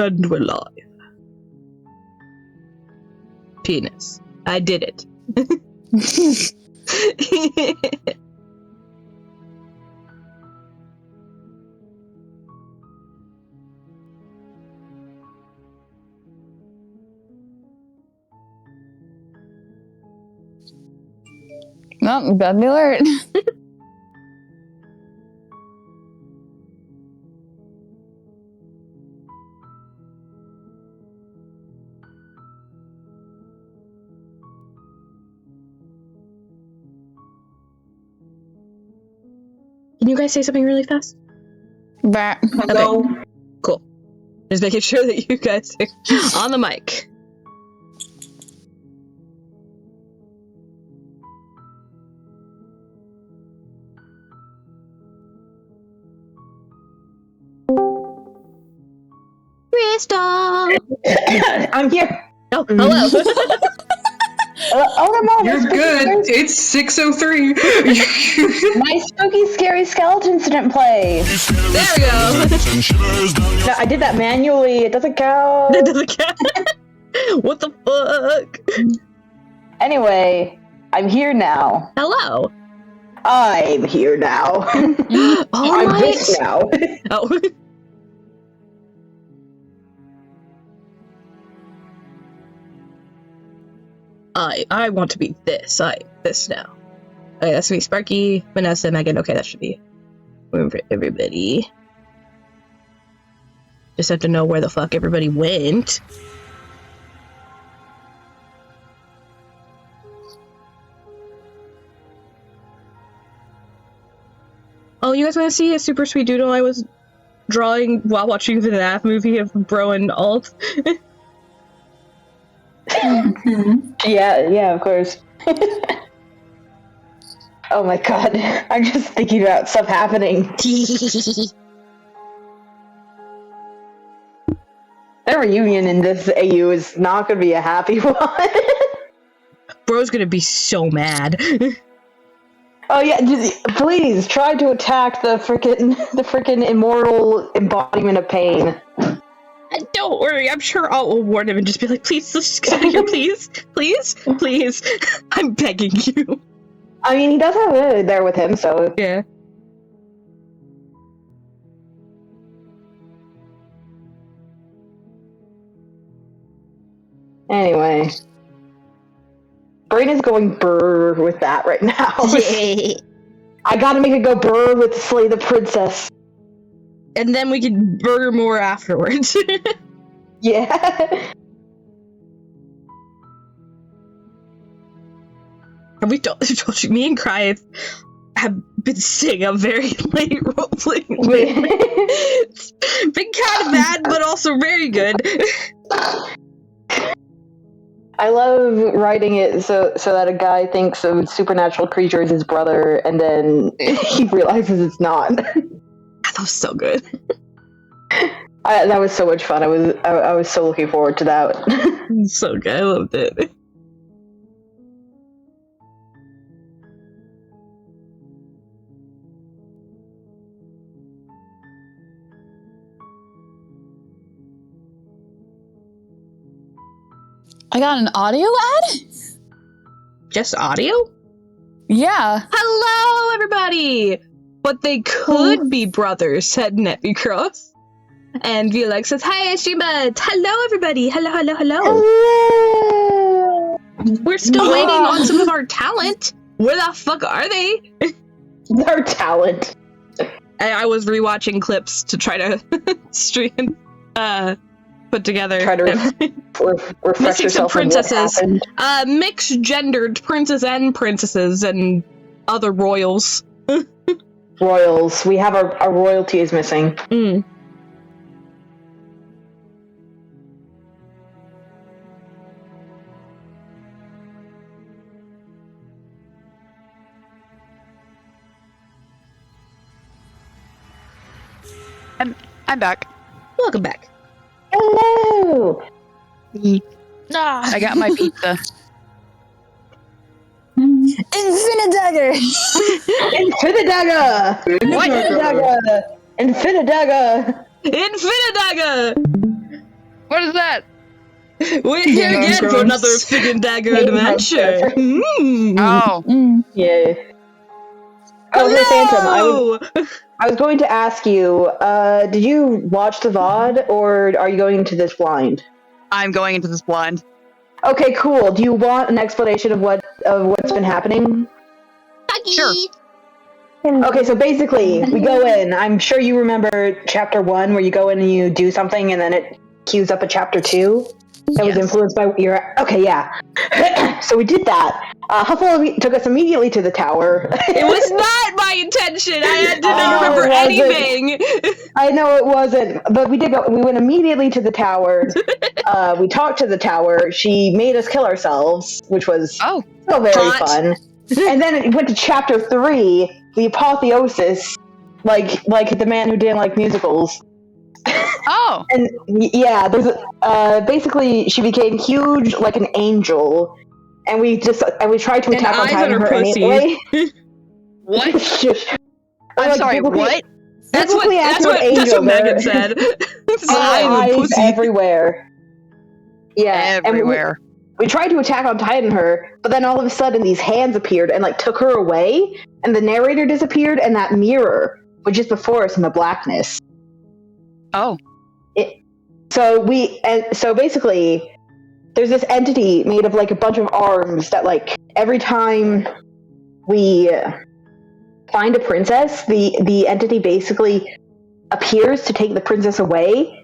And we're live. Penis. I did it. No, bad alert. Can you guys say something really fast? Bah. Okay. Cool. Just making sure that you guys are on the mic. Crystal! I'm here. Oh, hello. You're good. It's 6:03. My spooky, scary skeletons didn't play. There we go. No, I did that manually. It doesn't count. That doesn't count. What the fuck? Anyway, I'm here now. Hello. I'm here now. I'm Alright. this now. Oh. I want to be this. This now. Okay, that's me, Sparky, Vanessa, Megan. Okay, that should be room for everybody. Just have to know where the fuck everybody went. Oh, you guys want to see a super sweet doodle I was drawing while watching the FNAF movie of Bro and Alt? Yeah, of course. Oh my god, I'm just thinking about stuff happening. Their reunion in this AU is not going to be a happy one. Bro's gonna be so mad. Oh yeah, just, please try to attack the frickin' immortal embodiment of pain. Don't worry, I'm sure I'll warn him and just be like, please, let's just get out of here, please, please, please. I'm begging you. I mean, he does have Lily there with him, so... Yeah. Anyway. Brain is going brr with that right now. Yay. I gotta make it go brr with Slay the Princess. And then we can burger more afterwards. Yeah. Have we told you, me and Cry have been saying a very late roleplaying. It's been kind of bad, but also very good. I love writing it so that a guy thinks of supernatural creature as his brother, and then he realizes it's not. That was so good. That was so much fun. I was so looking forward to that. So good. I loved it. I got an audio ad? Just audio? Yeah. Hello, everybody! But they could be brothers, said Nepicross. And Violek says, hi, Streambuds! Hello, everybody! Hello, hello, hello! Hello! We're still waiting on some of our talent! Where the fuck are they? Our talent. I was rewatching clips to try to stream, put together. Try to refresh missing some yourself on what princesses. happened. Mixed-gendered princess and princesses and other royals. Royals. We have our royalty is missing. Mm. I'm back. Welcome back. Hello! I got my pizza. Infinidagger! Infinidagger! What? Infinidagger! Infinidagger! Infinidagger! What is that? We're here Game again for Grumps. another Fig and Dagger Game adventure. Grumps, Oh. Yeah. Oh, hey Phantom, Hello! I was going to ask you, did you watch the VOD, or are you going into this blind? I'm going into this blind. Okay, cool. Do you want an explanation of what's been happening? Sure. Okay, so basically, we go in. I'm sure you remember chapter 1, where you go in and you do something, and then it queues up a chapter 2 that was Yes. influenced by your... Okay, yeah. So we did that. Huffledork took us immediately to the tower. It was not my intention. I did I not know remember it wasn't. anything. I know it wasn't, but we did go. We went immediately to the tower. We talked to the tower. She made us kill ourselves, which was Oh. so very Hot. fun. And then it went to chapter 3, the apotheosis, like the man who didn't like musicals. Oh. And yeah, there's basically she became huge like an angel, and we tried to And attack on eyes on Titan her her pussy. anyway. What? Shush. I'm Like, sorry, basically- what? That's what, basically that's after what, an that's what angel, Megan there- said. It's Oh, eyes on eyes pussy. everywhere. Yeah, Everywhere. And we tried to attack on Titan her, but then all of a sudden these hands appeared and like took her away, and the narrator disappeared, and that mirror was just before us in the blackness. Oh. So basically, there's this entity made of like a bunch of arms that like every time we find a princess, the entity basically appears to take the princess away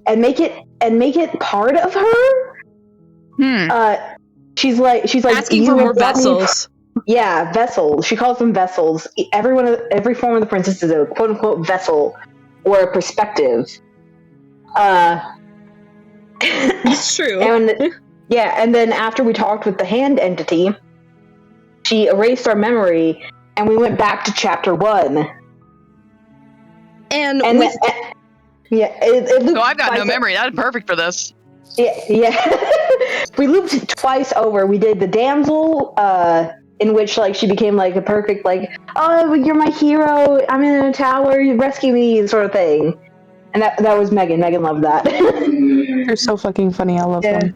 and make it part of her. She's like Asking "You for more have brought me-" vessels. Yeah, vessels. She calls them vessels. Every form of the princess is a quote unquote vessel or a perspective. It's true. And yeah, and then after we talked with the hand entity, she erased our memory, and we went back to chapter 1. And And with, it looped So I've got no twice- memory. That's perfect for this. Yeah. We looped twice over. We did the damsel, in which like she became like a perfect like, oh, you're my hero. I'm in a tower. You rescue me, sort of thing. And that was Megan. Megan loved that. They're so fucking funny. I love them.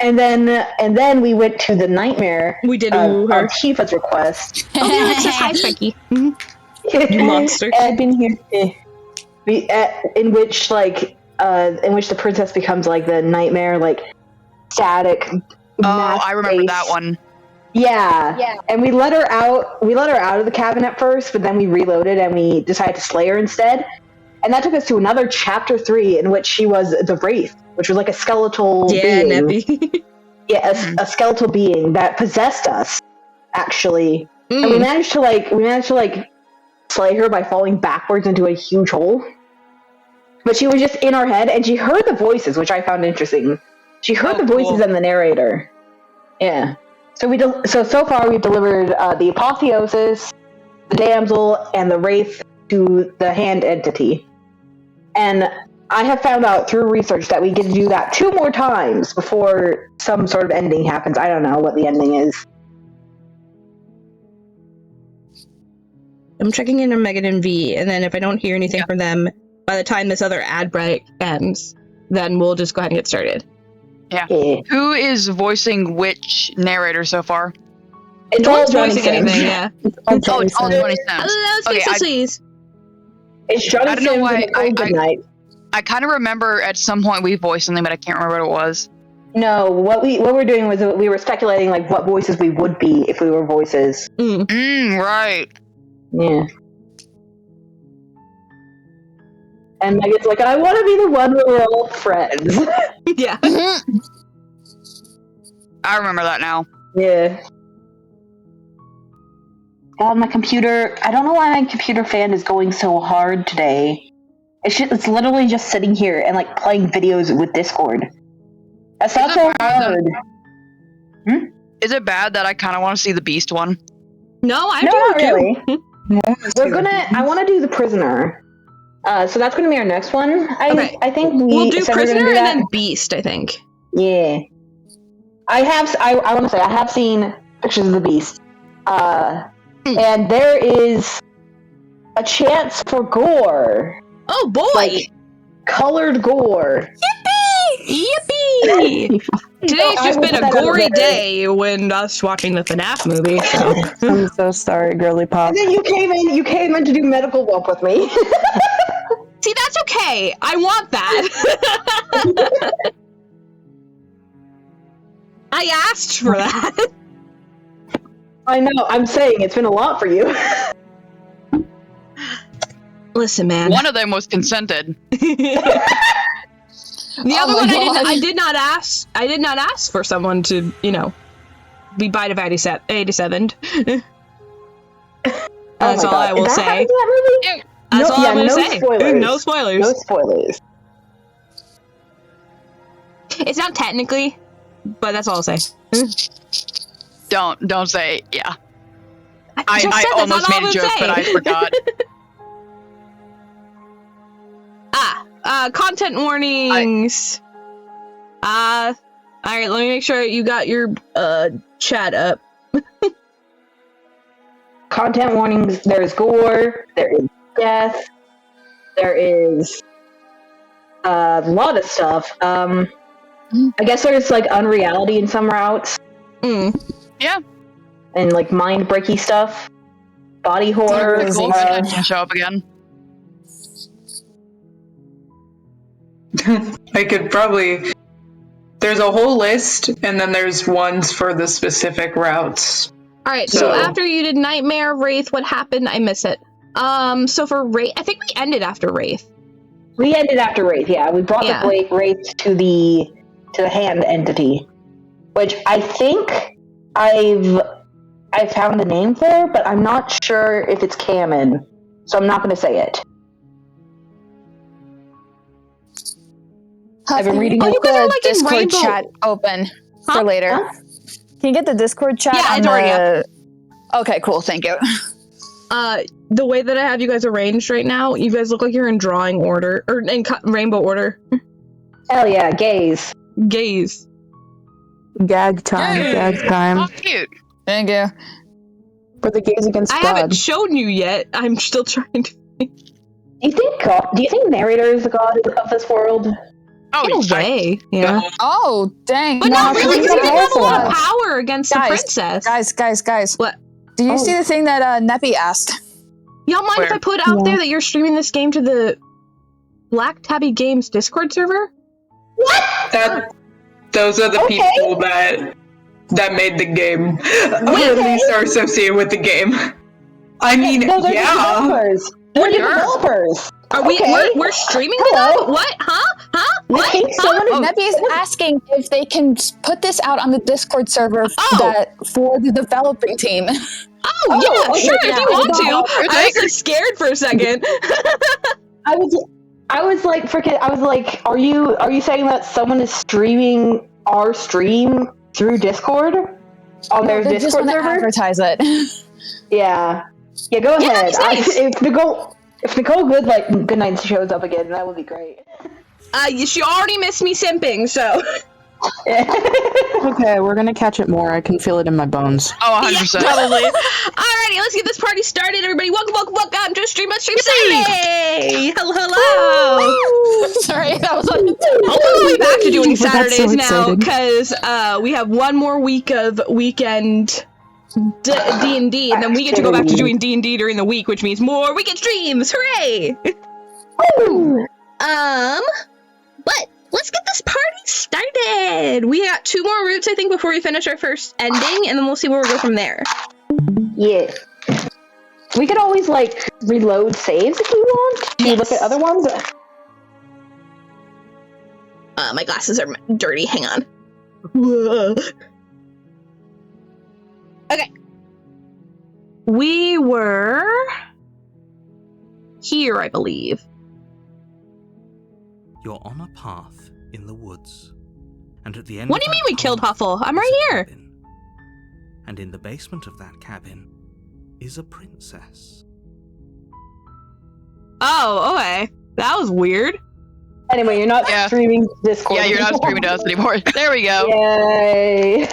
And then we went to the nightmare. we did woo On her. Tifa's request. Oh, yeah, it says hi, Specky. You monster. I've been here. In which the princess becomes like the nightmare, like static. Oh, I remember mask that face. one. Yeah. And we let her out. We let her out of the cabin at first, but then we reloaded and we decided to slay her instead. And that took us to another chapter 3, in which she was the Wraith, which was like a skeletal Yeah, being. Nebby. Yeah, a skeletal being that possessed us, actually. And we managed to slay her by falling backwards into a huge hole. But she was just in our head, and she heard the voices, which I found interesting. She heard Oh, the voices cool. and the narrator. Yeah. So so far we've delivered the apotheosis, the damsel, and the wraith to the hand entity. And I have found out through research that we get to do that 2 more times before some sort of ending happens. I don't know what the ending is. I'm checking in on Megan and V, and then if I don't hear anything from them by the time this other ad break ends, then we'll just go ahead and get started. Yeah. Who is voicing which narrator so far? It's No all one's Johnny voicing Sims. anything, yeah. Oh, it's all Johnny Sims. Hello, Okay, Space Please. It's Johnny I don't know Sims why and Nicole Goodnight. I kind of remember at some point we voiced something, but I can't remember what it was. No, what we're doing was we were speculating like what voices we would be if we were voices. Right. Yeah. And Megan's like, I want to be the one where we're all friends. Yeah. I remember that now. Yeah. God, my computer. I don't know why my computer fan is going so hard today. It's literally just sitting here and like playing videos with Discord. That's not so hard. Is it bad that I kind of want to see the Beast one? No, I No, do not too. really. I want to do the prisoner. So that's going to be our next one. Okay. I think We'll do said we're gonna Prisoner do and that. then Beast, I think. Yeah. I want to say I have seen pictures of the Beast. And there is a chance for gore. Oh boy! Like, colored gore. Yippee! Yippee! Today's just been a gory day when us watching the FNAF movie. So. I'm so sorry, girly pop. And then you came in to do medical help with me. See, that's okay. I want that. I asked for that. I know. I'm saying it's been a lot for you. Listen, man. One of them was consented. The other one, I did not ask. I did not ask for someone to, be bite of 87. That's all I will say. That's all I'm going to say. Spoilers. No spoilers. No spoilers. It's not technically, but that's all I'll say. Don't say, yeah. I almost made a joke, but I forgot. Content warnings. Alright, let me make sure you got your, chat up. Content warnings, there's gore, there is death, there is a lot of stuff. I guess there's, like, unreality in some routes. Yeah. And, like, mind-breaky stuff. Body horror. Cool. Can show up again. I could probably... There's a whole list, and then there's ones for the specific routes. Alright, so after you did Nightmare, Wraith, what happened? I miss it. So for Wraith, I think we ended after Wraith. We ended after Wraith, yeah. We brought the Wraith to the hand entity. Which I think I found the name for, but I'm not sure if it's canon. So I'm not going to say it. I've been reading the Discord chat open for later. Huh? Can you get the Discord chat? Yeah, it's already up. Okay, cool. Thank you. The way that I have you guys arranged right now, you guys look like you're in drawing order or in rainbow order. Hell yeah, gaze. Gaze. Gag time. Yay. Gag time. Oh, cute. Thank you. For the gaze against I blood. haven't shown you yet. I'm still trying to. Do you think narrator is the god of this world? Oh, In a way, yeah. Oh, dang. But not really, because we have a lot of Guys, power against the princess. Guys. What? Do you see the thing that Neppy asked? Y'all mind if I put out there that you're streaming this game to the Black Tabby Games Discord server? What? Those are the people that made the game, or at least are associated with the game. I mean, no, they're developers. They're developers. Are we're streaming to them? What? Huh? What? Neppy is asking if they can put this out on the Discord server for the developing team. Oh yeah, sure. If you want to. I was like scared for a second. I was like, are you saying that someone is streaming our stream through Discord on their Discord just server? Advertise it. Yeah, go ahead. Nice. If Nicole Goodnight shows up again, that would be great. She already missed me simping, so. Okay, we're gonna catch it more. I can feel it in my bones. Oh, 100%. Yeah, probably. Alrighty, let's get this party started, everybody. Welcome to Streambuds Stream Saturday! Hello! Sorry, that was on the Hopefully we'll be back to doing But that's Saturdays so now, exciting. because we have one more week of weekend D&D, and then we get to go back to doing D&D during the week, which means more weekend streams! Hooray! But let's get this party started! We got 2 more routes, I think, before we finish our first ending, and then we'll see where we go from there. Yeah. We could always, reload saves if you want. Can you look at other ones? My glasses are dirty, hang on. Okay. We were here, I believe. You're on a path in the woods, and at the end. What do you mean we killed Huffle? I'm right here. Cabin. And in the basement of that cabin is a princess. Oh, okay. That was weird. Anyway, you're not streaming Discord. Yeah, you're not streaming to us anymore. There we go. Yay.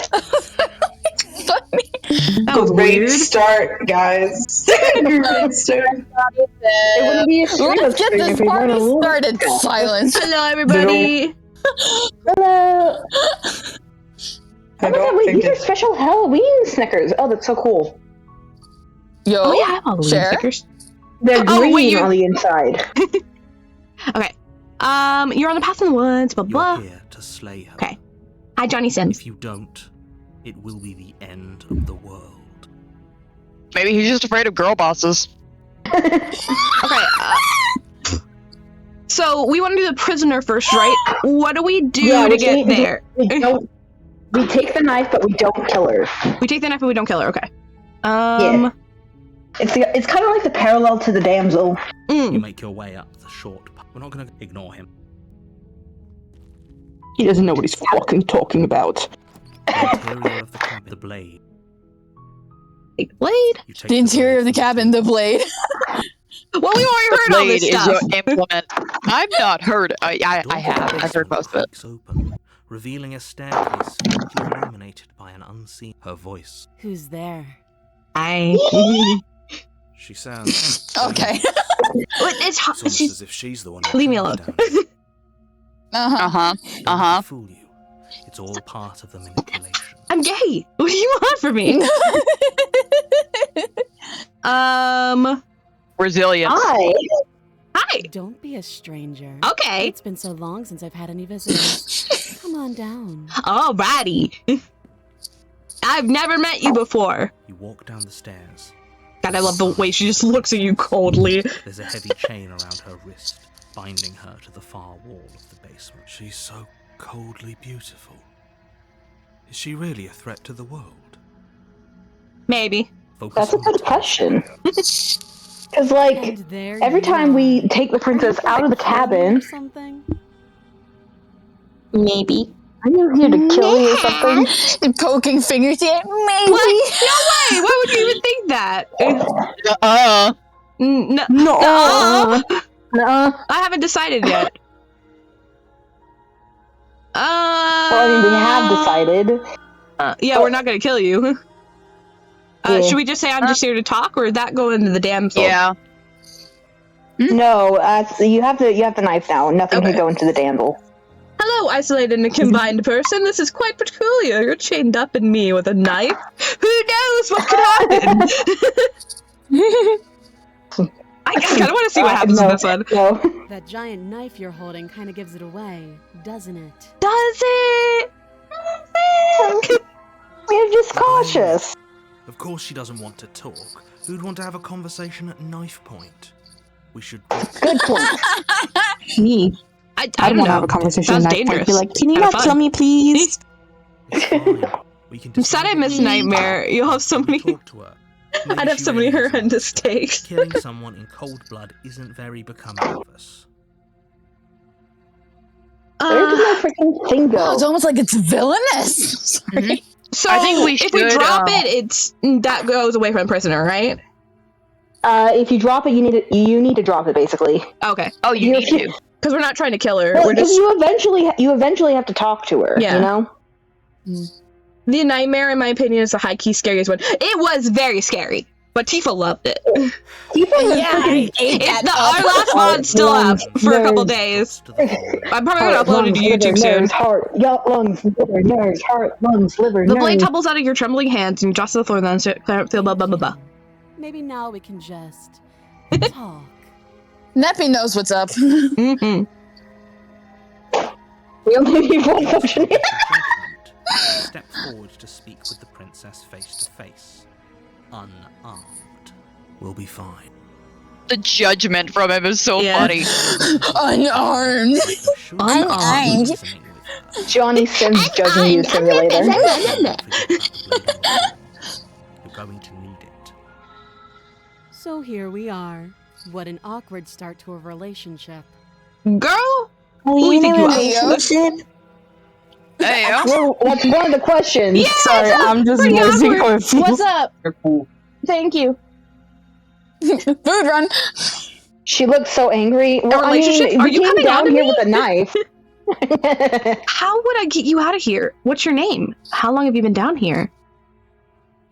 That was Great weird. start, guys. Great start. It wouldn't be a stream Let's get this if we weren't party alone. started. Silence. Hello, everybody. Hello. Oh my god, wait, these are special Halloween Snickers. Oh, that's so cool. Yo, Oh, yeah, I have Halloween share. stickers. They're Oh, green wait, you're- on the inside. Okay. You're on the path in the woods, blah, You're blah. here to slay her. Okay. Hi, Johnny Sims. If you don't, it will be the end of the world. Maybe he's just afraid of girl bosses. Okay, so we want to do the prisoner first, right? What do we do to get there? We take the knife, but we don't kill her. We take the knife, but we don't kill her. Okay. Yeah. It's kind of like the parallel to the damsel. You make your way up the short path. We're not going to ignore him. He doesn't know what he's fucking talking about. The interior of the cabin, the blade. Take the blade. You take The interior of the blade cabin, the blade. Well, we already heard all Blade this is stuff. your implement. I've not heard. I Door have. of the I've heard most of it. creaks open, revealing a staircase faintly illuminated by an unseen. Her voice. Who's there? She sounds. Okay. It's hot. It's almost She's... as if she's the one. who Leave me tracked alone. down. Uh-huh. Don't fool you. It's all part of the manipulation. I'm gay. What do you want from me? Resilience. Hi. Don't be a stranger. Okay. It's been so long since I've had any visitors. Come on down. Alrighty. I've never met you before. You walk down the stairs. God, I love the way she just looks at you coldly. There's a heavy chain around her wrist, binding her to the far wall of the basement. She's so coldly beautiful. Is she really a threat to the world? Maybe. Focus That's a on the good task. question. Because, like, And there every you time are. we take the princess out of the cabin, Or something? maybe. Are you here to kill me or something? The poking fingers in. Maybe. What? No way! Why would you even think that? No. No. No. I haven't decided yet. Well, I mean, we have decided. Yeah, we're not gonna kill you. Yeah. Should we just say I'm just here to talk, or that go into the damsel? Yeah. No, you have the knife now. Nothing Okay. can go into the damsel. Hello, isolated and combined person. This is quite peculiar. You're chained up in me with a knife. Who knows what could happen? I kind of want to see what happens in this one. No. That giant knife you're holding kind of gives it away, doesn't it? Does it? We're just cautious. Of course she doesn't want to talk. Who'd want to have a conversation at knife point? We should... Good point. Me. I I don't want to know. have a conversation. Sounds and I'd dangerous. be like, can you Kinda not fun. kill me, please? It's fine. We can I'm sad I decide missed what Nightmare. You'll have so many. Talk to her. Maybe I'd have she so many really is horrendous honest. takes. Killing someone in cold blood isn't very becoming of us. Where did my freaking thing Oh, go? it's almost like it's villainous. Sorry. So I think we if we should, drop it, it's that goes away from the prisoner, right? If you drop it, you need to drop it basically. Okay, Oh, you need to. because we're not trying to kill her. Well, We're because just you eventually have to talk to her. Yeah. You know. the nightmare, in my opinion, is the high key scariest one. It was very scary, but Tifa loved it. Our last VOD's still up for a couple days. To the floor. I'm probably gonna upload it to YouTube soon. Heart, lungs, liver, nerves, heart, lungs, liver, The blade nerves. tumbles out of your trembling hands and you drops to the floor and then clear up the blah blah blah blah. Maybe now we can just talk. Neppy knows what's up. Mm-hmm. We only need one option. Judgment. Step forward to speak with the princess face to face. Unarmed. We'll be fine. The judgment from him is so Yeah. funny. Unarmed. Unarmed. Johnny Sims judging you simulator. You're going to need it. So here we are. What an awkward start to a relationship. Girl, who do you think you are? Hey, yo. Well, that's one of the questions. Yeah, Sorry, I'm just pretty voicing awkward. her feelings. What's up? Thank you. Food run. She looks so angry. Well, I relationship? mean, Are we you came coming down out of here me? with a knife. How would I get you out of here? What's your name? How long have you been down here?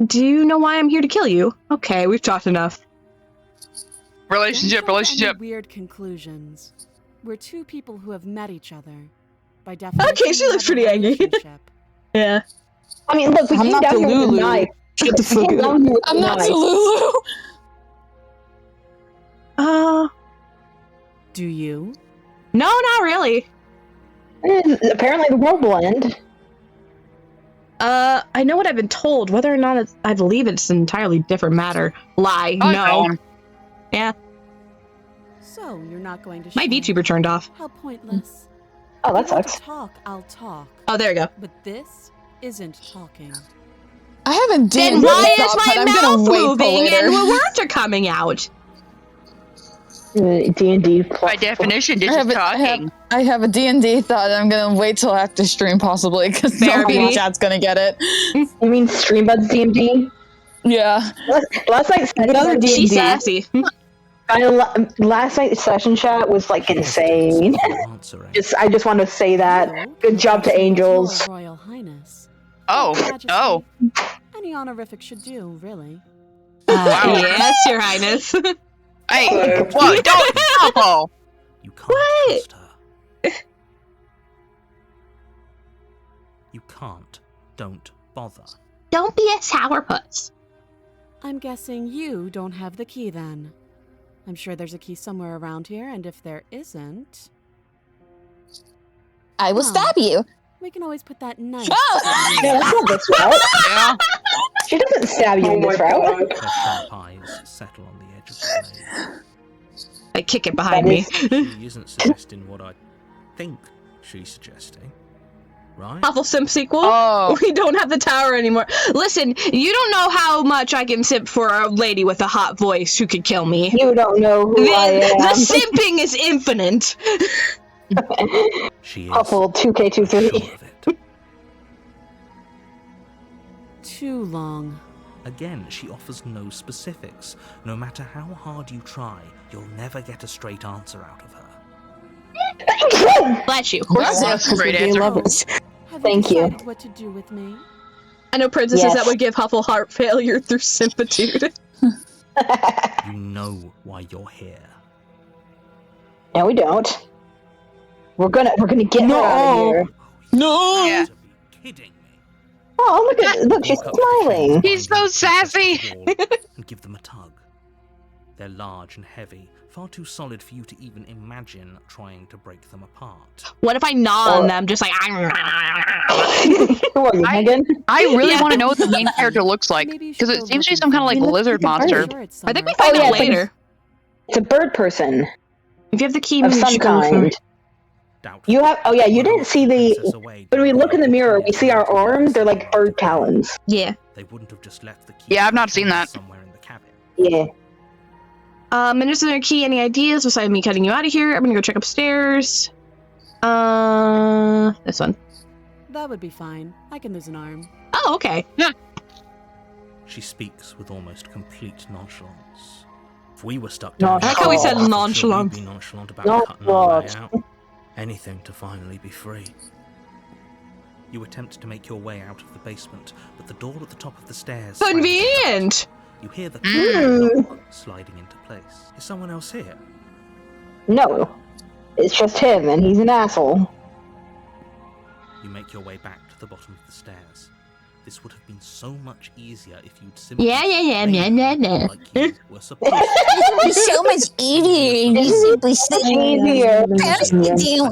Do you know why I'm here to kill you? Okay, we've talked enough. Relationship, Don't draw any relationship. Weird conclusions. We're two people who have met each other. By definition, Okay, she you looks have a pretty angry. relationship. Yeah. I mean, look, we I'm came not down here with a Delulu. knife. Shut the We fuck came up. down here with I'm a not knife. Delulu. Do you? No, not really. Apparently the world will end. I know what I've been told. Whether or not I believe it's an entirely different matter. Lie. Oh, No. no. Yeah. So you're not going to My share? VTuber turned off. How pointless. Oh, that If you want sucks. to talk, I'll talk. Oh, there you go. But this isn't talking. I haven't Then done why this, is but my I'm gonna mouth wait till moving later. and the words are coming out? D&D. By definition, this is talking. I have a D&D thought. I'm gonna wait till after stream, possibly, because Fair, nobody in baby. chat's gonna get it. You mean Streambuds D&D? Yeah. Last night's Another D&D. She's sassy. last night's session chat was like insane. I just want to say that. You, Good job to Angels. Your Royal Highness. Oh, Majesty, oh. Any honorific should do, really. Wow. Yes, Your Highness. Hey, what? Don't Apple. You can't What? trust her. You can't. Don't bother. Don't be a sourpuss. I'm guessing you don't have the key then. I'm sure there's a key somewhere around here, and if there isn't, I will stab you. we can always put that knife. Ah! No, that's not this route. Yeah. She doesn't stab you Oh in my this route. god. Her sharp eyes settle on the edge of the blade. I kick it behind me. She isn't suggesting what I think she's suggesting, right? Awful simp sequel. Oh. We don't have the tower anymore. Listen, you don't know how much I can simp for a lady with a hot voice who could kill me. You don't know who I am. The simping is infinite. She is Huffle 2K23. sure of it. Too long. Again, she offers no specifics. No matter how hard you try, you'll never get a straight answer out of her. Bless you. That's a great answer. Have Thank you you. decided what to do with me? I know princesses Yes. that would give Huffle heart failure through sympatitude. You know why you're here. No, we don't. We're gonna get her out of here. No! Yeah. To be kidding me. Oh, look, she's Walk up to the smiling. chains He's so behind the sassy. wall and give them a tug. They're large and heavy, far too solid for you to even imagine trying to break them apart. What if I gnaw on them, just like... Who are you, Megan? I really Yeah. want to know what the main character looks like, Maybe you because should it go seems to be looking some kind of for like me. lizard Look at the monster. Sure, it's I think we somewhere. find Oh, out yeah, later. It's a bird person If you have the key, of maybe you some should go look for kind. it. Doubtful. You have. Oh yeah, you didn't see the. Princess away When we down look in the mirror, we see our to arms. They're like bird talons. Yeah. They wouldn't have just left the key. Yeah, I've not seen that. Somewhere in the cabin. Yeah. And there's another key. Any ideas besides me cutting you out of here? I'm gonna go check upstairs. This one. That would be fine. I can lose an arm. Oh, okay. She speaks with almost complete nonchalance. If we were stuck No, down I like how we said I'm sure nonchalant. we'd be nonchalant about cutting our way Nonchalant. out. Anything to finally be free. You attempt to make your way out of the basement, but the door at the top of the stairs... slams shut. Convenient. You hear the lock sliding into place. Is someone else here? No, it's just him, and he's an asshole. You make your way back to the bottom of the stairs. This would have been so much easier if you'd simply... Yeah. like you were supposed to. It's so much easier. You simply stay Easier. Everyone.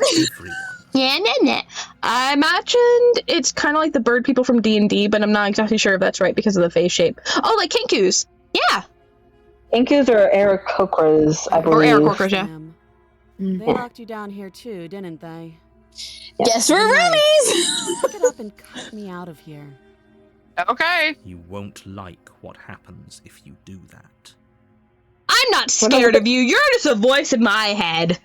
Yeah. I imagined it's kind of like the bird people from D&D, but I'm not exactly sure if that's right because of the face shape. Oh, like kinkus. Yeah. Inkus or Aarakocras, I Or believe. Aarakocras, yeah. Damn. They locked you down here too, didn't they? Guess we're roomies! Pick it up and cut me out of here. Okay. You won't like what happens if you do that. I'm not scared of you. You're just a voice in my head.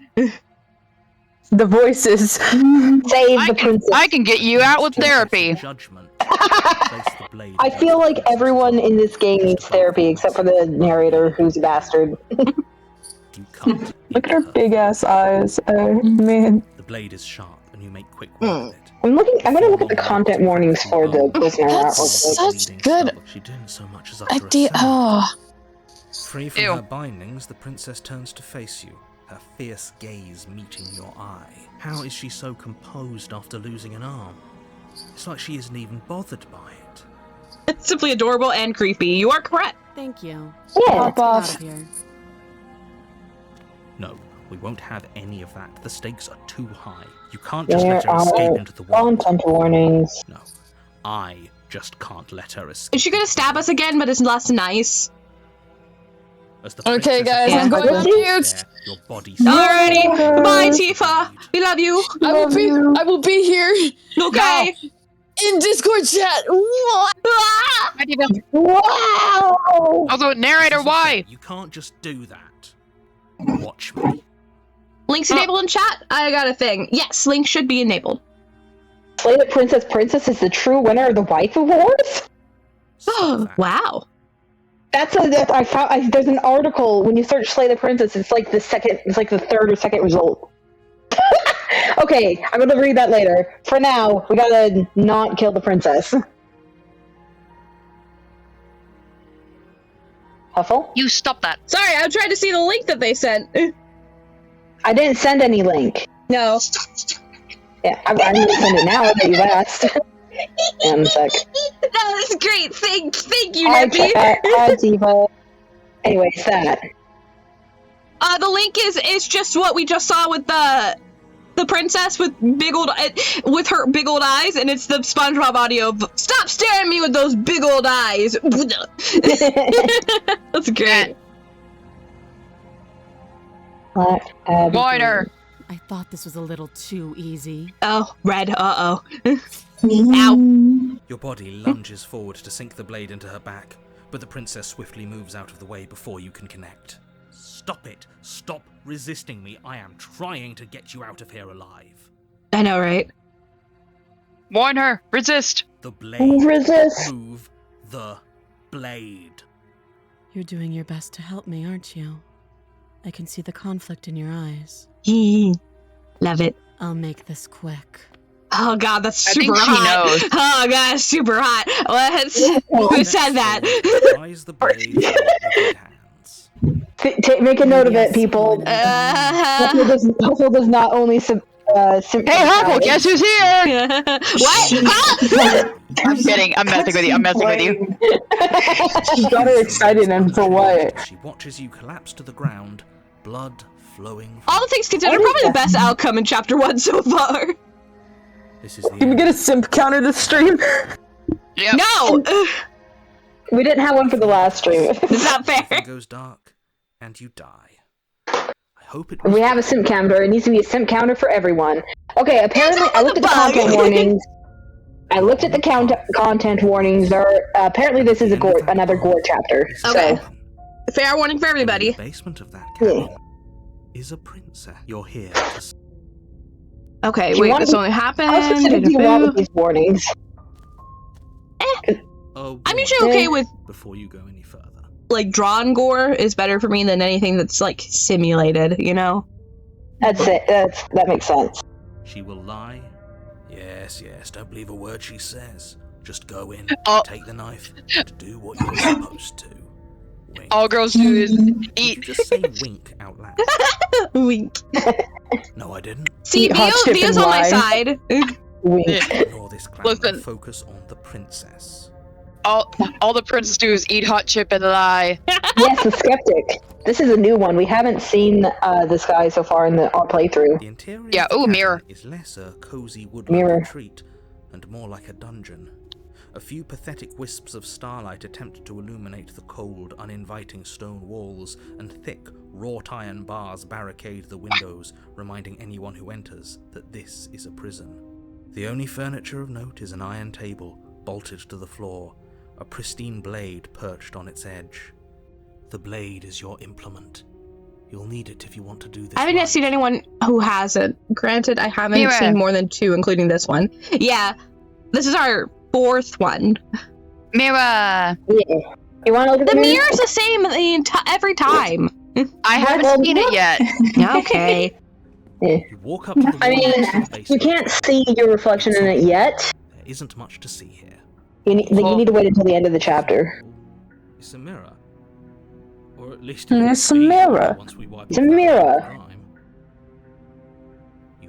The voices. Save the princess. I can get you out with therapy. Judgment. Place the blade I feel like everyone in this game needs therapy except for the narrator, who's a bastard. You can't Look at her hit big ass eyes. Oh, man. The blade is sharp, and you make quick work with it. I'm gonna look at the content warnings for the prisoner. That's real quick. such good She didn't so much as utter a idea. sound. Oh, Free from Ew. her bindings, the princess turns to face you, her fierce gaze meeting your eye. How is she so composed after losing an arm? It's like she isn't even bothered by it. It's simply adorable and creepy. You are correct. Thank you. Yeah. Let's get out of here. No, we won't have any of that. The stakes are too high. You can't just let her escape into the world. Content warnings. No, I just can't let her escape. Is she gonna stab us again, but it's less nice? As the Okay, princess guys, I'm appears going to on you mute. there, your body Alrighty. Yeah. Bye, Tifa. We love you. I will be here Okay. in Discord chat. What? Ah! Wow! Also, narrator, This is the why? thing, you can't just do that. Watch me. Links enabled in chat? I got a thing. Yes, links should be enabled. Slay the Princess. Princess is the true winner of the Wife Awards? Oh, Stop that. wow. I found. There's an article when you search "Slay the Princess." It's like the third or second result. Okay, I'm gonna read that later. For now, we gotta not kill the princess. Huffle? You stop that. Sorry, I'm trying to see the link that they sent. I didn't send any link. No. Yeah, I'm gonna send it now that you've asked. And a sec. No, that's great. Thank you, Hi, Nippy. Hi, Diva. Anyways, that. The link is just what we just saw with the princess with with her big old eyes, and it's the SpongeBob audio of "Stop staring at me with those big old eyes." That's great. Minor. I thought this was a little too easy. Oh, red. Uh-oh. Ow. Your body lunges forward to sink the blade into her back, but the princess swiftly moves out of the way before you can connect. Stop it! Stop resisting me! I am trying to get you out of here alive. I know, right? Warn her. Resist. The blade. Resist. Move the blade. You're doing your best to help me, aren't you? I can see the conflict in your eyes. Love it. I'll make this quick. Oh god, that's I super think she hot. knows. Oh god, that's super hot. Who said that? Rise the blade from your good hands. Make a note of it, Yes, people. Elena. Huffle does not only Hey, Huffle, guess who's here? What? Huh? I'm kidding. I'm messing with you. I'm messing with you. You got her excited, and for what? She watches you collapse to the ground, blood flowing. All the things considered, probably the best outcome in chapter 1 so far. This is the Can we end. get a simp counter to stream? Yep. No! We didn't have one for the last stream. It's not fair. Everything goes dark, and you die. I hope it was We have a simp counter. It needs to be a simp counter for everyone. Okay, apparently I looked at the Bug. content warnings. I looked at the content warnings. Apparently this is another gore chapter. Okay. So, Fair warning for In everybody. the basement of that cabin is a princess. You're here to Okay, Do you wait, want this me- only how happened. specific do you want with these warnings? I'm usually okay with, before you go any further. like, drawn gore is better for me than anything that's, like, simulated, you know? That's it. That makes sense. She will lie. Yes, don't believe a word she says. Just go in, Oh. take the knife, and do what you're supposed to. Wink. All girls do is Did you eat. just say wink out loud? Wink. No, I didn't. See, Eat hot chip Theo's and on my lie. side. Wink. Ignore this clown Listen. and focus on the princess. All the princes do is eat hot chip and lie. Yes, the skeptic. This is a new one. We haven't seen this guy so far in our playthrough. The interior Yeah, of the ooh, cabin mirror. is less a cozy woodland Mirror. retreat and more like a dungeon. A few pathetic wisps of starlight attempt to illuminate the cold, uninviting stone walls, and thick, wrought iron bars barricade the windows, reminding anyone who enters that this is a prison. The only furniture of note is an iron table, bolted to the floor, a pristine blade perched on its edge. The blade is your implement. You'll need it if you want to do this. I haven't yet right. seen anyone who hasn't. Granted, I haven't Mira. seen more than 2, including this one. Yeah, this is our 4th one. Mira, Yeah. You want to look at The the mirror? mirror's the same every time. I haven't seen it yet. Okay. You walk up to the I wall mean, next to the You basement. can't see your reflection in it yet. There isn't much to see here. You need to wait until the end of the chapter. It's a mirror. Or at least It's a will be mirror. once we wipe It's a off that mirror. grime.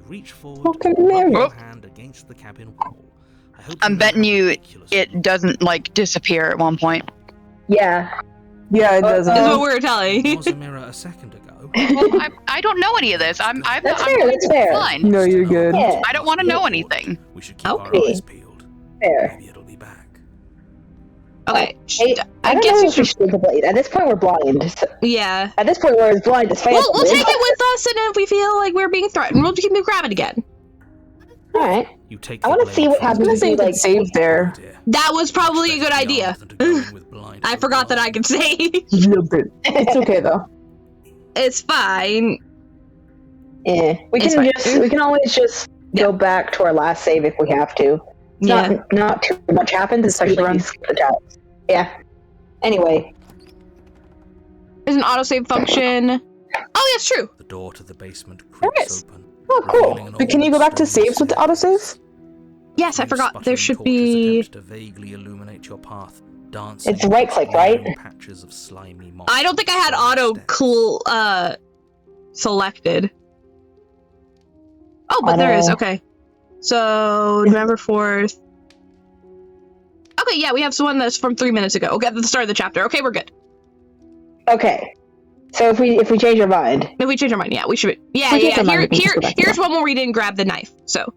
reach forward Fucking and rub Mary. your hand against the cabin wall. I hope I'm know betting how you ridiculous it doesn't like disappear at one point. Yeah. Yeah, it doesn't. This is what we were telling. There was a mirror a second ago. Well, I don't know any of this. I'm That's I'm fair, that's fair. fine. No, you're good. Yeah. I don't want to know anything. We should keep our Okay. eyes peeled. Fair. Maybe it'll be back. Okay. Hey, I don't guess know we if we should. should take a blade. At this point, we're blind. So, Yeah. at this point, we're as blind as Phantom. We'll take it with us, and if we feel like we're being threatened, we'll keep grab it again. All right. You take I the want to blade see what from happens gonna if say we you could like. save there. dear. That was probably a Better good to be idea. armed than to go in with blind I to the forgot that I world. could say. A little bit. It's okay though. It's fine. Yeah, It's fine. we can always just go back to our last save if we have to. It's Yeah. not too much happens, especially if you skip the jobs. Yeah. Anyway, There's an autosave function. Oh, yes, true. The door to the basement There creaks is. open. Oh, cool. revealing an But can you go old back to stone saves with the stairs. autosave? Yes, I Blue forgot. There sputtering should torches be. attempt to vaguely illuminate your path, dancing It's right click, between right? patches of slimy moss I don't think I had on the auto steps. selected. Oh, but there is. Okay. So November 4th. Okay, yeah, we have one that's from 3 minutes ago. Okay, at the start of the chapter. Okay, we're good. okay. So if we change our mind, If we change our mind, yeah, we should. Yeah, We change yeah. our mind, we can just go back to Here's that. one where we didn't grab the knife. So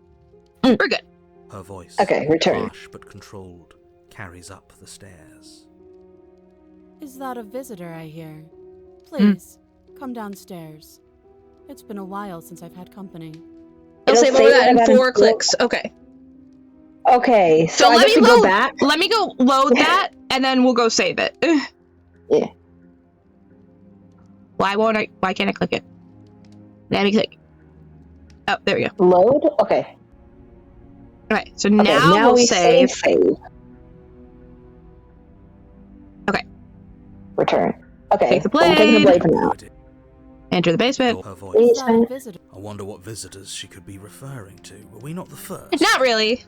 we're good. Her voice, Okay, return. harsh but controlled, carries up the stairs. Is that a visitor I hear? Please, come downstairs. It's been a while since I've had company. I'll It'll save save over that in that in 4 four- clicks. Okay. okay. So, So I let guess me we go load- back. Let me go load that, and then we'll go save it. Yeah. Why can't I click it? Let me click. Oh, there we go. Load. Okay. Okay, so Okay. now we'll we save. save. Okay. Return. Okay. Take the well, I'm taking the blade. blade for now. Enter the basement. Her voice. Please. Is that a visitor? I wonder what visitors she could be referring to. Were we not the first? Not really.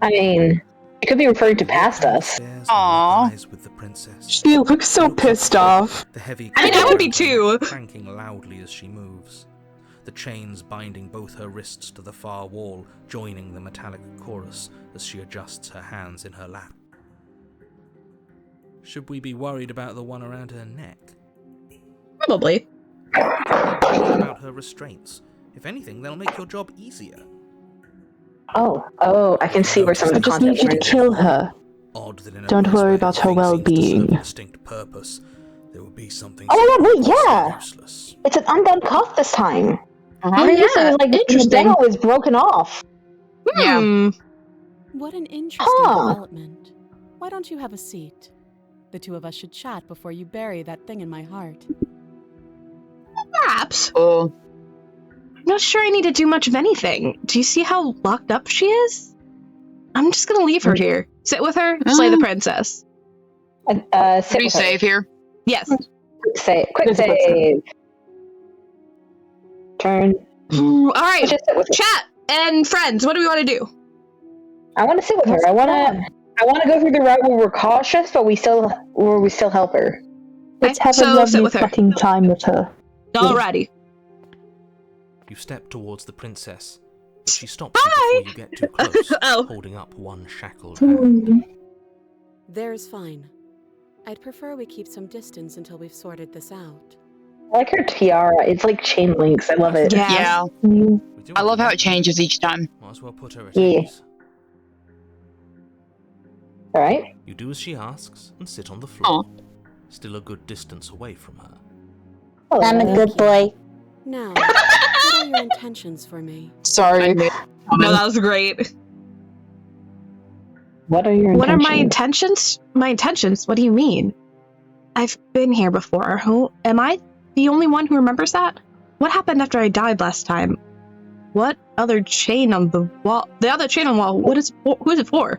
I mean, it could be referring to past us. Aw. With the princess. She looks so pissed off. The heavy I mean, I would be too. clanking loudly as she moves. The chains binding both her wrists to the far wall, joining the metallic chorus as she adjusts her hands in her lap. Should we be worried about the one around her neck? Probably. About her restraints. If anything, they'll make your job easier. Oh, I can see where some of I the just need content you to went. kill her. Odd that in a Don't place worry where about her everything seems to well-being. serve a distinct purpose, there would be something Oh my god, wait, so yeah! useless. It's an undone cuff this time. Uh-huh. Previously, it was like the interesting. demo was broken off. Yeah. Hmm. What an interesting Huh. development. Why don't you have a seat? The two of us should chat before you bury that thing in my heart. Perhaps. Oh. I'm not sure I need to do much of anything. Do you see how locked up she is? I'm just gonna leave her here. Sit with her, slay the princess. Sit Pretty with her. safe here. Yes. Quick save. Turn. Alright, Just sit with her. chat and friends, what do we want to do? I want to sit with her. I want to go through the route where we're cautious, but we still help her. Let's have so a lovely sit with her. fucking time with her. Alrighty. You step towards the princess. She stops Bye! you before you get too close, Oh. holding up one shackled hand. There's fine. I'd prefer we keep some distance until we've sorted this out. I like her tiara. It's like chain links. I love it. Yeah. Yeah. We do I love how what it changes each time. Might as well put her at Yeah. ease. All right. You do as she asks and sit on the floor, still a good distance away from her. Oh, I'm a good boy. Now, what are your intentions for me? Sorry. No, that was great. What are your What are my intentions? intentions? My intentions? What do you mean? I've been here before. Who am I? The only one who remembers that? What happened after I died last time? What other chain on the wall? The other chain on the wall. What is? Who is it for?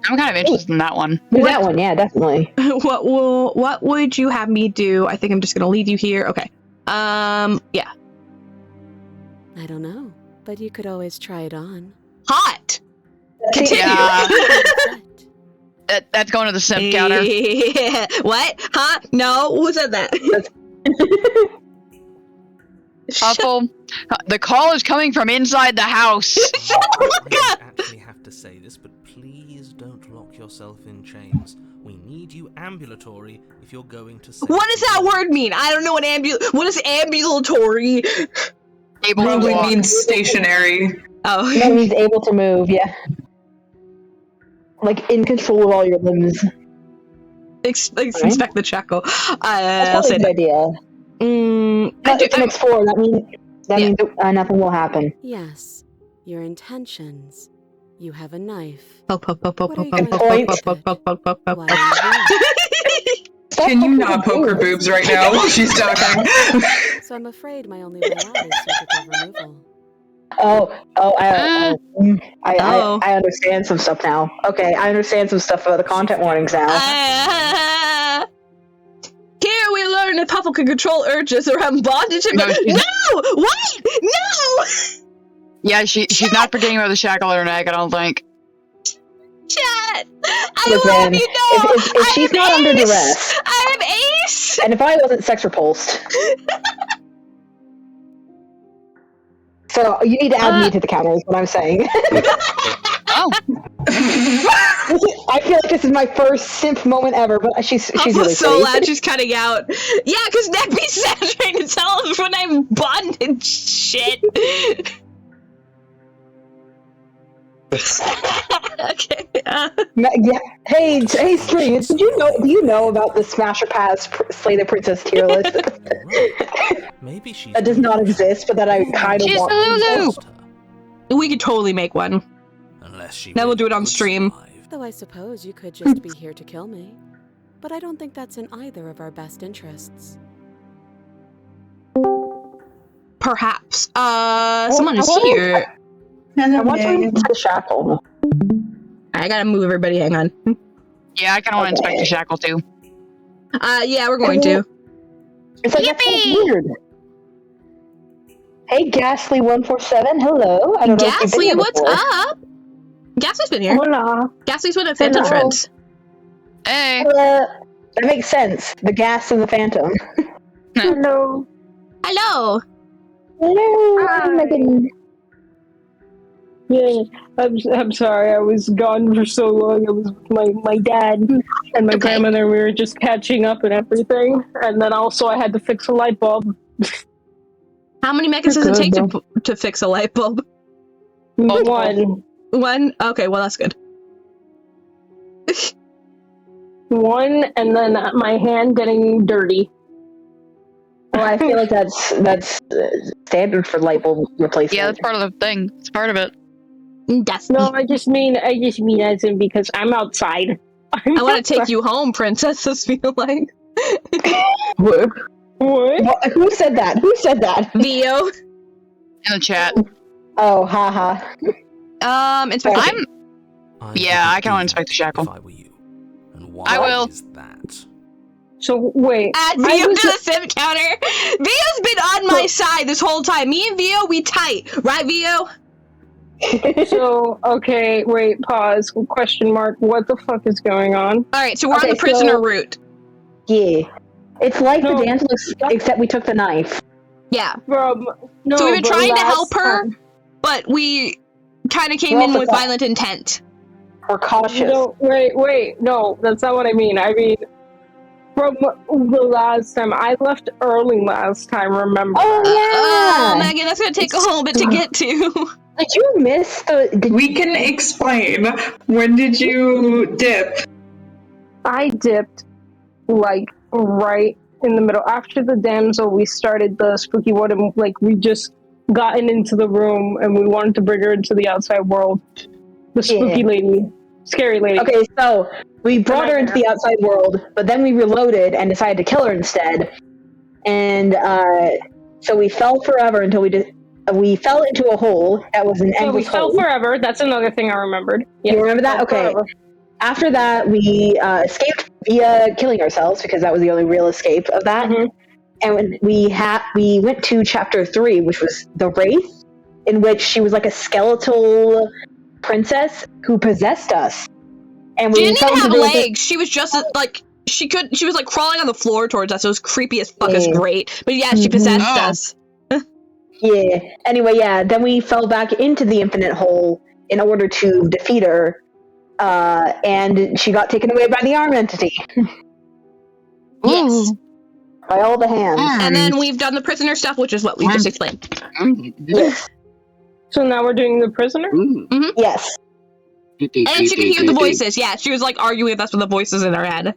I'm kind of interested in that one. Do that one? Yeah, definitely. What would you have me do? I think I'm just gonna leave you here. Okay. Yeah. I don't know, but you could always try it on. Hot. Continue. Yeah. That's going to the simp counter. What? Huh? No. Who said that? Huffle, the call is coming from inside the house. I actually have to say this, but please don't lock yourself in chains. We need you ambulatory if you're going to save What does that word mean? I don't know what what is ambulatory? Able to Probably walk. means stationary. Oh. That means able to move, yeah. Like, in control of all your limbs. Inspect the shackle. That's I'll probably say a good that. idea. But it's an X4, that means nothing will happen. Yes, your intentions. You have a knife. Poke. What are you going to do Point. with it? While you're Can you not poke her boobs right now while she's talking? here? So I'm afraid my only way out is surgical removal. I understand some stuff now. Okay, I understand some stuff about the content warnings now. Here we learn that Puffle can control urges around bondage and... No, No! Wait! No! Yeah, she's not forgetting about the shackle on her neck, I don't think. Chat! I Listen, love you, no! if she's not under duress, I am ace! and if I wasn't sex repulsed, so you need to add me to the counter is what I'm saying. Oh. I feel like this is my first simp moment ever, but she's really so pretty. loud she's cutting out. Yeah, because Neppy's saturated itself when I'm bonded shit. Okay. Yeah. Hey, String, do you know about the Smasher Pass Slay the Princess tier list? Maybe she's That does not exist, but that I kind of She's want. Lulu! We could totally make one. Unless she Then we'll do it really on would stream. survive. Though I suppose you could just be here to kill me. But I don't think that's in either of our best interests. Perhaps. Someone is here. I want to into the shackle. I gotta move everybody, hang on. Yeah, I kinda want to inspect the shackle too. Yeah, we're going to. It's like, that's so weird. Hey, Ghastly147, hello. I don't know if you've been Ghastly, here what's before. up? Ghastly's been here. Hola. Ghastly's one of Phantom's Hello. friends. Hey! That makes sense. The gas and the phantom. Hello. Hello! Hello. Hi. Megan. Yeah, I'm sorry. I was gone for so long. I was with my dad and my grandmother. We were just catching up and everything. And then also I had to fix a light bulb. How many megas does it take to fix a light bulb? One. One? Okay, well that's good. One, and then my hand getting dirty. Well, I feel like that's standard for light bulb replacement. Yeah, that's part of the thing. It's part of it. That's No, I just mean as in because I'm outside. I want to take you home, princess. I feel like. What? What? Who said that? Who said that? Vio. In the chat. Oh, haha. Inspector. Yeah, I can do inspect the shackle. If I were you. And why I will. is that? So wait. Add I Vio was- to the sim counter. Vio's been on my side this whole time. Me and Vio, we tight. Right, Vio? So okay, wait, pause. Question mark. What the fuck is going on? Alright, so we're Okay, on the prisoner so- route. Yeah. It's like No. the damsel, except we took the knife. Yeah. No, So we were but trying to last help her, time- but we kind of came We're in also with caught. violent intent. We're cautious. No, wait, no, that's not what I mean. I mean, from the last time, I left early last time, remember? Oh, Oh, yeah! Megan, that's gonna take a little bit to get to. Did you miss the... We can explain. When did you dip? I dipped, like, right in the middle. After the damsel, we started the spooky one, and, like, we just gotten into the room, and we wanted to bring her into the outside world. The spooky lady. Scary lady. Okay, so we brought her into the outside world, but then we reloaded and decided to kill her instead. And so we fell forever until we fell into a hole that was an So we endless fell hole. forever. That's another thing I remembered. Yeah, You remember that? fell Okay. forever. After that, we escaped via killing ourselves because that was the only real escape of that. Mhm. And when we went to chapter 3, which was the Wraith, in which she was like a skeletal princess who possessed us. And She we didn't fell even have into the- legs. She was just like she was like crawling on the floor towards us. It was creepy as fuck. It was great. But yeah, she possessed Oh. us. Yeah. Anyway, yeah. Then we fell back into the infinite hole in order to defeat her, and she got taken away by the arm entity. Yes. By all the hands. And then we've done the prisoner stuff, which is what we just explained. Yes. So now we're doing the prisoner? Yes. And she could hear the voices. Yeah, she was like arguing with us with the voices in her head.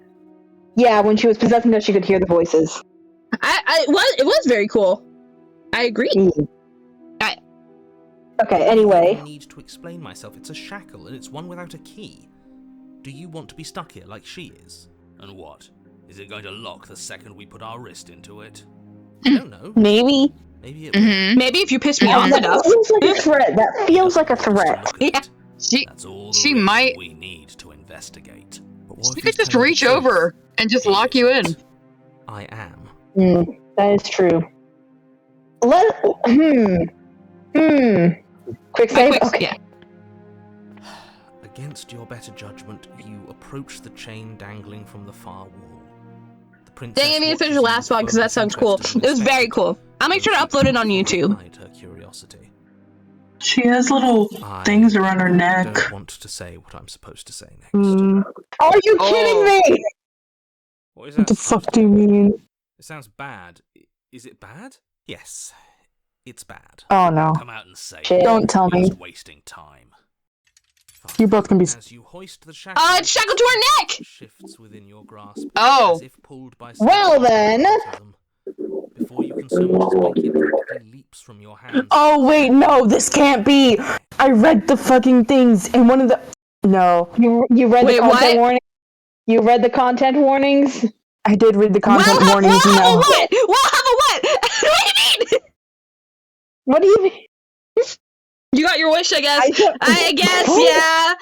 Yeah, when she was possessing us, she could hear the voices. It was very cool. I agree. Okay, anyway. I need to explain myself. It's a shackle, and it's one without a key. Do you want to be stuck here like she is? And what? Is it going to lock the second we put our wrist into it? I don't know. Maybe. Maybe it will. Maybe if you piss me off enough. That feels like a threat. That feels like a threat. Yeah. That's all She might. we need to investigate. She could just reach over and just lock you in. I am. That is true. Quick save? Okay. Yeah. Against your better judgment, you approach the chain dangling from the far wall. The princess Dang, I need to finish the last one because that sounds cool. It was very cool. I'll make sure to upload it on YouTube. Her curiosity. She has little things around her I neck. don't want to say what I'm supposed to say next. Are you kidding me? What is What that? the fuck do you mean? It sounds bad. Is it bad? Yes, it's bad. Oh no. Come out and say Shit. it. Don't tell me. It's wasting time. You both can be. As you hoist the shackle, It's shackled to her neck! shifts within your grasp. Oh. As if pulled by Well then. Before you can so much as blink, it practically leaps from your hands. Oh wait, no, this can't be. I read the fucking things in one of the. No, You read Wait, the content what? warning? You read the content warnings? I did read the content Well, warnings. have a No. what? Well, have a what? What do you mean? What do you mean? You got your wish, I guess. I guess, yeah.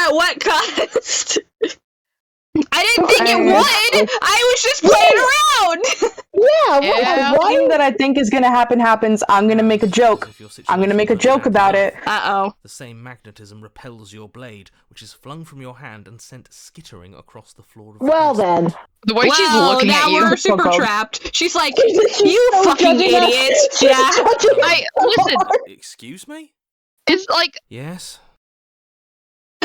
At what cost? I didn't think it would. I was just playing around. Yeah, One thing that I think is gonna happen happens. I'm gonna make a joke. I'm gonna make a joke about it. Uh-oh. The same magnetism repels your blade, which is flung from your hand and sent skittering across the floor of the Well prison. then. The way she's looking now at you. we're super Fuck off. trapped. She's like, you so fucking judging us. idiot. She's Yeah. judging us. Listen, Excuse me? it's like, Yes?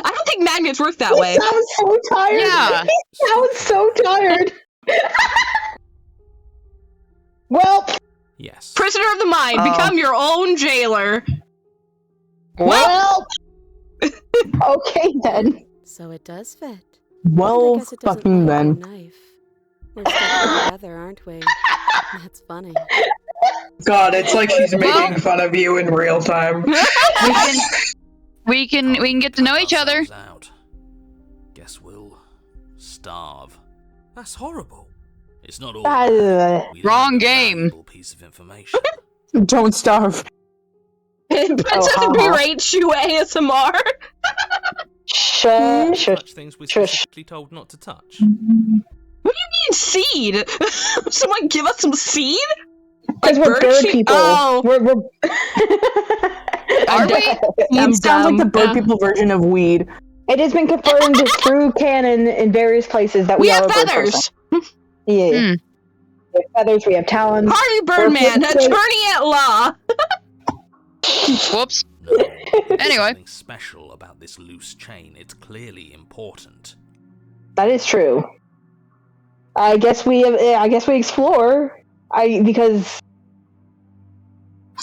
I don't think magnets work that He way. sounds so tired. Yeah. He sounds so tired. Well. Yes. Prisoner of the mind, become your own jailer. Well. Okay then. So it does fit. Well, I guess it doesn't fucking look like a then. knife. We're stuck together, aren't we? That's funny. God, it's like she's making fun of you in real time. we can get to know each other. Out. Guess we'll starve. That's horrible. It's not all. We Wrong learned a game. valuable piece of information. Don't starve. Princess berates you ASMR. Shush. Touch things we're specifically told not to touch. What do you mean seed? Someone give us some seed? Because we're bird people. Oh. We're Are we? It sounds like the bird people version of weed. It has been confirmed through canon in various places that we are have a bird feathers. person. Yeah. We have feathers, we have talons. Harvey Birdman, attorney at law. Whoops. No, there's Anyway. something special about this loose chain. It's clearly important. That is true. I guess we explore. Because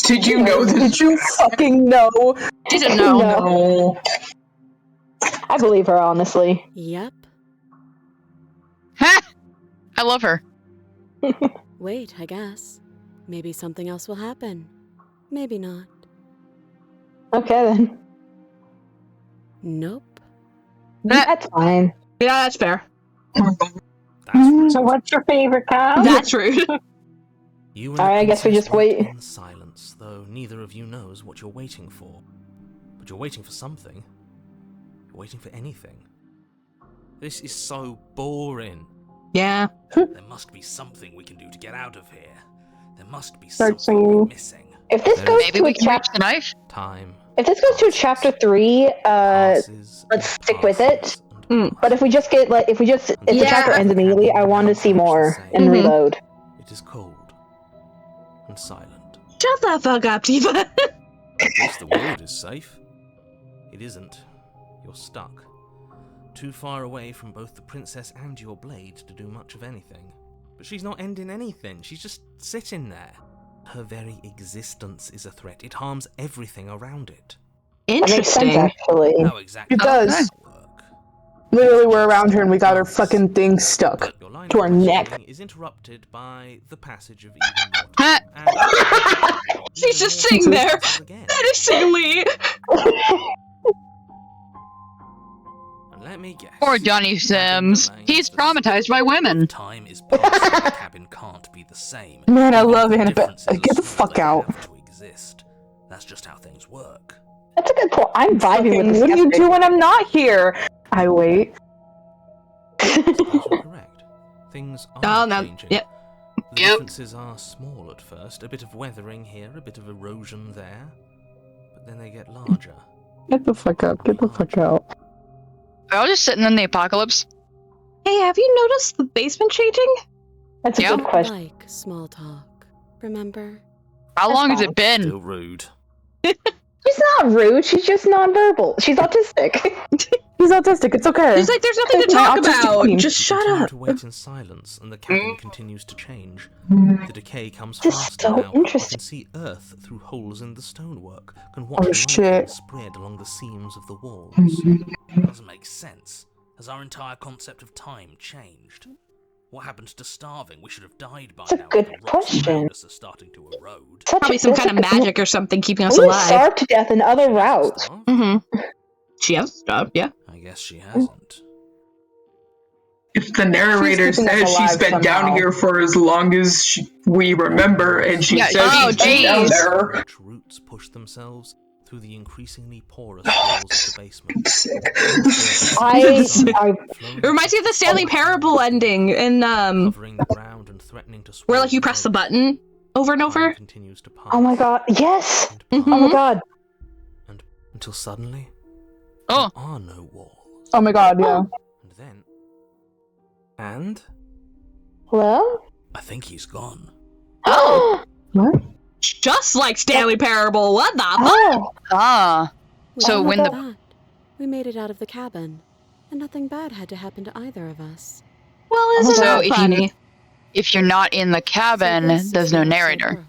Did you know this? Did you fucking know? She said no. No. I believe her, honestly. Yep. Ha! I love her. Wait, I guess. Maybe something else will happen. Maybe not. Okay then. Nope. That's fine. Yeah, that's fair. So what's your favorite cow? That's rude. You and Alright, I guess we princess just wait. In silence, though neither of you knows what you're waiting for. But you're waiting for something. You're waiting for anything. This is so boring. Yeah. There must be something we can do to get out of here. There must be Start something singing. we're missing. If this goes Maybe to we a can reach chapter, the knife. Time. if this goes to a chapter 3, passes let's and stick with it. passes and But if we just get if the Yeah. chapter ends immediately, I want to see more and reload. It is cold and silent. Shut the fuck up, Tifa. At least the world is safe. It isn't. You're stuck. Too far away from both the princess and your blade to do much of anything. But she's not ending anything. She's just sitting there. Her very existence is a threat. It harms everything around it. Interesting. That makes sense, actually. How exactly It does. does that work? Literally, we're around her and we got her fucking thing stuck But your line to our of neck. questioning is interrupted by the passage of even more time. And She's just sitting there, menacingly. And let me guess. Poor Johnny Sims. He's traumatized by women. Time is passing, the cabin can't be the same. Man, I Even love if the Annabelle. differences are Get the small, fuck they out. have to exist. That's just how things work. That's a good point. I'm vibing with this. What do you skeptic. do when I'm not here? I wait. You're correct. Things are Oh, no. changing. Yep. The differences are small at first. A bit of weathering here, a bit of erosion there. But then they get larger. Get the fuck up. Get the fuck out. They're all just sitting in the apocalypse. Hey, have you noticed the basement changing? That's a Yeah. good question. Like small talk. Remember? How long has it been? Still rude. She's not rude. She's just nonverbal. She's autistic. He's autistic. It's okay. He's like, there's nothing to My talk autistic about. queen. Just shut Continue up. to wait in silence, and the cabin continues to change. The decay comes This is faster so now. You interesting. can see earth through holes in the stonework. Can watch Oh, light shit. spread along the seams of the walls. Doesn't make sense. Has our entire concept of time changed? What happened to starving? We should have died by That's a now. good The rocks question. around us are starting to erode. Probably some kind of magic or something keeping us We alive. starved to death in other routes. Starved? Mm-hmm. She has stuff, yeah. I guess she hasn't. If the narrator She's keeping us says she's alive been down somehow. here for as long as we remember, and she Yeah, says oh, she's been down jeez. there. Which roots push themselves through the increasingly porous walls of the basement. Sick. It reminds me of the Stanley Parable ending in Covering the ground and threatening to where like you press the button over and over. Continues to pass Oh my god. Yes. and Mhm. Oh my god. and until suddenly Oh. there are no walls. Oh my god, yeah. And then Hello? I think he's gone. Oh, What? just like Stanley Parable. What the fuck? Oh. Ah. So Well, when look the- at that. We made it out of the cabin, and nothing bad had to happen to either of us. Well, isn't So that if you- funny? If you're not in the cabin, So this there's is no the outside narrator. world.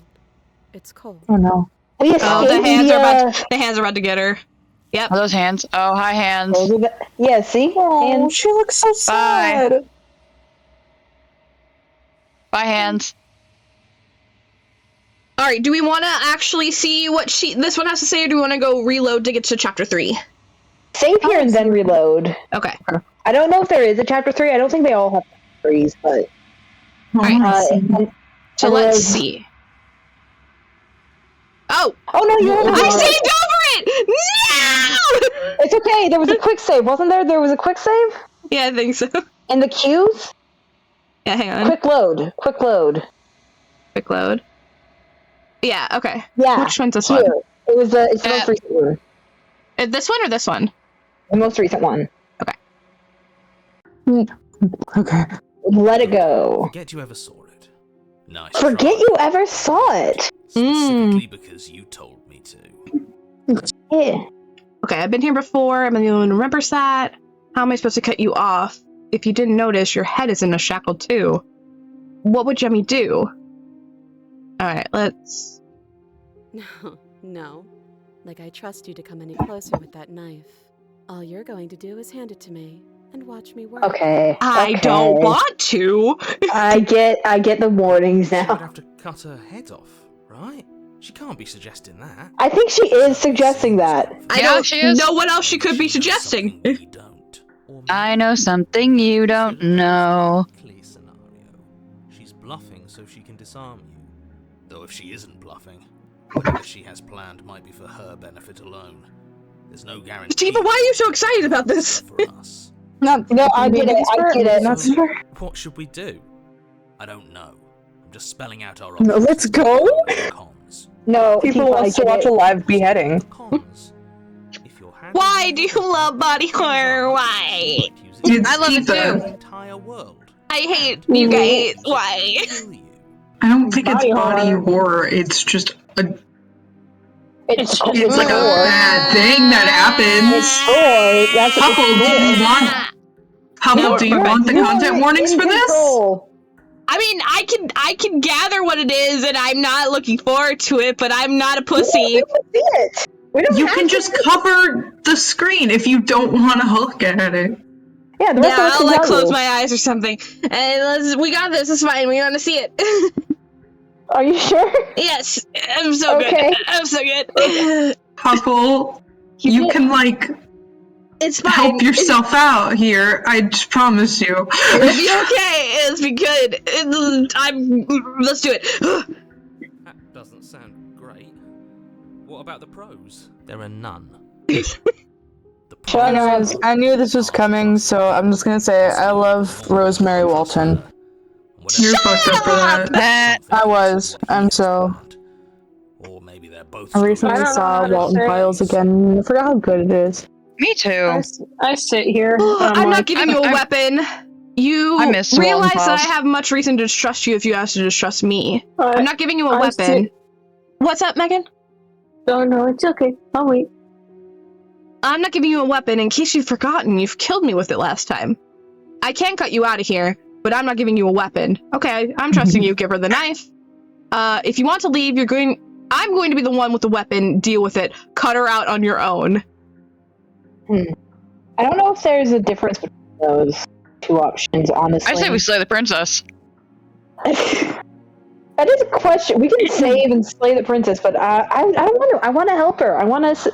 It's cold. Oh no. We Oh, escaped the hands are the, about. The hands are about to get her. Yep. Are those hands? Oh, hi, hands. Yeah, see? Oh, And she looks so sad. Bye, hands. All right. Do we want to actually see what this one has to say, or do we want to go reload to get to chapter 3? save here and then reload. Okay. I don't know if there is a chapter 3. I don't think they all have chapter 3s, but Alright. and- So and let's there's- see. Oh, Oh no, you're I saved over it. No. It's okay. There was a quick save, wasn't there? There was a quick save Yeah, I think so. in the queues. Yeah, hang on. Quick load. Quick load. Quick load. Yeah. Okay. Yeah. Which one's this Here. one? It was it's the most recent one. This one or this one? The most recent one. Okay. Let it go. Forget you ever saw it. Nice. Forget try. you ever saw it. Specifically because you told me to. Yeah. Okay, I've been here before. I'm the only one who remembers that. How am I supposed to cut you off? If you didn't notice, your head is in a shackle too. What would Jemmy do? Alright, let's... No, no. Like I trust you to come any closer with that knife. All you're going to do is hand it to me and watch me work. Okay. I okay. don't want to! I get the warnings She would now. have to cut her head off, right? She can't be suggesting that. I think she is suggesting that. I Yeah, don't she is. know what else she could be She knows suggesting. something we don't. Or I know something you don't know. likely scenario. She's bluffing so she can disarm you. Though if she isn't bluffing, whatever she has planned might be for her benefit alone. There's no guarantee. Tifa, why are you so excited about this? For us. No, I get it. I get it. That's So, fair. what should we do? I don't know. I'm just spelling out our No, options. let's go. Cons. No, People Tifa, I wants to get watch it. a live beheading. Cons. If your hand Why do you love body horror? Why? It's I love it Tifa. too. Entire world. I hate you guys. Why? Kill you. I don't think it's Body body horror. horror. It's just It's like a gore. bad thing that happens. It's gore. That's Huffle, do you want the content warnings for this? I mean, I can gather what it is, and I'm not looking forward to it, but I'm not a pussy. You can just cover the screen if you don't want to look at it. Yeah, I'll like close my eyes or something. And we got this. It's fine. We want to see it. Are you sure? Yes, I'm so good. I'm so good. Huffle, you can like. It's fine. Help yourself out here. I just promise you. It'll be okay. It'll be good. Let's do it. That doesn't sound great. What about the pros? There are none. Anyways, I knew this was coming, so I'm just gonna say I love Rosemary Walton. You're fucked up for that. I was. I'm so. Or maybe they're both. I recently saw Walton Files again. I forgot how good it is. Me too. I sit here. I'm not giving you a weapon. You realize that I have much reason to distrust you if you ask to distrust me. I'm not giving you a weapon. What's up, Megan? No, it's okay. I'll wait. I'm not giving you a weapon. In case you've forgotten, you've killed me with it last time. I can cut you out of here, but I'm not giving you a weapon. Okay, I'm trusting you. Give her the knife. If you want to leave, I'm going to be the one with the weapon. Deal with it. Cut her out on your own. I don't know if there's a difference between those two options, honestly. I say we slay the princess. That is a question. We can save and slay the princess, but I want to help her. I want to.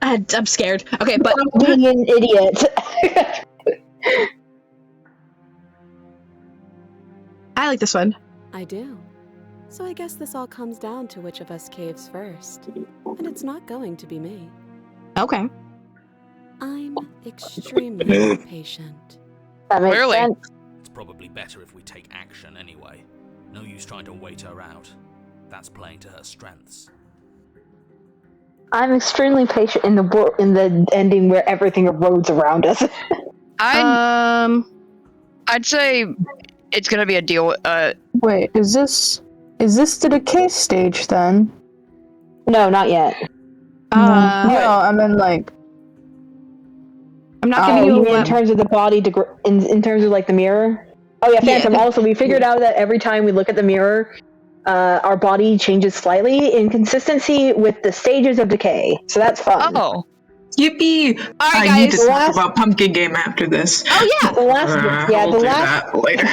I'm scared. Okay, but I'm being an idiot. I like this one. I do. So I guess this all comes down to which of us caves first. And it's not going to be me. Okay. I'm extremely patient. That makes Clearly. sense. It's probably better if we take action anyway. No use trying to wait her out. That's playing to her strengths. I'm extremely patient in the ending where everything erodes around us. I'd say it's gonna be a deal. Wait, is this the decay stage then? No, not yet. No, I mean like. I'm not giving you in terms of the body, in terms of like the mirror. Oh yeah, Phantom. Yeah. Also, we figured out that every time we look at the mirror, our body changes slightly in consistency with the stages of decay. So that's fun. Oh. Yippee! All right, I guys. need to talk about Pumpkin Game after this. Oh yeah, the last later.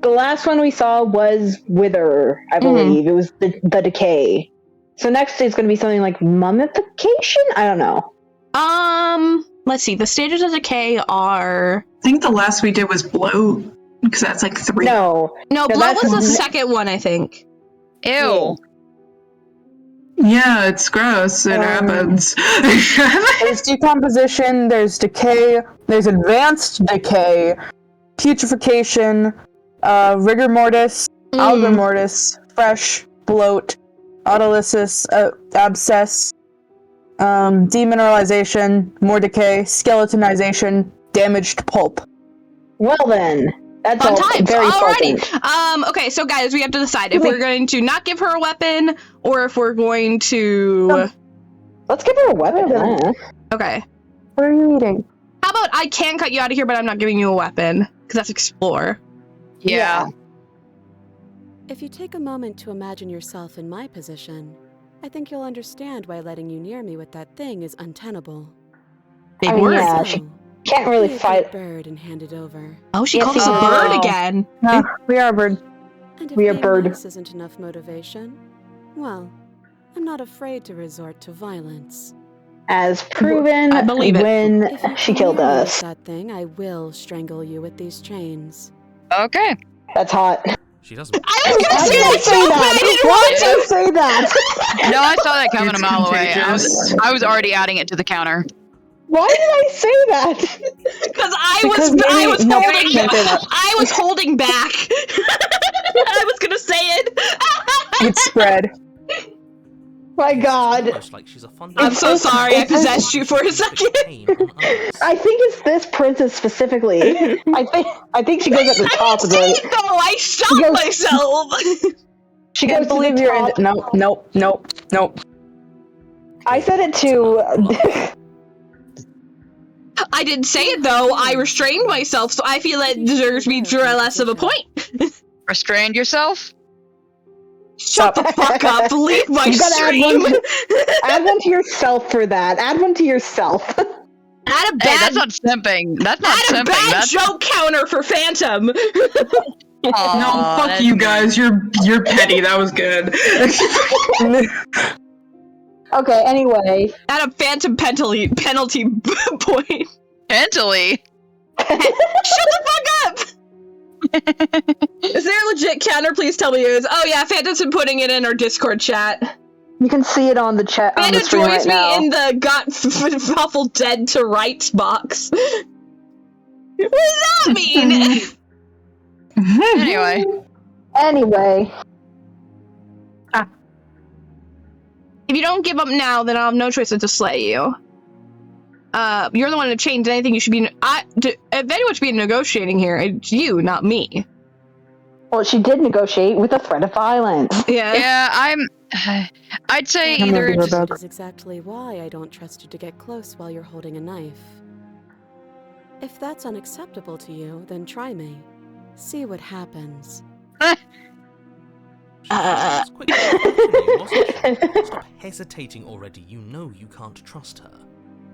The last one we saw was Wither, I believe. It was the decay. So next is going to be something like mummification. I don't know. Let's see. The stages of decay are. I think the last we did was bloat, because that's like 3. No, bloat was the second one, I think. Ew. Yeah, it's gross. It happens. There's decomposition, there's decay, there's advanced decay, putrefaction, rigor mortis, algor mortis, fresh, bloat, autolysis, abscess, demineralization, more decay, skeletonization, damaged pulp. Well then. That's fun all times. Very Alrighty. Okay, so guys, we have to decide if we're going to not give her a weapon or if we're going to. Let's give her a weapon. Okay. What are you eating? How about I can cut you out of here, but I'm not giving you a weapon because that's explore. Yeah. If you take a moment to imagine yourself in my position, I think you'll understand why letting you near me with that thing is untenable. Big word. Yeah, she can't really fight. Bird and hand it over. Oh, she calls us a bird again. No, we are a bird. And if we are being bird. nice isn't enough motivation, well, I'm not afraid to resort to violence. As proven I believe it. when she killed us. That thing, I will strangle you with these chains. Okay. That's hot. She doesn't. I was gonna say that so bad. I didn't want to say that. No, I saw that coming It's a mile away. contagious. I was already adding it to the counter. Why did I say that? Because I was holding back. I was gonna say it. It's spread. My God. Almost like she's a I'm so sorry. I possessed you for a second. I think it's this princess specifically. I think she goes at the top of No, it. I stopped myself. She Can't goes to believe the you're in. top. Nope. I said it to. I didn't say it though. I restrained myself, so I feel it deserves me less of a point. Restrained yourself? Shut the fuck up! Leave my You gotta stream. add one to yourself for that. Add one to yourself. Add a bad. Hey, that's not simping. That's not add simping. a bad That's joke counter for Phantom. No, fuck you guys. You're petty. That was good. Okay. Anyway. Add a Phantom penalty point. Pentally. Shut the fuck up! Is there a legit counter? Please tell me it is. Oh yeah, Phantom's been putting it in our Discord chat. You can see it on the chat. Phantom on the screen joins right now. me in the got Huffle dead to rights box. What does that mean? Anyway. If you don't give up now, then I'll have no choice but to slay you. You're the one to change anything. You should be. If anyone should be negotiating here, it's you, not me. Well, she did negotiate with a threat of violence. Yeah, I'd say either. That is exactly why I don't trust you to get close while you're holding a knife. If that's unacceptable to you, then try me. See what happens. Quick, stop hesitating already. You know you can't trust her.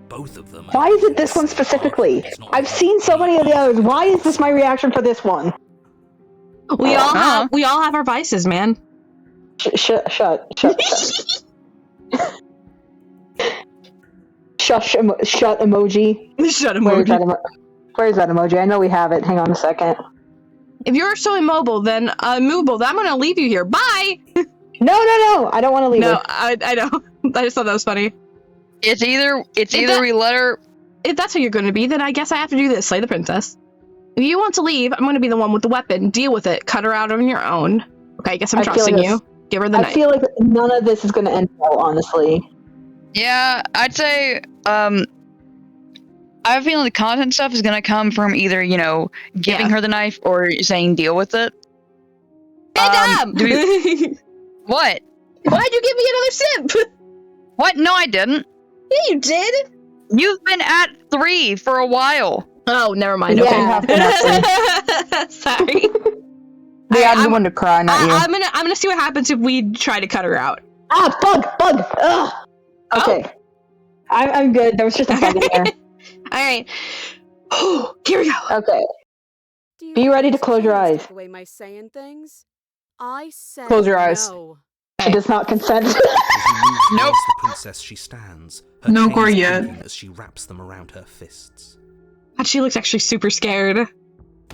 Both of them. Why is it this one specifically? I've seen so many of the others. Why is this my reaction for this one? We all have our vices, man. Shut emoji. Shut emoji. Where's that emoji? I know we have it. Hang on a second. If you're so immovable, then I'm gonna leave you here. Bye! No. I don't want to leave her. No, I know. I just thought that was funny. It's either we let her. If that's what you're gonna be, then I guess I have to do this. Slay the princess. If you want to leave, I'm gonna be the one with the weapon. Deal with it. Cut her out on your own. Okay, I guess I'm trusting you. Give her the knife. I feel like none of this is gonna end well, honestly. Yeah, I'd say. I have a feeling the content stuff is gonna come from either, giving her the knife or saying deal with it. Phantom! What? Why'd you give me another simp? What? No, I didn't. Yeah, you did. You've been at 3 for a while. Oh, never mind. Yeah. Okay. Sorry. I'm the one to cry, not you. I'm gonna see what happens if we try to cut her out. Ah, bug! Ugh. Okay. Oh. I'm good. There was just a bug in there. Alright. Here we go. Okay. Be ready to close your eyes. The way my saying things? I said Close your eyes. no. She does not consent. As you move towards the princess, she stands. Her No chains gore yet. clinking as she wraps them around her fists. God, she looks actually super scared.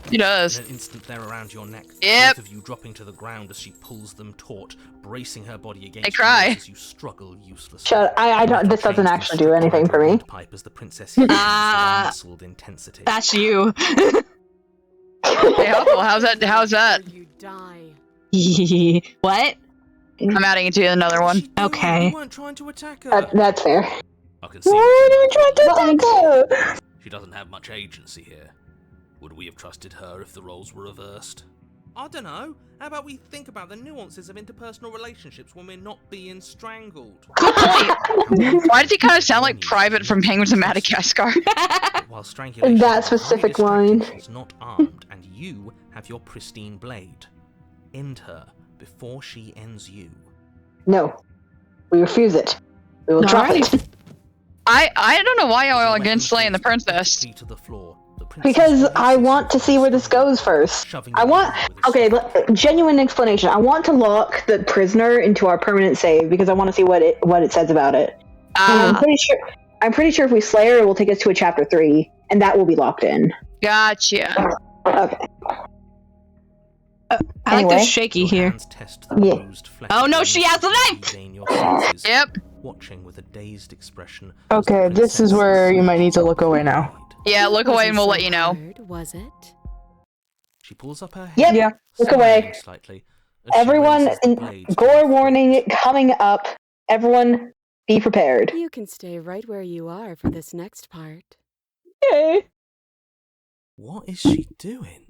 She does. In an instant, they're around your neck. Yep. Both of you dropping to the ground as she pulls them taut, bracing her body I against cry. yours as you struggle uselessly. Shut. I don't. This doesn't actually do anything for me. Pipe as the princess hits muscled intensity. That's you. Hey, Huffle, how's that? You die. What? I'm adding it to another one. Okay. You weren't trying to attack her. That's fair. I can see Why are you trying to attack her? she doesn't have much agency here. Would we have trusted her if the roles were reversed? I don't know. How about we think about the nuances of interpersonal relationships when we're not being strangled? Good point. Why does he kind of sound like Private from Penguins of Madagascar? While strangulation That is specific distracting, line. she's not armed, and you have your pristine blade. End her before she ends you. No. We refuse it. We will drop Alright. it. I don't know why y'all are against slaying the princess. To the floor. The princess Because I releases want to see where this goes first. shoving I you want. down with a Okay, stick. genuine explanation. I want to lock the prisoner into our permanent save because I want to see what it says about it. I'm pretty sure if we slay her, it will take us to a chapter 3, and that will be locked in. Gotcha. Okay. I Anyway. like this shaky Your here. hands test the Yeah. bruised flesh Oh, no, bones she has the as you knife! regain your senses, Yep. watching with a dazed expression. as the Okay, this is princess where you might need to slides look away now. blade. Yeah, look away and we'll let Wasn't you so know. hard, was it? She pulls up her head. Yep. Yeah. Look away. Slightly, as she Everyone, raises the blade to gore her warning throat. coming up. Everyone, be prepared. You can stay right where you are for this next part. Okay. What is she doing?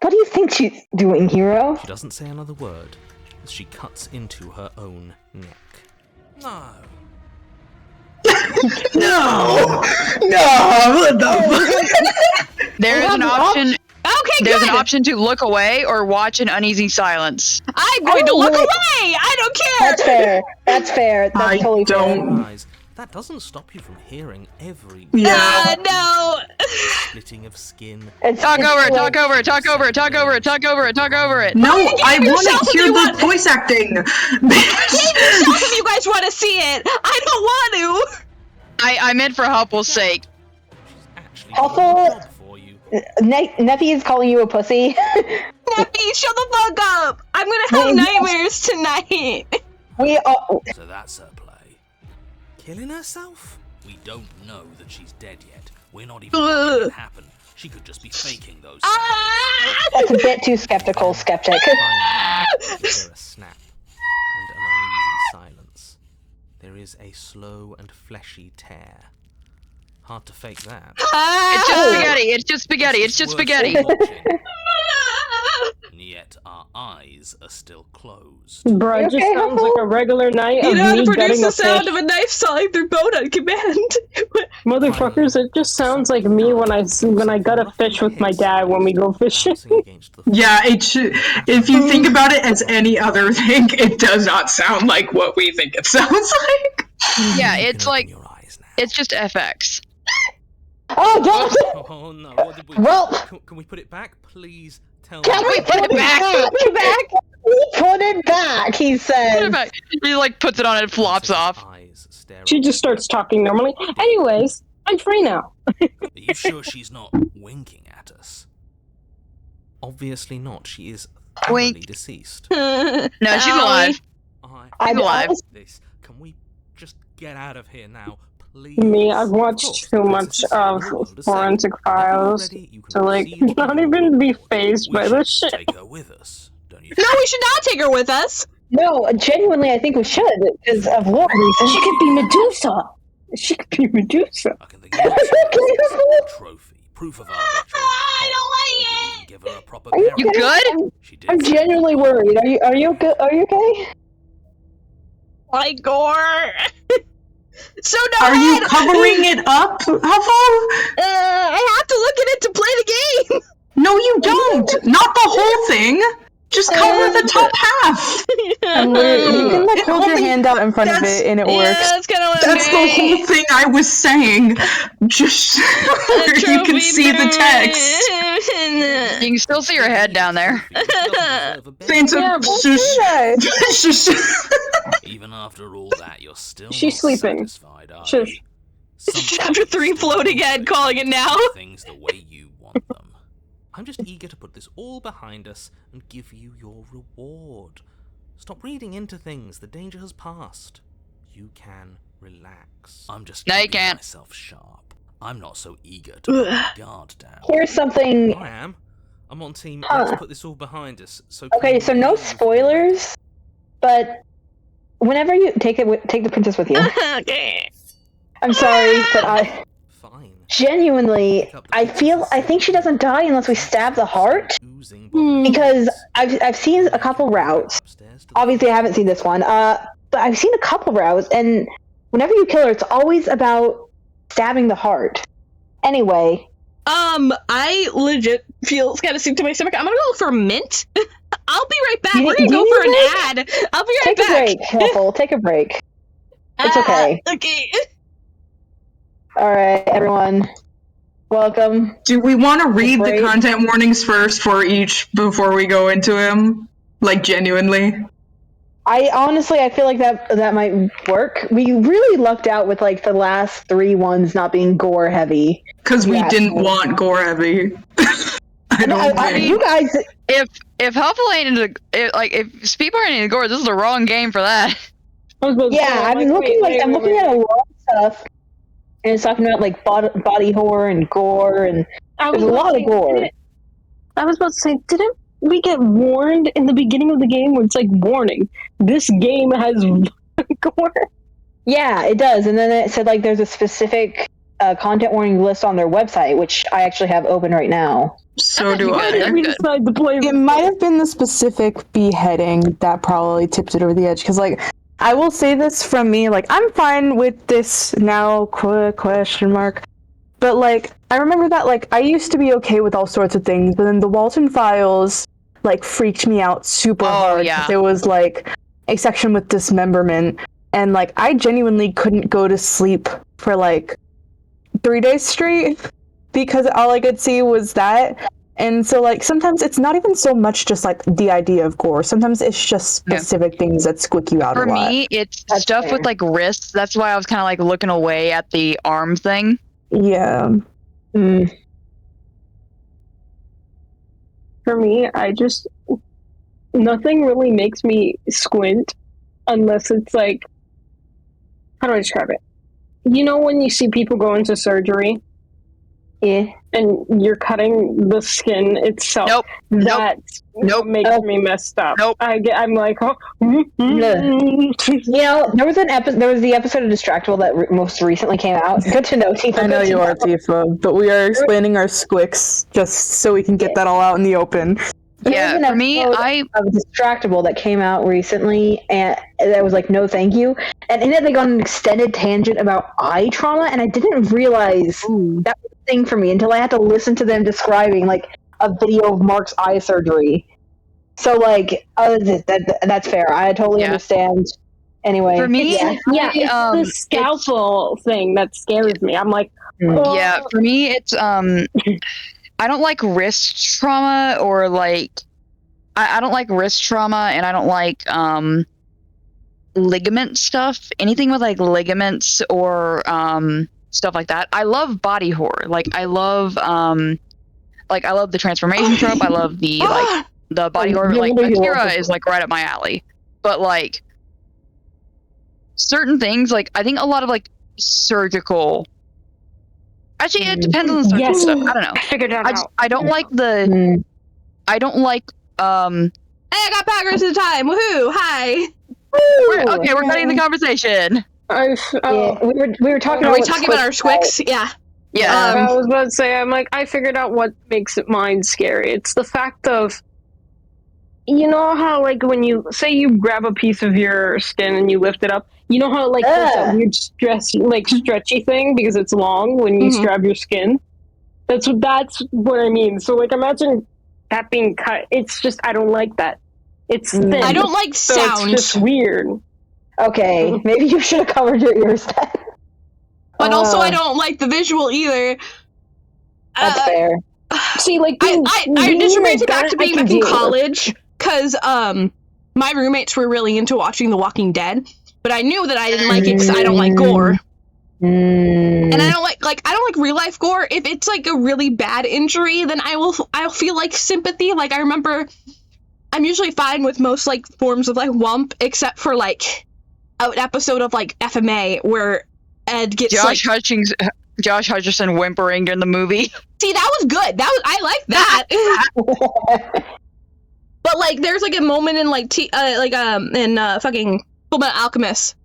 What do you think she's doing, Hero? She doesn't say another word. as she cuts into her own neck. No. No! What the fuck? There's an option. Okay, There's good. an option to look away or watch an uneasy silence. I'm going to look away. I don't care. That's fair. That's fair. That's totally fair. Eyes. That doesn't stop you from hearing every No. splitting of skin. Talk over it. No, I want to hear the voice acting. Yourself if you guys want to see it. I don't want to. I meant for Huffle's sake. Huffle, Neffy is calling you a pussy. Neffy, shut the fuck up. I'm gonna have nightmares tonight. So that's her play. Killing herself? We don't know that she's dead yet. We're not even sure it happened. She could just be faking those. That's a bit too skeptical, skeptic. You hear a snap and an uneasy silence. There is a slow and fleshy tear. Hard to fake that. It's just spaghetti. And yet our eyes are still closed. Bruh, it just sounds like a regular night You of know how to me produce gutting the a sound fish. of a knife sawing through bone on command. Motherfuckers, it just sounds like me when I gut a fish with my dad when we go fishing. Yeah, if you think about it as any other thing, it does not sound like what we think it sounds like. Yeah, it's like it's just FX. Oh, don't! Oh no! What did we? Well, can we put it back, please? Tell me. Can we put it back? Put it back, he says. Put it back. He like puts it on and it flops off. She just starts talking normally. Anyways, I'm free now. Are you sure she's not winking at us? Obviously not. She is thoroughly deceased. No, she's alive. I'm alive. This. Can we just get out of here now, please? Me, I've watched too much of Forensic Files to like not even be fazed by this shit. Take her with us, don't you? No, we should not take her with us. No, genuinely, I think we should, because of lore reasons. She could be Medusa. She could be Medusa. I can think of trophy, proof of our victory. I don't like it. Give her a proper Are you burial. good? She did. I'm genuinely worried. Are you good? Are you okay? Like gore. So no. Are you covering it up, Huffle? I have to look at it to play the game. No, you don't. Not the whole thing. Just cover the top half. And you can like hold your hand out in front of it and it works. That's kind of what That's the whole thing I was saying. Just where you can see the text. You can still see her head down there. Even after all that, you're still She's not sleeping. satisfied, are Shush. you? Sometimes Chapter 3 floating head calling it now. Things the way you want them. I'm just eager to put this all behind us and give you your reward. Stop reading into things. The danger has passed. You can relax. I'm just No, you keeping can't. myself sharp. I'm not so eager to put my guard down. Here's something. I am. I'm on team. Huh. Let's put this all behind us. So Okay, so no spoilers, but whenever you take the princess with you. Okay. I'm sorry, but I Fine. genuinely I think she doesn't die unless we stab the heart. Because I've seen a couple routes. Obviously, I haven't seen this one. But I've seen a couple routes, and whenever you kill her, it's always about stabbing the heart. Anyway. I legit feel kind of sick to my stomach. I'm gonna go look for a mint. I'll be right back. We're gonna do go you for an really? ad. I'll be right Take back. a break, Huffle. Take a break. It's okay. Okay. Alright, everyone. Welcome. Do we want to read the Break. content warnings first for each before we go into him? Like, genuinely? I feel like that might work. We really lucked out with like the last 3 ones not being gore heavy. Because we Yeah. didn't want gore heavy. I don't think. You guys, If Huffle ain't into if Speedbar ain't into gore, this is the wrong game for that. I'm looking at a lot of stuff, and it's talking about like body horror and gore, and there's a lot of gore. I was about to say, didn't we get warned in the beginning of the game where it's like, warning, this game has gore? Yeah, it does. And then it said like there's a specific a content warning list on their website, which I actually have open right now. So do I. That's We good. decided to play. It might have been the specific beheading that probably tipped it over the edge. Because, like, I will say this from me, like, I'm fine with this now, question mark. But, like, I remember that, like, I used to be okay with all sorts of things, but then the Walton Files, like, freaked me out super hard. yeah. There was, like, a section with dismemberment, and, like, I genuinely couldn't go to sleep for, like, 3 days straight, because all I could see was that. And so, like, sometimes it's not even so much just, like, the idea of gore. Sometimes it's just specific things that squick you out For a lot. me, it's That's stuff fair. with, like, wrists. That's why I was kind of, like, looking away at the arm thing. Yeah. For me, nothing really makes me squint unless it's like, how do I describe it? You know when you see people go into surgery? Yeah. And you're cutting the skin itself. Nope. That makes me messed up. Nope. I'm like, oh. You know, there was the episode of Distractable that most recently came out. Good to know, Tifa. I know good to you are, Tifa, but we are explaining our squicks just so we can get that all out in the open. There was an For me, episode of Distractable that came out recently, and that was like, no thank you. And in it, they got an extended tangent about eye trauma, and I didn't realize that was a thing for me until I had to listen to them describing like a video of Mark's eye surgery. So, like, that's fair. I totally understand. Anyway, For me, it's the scalpel thing that scares me. I'm like, oh. Yeah, for me, it's I don't like wrist trauma or like I don't like wrist trauma, and I don't like ligament stuff. Anything with like ligaments or stuff like that. I love body horror. Like I love the transformation trope. I love the like the body horror. Like Akira is like right up my alley. But like certain things, like I think a lot of like surgical. Actually, it depends on the surgical stuff. I don't know. I figured that out. I don't like the. I don't like. Hey, I got Packers in time. Woohoo! Hi. We're cutting the conversation. we were talking. Are we talking about our squicks? Yeah. Yeah. I was about to say, I'm like, I figured out what makes mine scary. It's the fact of, you know how like when you say you grab a piece of your skin and you lift it up, you know how like there's that weird stretchy thing because it's long when you grab your skin. That's what I mean. So like imagine that being cut. It's just I don't like that. It's thin. I don't like sounds. So it's just weird. Okay, maybe you should have covered your ears then. But also, I don't like the visual either. That's fair. See, like I just brings it back to being back in college because my roommates were really into watching The Walking Dead, but I knew that I didn't like it because I don't like gore. And I don't like real life gore. If it's like a really bad injury, then I'll feel like sympathy. Like I remember, I'm usually fine with most like forms of like wump, except for like an episode of like FMA where Ed gets Josh Hutcherson whimpering during the movie. See, that was good. I like that. But like, there's like a moment in like in fucking Fullmetal Alchemist,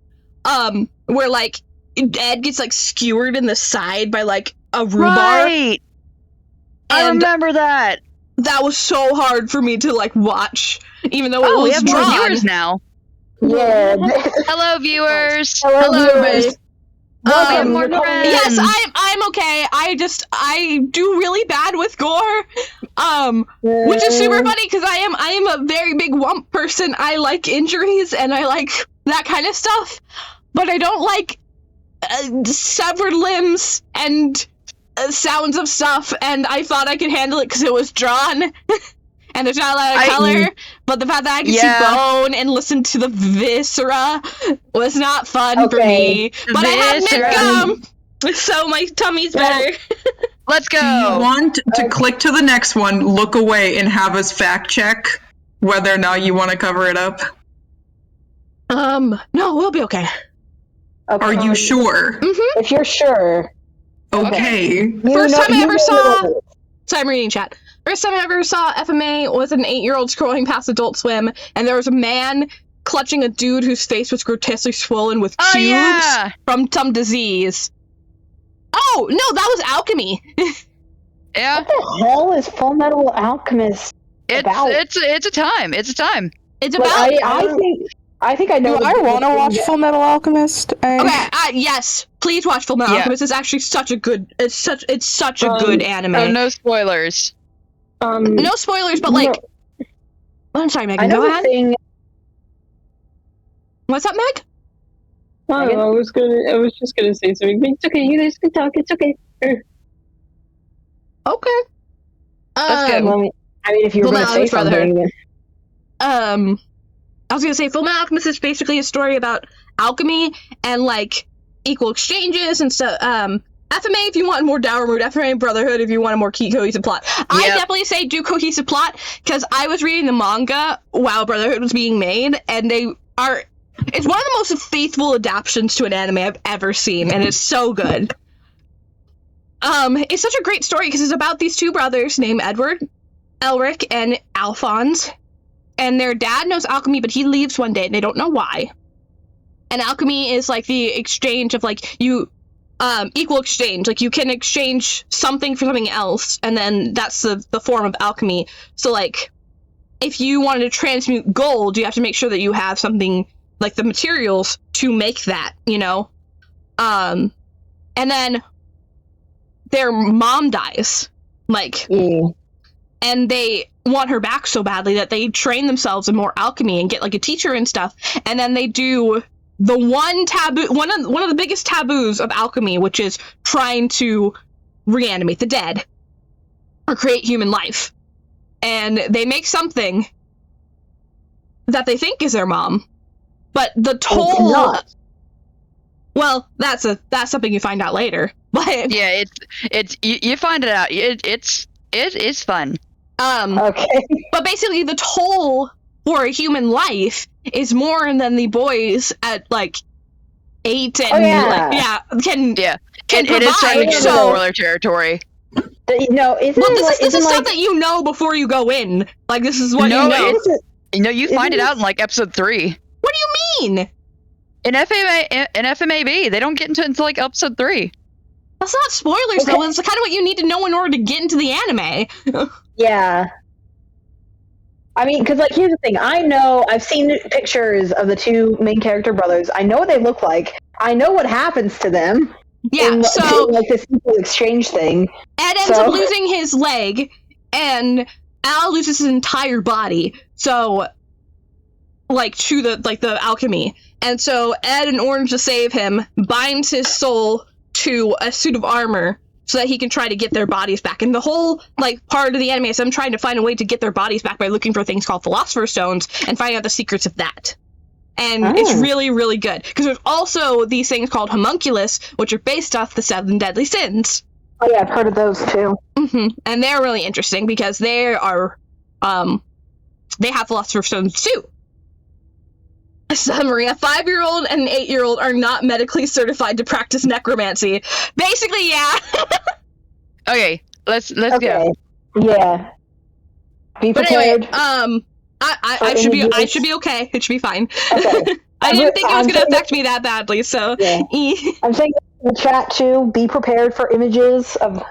where like Ed gets like skewered in the side by like a rhubarb. Right. I remember that. That was so hard for me to like watch, even though it was we have drawn. more viewers now. Yeah. Hello, viewers. Hello, viewers. We have more friends. Yes, I'm okay. I do really bad with gore, which is super funny because I am a very big wump person. I like injuries and I like that kind of stuff, but I don't like severed limbs and sounds of stuff. And I thought I could handle it because it was drawn. And there's not a lot of color, but the fact that I can see bone and listen to the viscera was not fun for me. But I have mint gum, so my tummy's better. Let's go. Do you want to click to the next one, look away, and have us fact check whether or not you want to cover it up? No, we'll be okay. Are you sure? Mm-hmm. If you're sure. Okay. First time I ever saw... Sorry, I'm reading chat. First time I ever saw FMA was an 8-year-old scrolling past Adult Swim, and there was a man clutching a dude whose face was grotesquely swollen with cubes from some disease. Oh no, that was alchemy. Yeah, What the hell is Full Metal Alchemist about? it's a time. It's a time. It's Like, about. I think I know. Do I want to watch Full Metal Alchemist? Okay, yes, please watch Full Metal Yeah. Alchemist. It's actually such a good. It's such a good anime. Oh, no spoilers. No spoilers, but like. I'm sorry, I Megan. know Go the ahead. thing. What's up, Meg? I don't know, I was just gonna say something, but it's okay, you guys can talk, it's okay. Okay. That's good. Well, I mean, if you were Full going to Metal say Alchemist something, then- I was gonna say Full Metal Alchemist is basically a story about alchemy and like equal exchanges and stuff. FMA if you want more Dower Mood, FMA Brotherhood if you want a more cohesive plot. I Yep. definitely say do cohesive plot because I was reading the manga while Brotherhood was being made, and it's one of the most faithful adaptations to an anime I've ever seen, and it's so good. It's such a great story because it's about these two brothers named Edward, Elric, and Alphonse. And their dad knows alchemy, but he leaves one day and they don't know why. And alchemy is like the exchange of like equal exchange. Like you can exchange something for something else, and then that's the form of alchemy. So like, if you wanted to transmute gold, you have to make sure that you have something like the materials to make that, you know? And then their mom dies, like, and they want her back so badly that they train themselves in more alchemy and get like a teacher and stuff, and then they do the one of the biggest taboos of alchemy, which is trying to reanimate the dead or create human life. And they make something that they think is their mom, but the toll. Well, that's something you find out later. But Yeah, it's you find it out. It's fun. Okay. But basically, the toll for a human life is more than the boys at like 8 and can It is starting to get into spoiler territory. No, this is stuff that you know before you go in. Like this is what you know. You find it out in like episode 3. What do you mean? In FMAB, they don't get into it until like episode 3. That's not spoilers though. It's kind of what you need to know in order to get into the anime. Yeah. I mean, because, like, here's the thing. I've seen pictures of the two main character brothers. I know what they look like. I know what happens to them. Yeah, in, so... like, this equal exchange thing. Ed ends up losing his leg, and Al loses his entire body. So, like, to the alchemy. And so, Ed, in order to save him, binds his soul to a suit of armor so that he can try to get their bodies back. And the whole, like, part of the anime is them trying to find a way to get their bodies back by looking for things called Philosopher's Stones and finding out the secrets of that. And it's really, really good. Because there's also these things called homunculus, which are based off the 7 deadly sins. Oh, yeah, I've heard of those, too. And they're really interesting because they are, they have Philosopher's Stones, too. A summary: a 5-year-old and an 8-year-old are not medically certified to practice necromancy. Basically, yeah. Okay, let's go. Yeah. Be prepared. But anyway, I should be okay. It should be fine. Okay. I didn't think it was going to affect me that badly, so. Yeah. I'm saying in the chat too. Be prepared for images of.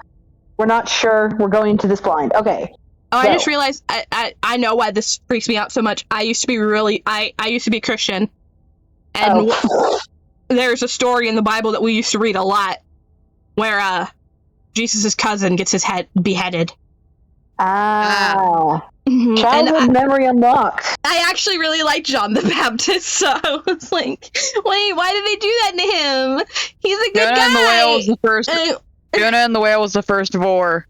We're not sure. We're going into this blind. Okay. Oh, I just realized I know why this freaks me out so much. I used to be I used to be Christian, and there's a story in the Bible that we used to read a lot, where Jesus' cousin gets his head beheaded. Childhood memory unlocked. I actually really like John the Baptist, so I was like, wait, why did they do that to him? He's a good guy. And the whale was the first. Jonah and the whale was the first of war.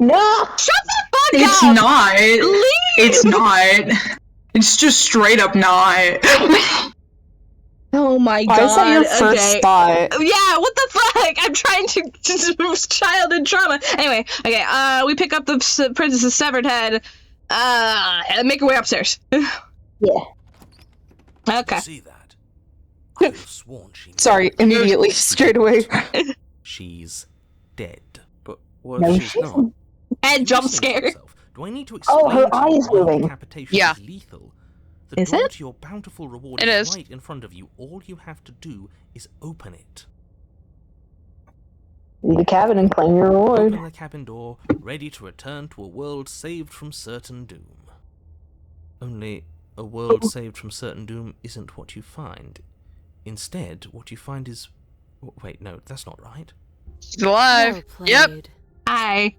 No! Shut the fuck It's up! not. Leave! It's not. It's just straight up not. Oh my god. Why is that your first thought? Yeah, what the fuck? I'm trying to childhood trauma. Anyway, okay, we pick up the princess's severed head, and make our way upstairs. Yeah. Okay. See that? I have sworn she Sorry, immediately, straight away. She's dead. But No, what if she's not? And jump scare. Do I need to explain Oh, her to eye you is why moving. decapitation Yeah. is lethal? The Is door it? to your bountiful reward It is is. right in front of you. All you have to do is open it. the cabin and claim your reward. Open the cabin door, ready to return to a world saved from certain doom. Only, a world saved from certain doom isn't what you find. Instead, what you find is... Wait, no, that's not right. He's alive. Well Yep. played. Hi.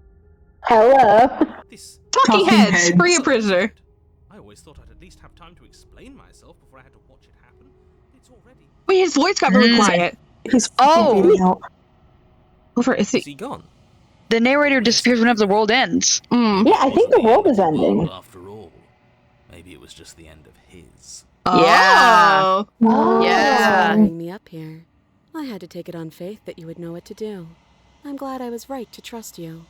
Hello. This... Talking heads. heads. Free a prisoner. I always thought I'd at least have time to explain myself before I had to watch it happen. It's already... Wait, his voice got really quiet. He's Oh. fading out. Over, is Is he? he gone? The narrator disappears whenever the world ends. Mm. Yeah, I think the world is Wasn't the end ending. of the world After all, maybe it was just the end of his. Yeah. Oh. Yeah. Bring me up here. I had to take it on faith that you would know what to do. I'm glad I was right to trust you.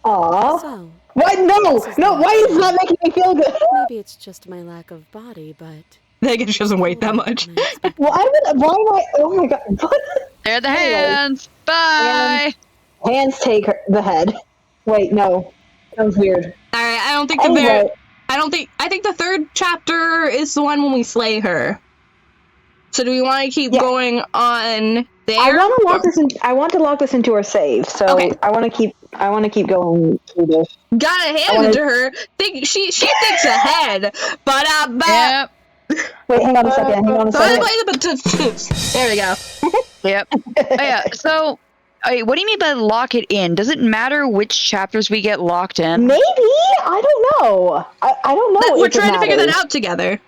Aw. So, What? No, why is that making me feel good? maybe it's just my lack of body, but... I guess she doesn't wait that much. Why am I, oh my god, what? There are the Anyway. hands. Bye. Hands take the head. Wait, no. That was weird. Alright, I don't think Anyway, I think the third chapter is the one when we slay her. So do we want to keep going on there? I want to lock this into our save, so Okay. I want to keep going through this. Gotta hand it to her. She thinks ahead. But Yep. Wait, hang on a second. there we go. Yep. Oh, yeah. So, what do you mean by lock it in? Does it matter which chapters we get locked in? Maybe? I don't know. I don't know. We're if it trying to figure that matters. out together.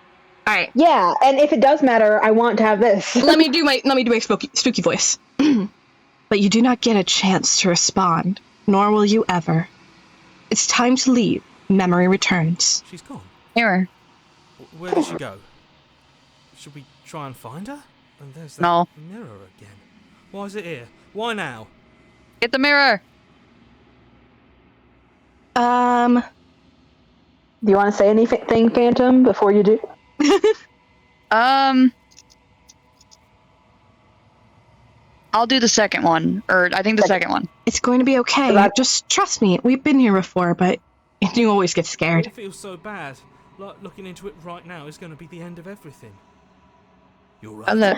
All right. Yeah, and if it does matter, I want to have this. Let me do my spooky voice. But you do not get a chance to respond, nor will you ever. It's time to leave. Memory returns. She's gone. Here. Where did she go? Should we try and find her? And there's that No. mirror again. Why is it here? Why now? Get the mirror. Do you want to say anything, Phantom, before you do? I'll do the second one, or I think the second one. It's going to be okay. Just trust me. We've been here before, but you always get scared. It feels so bad. Like looking into it right now is going to be the end of everything. You're right. Look.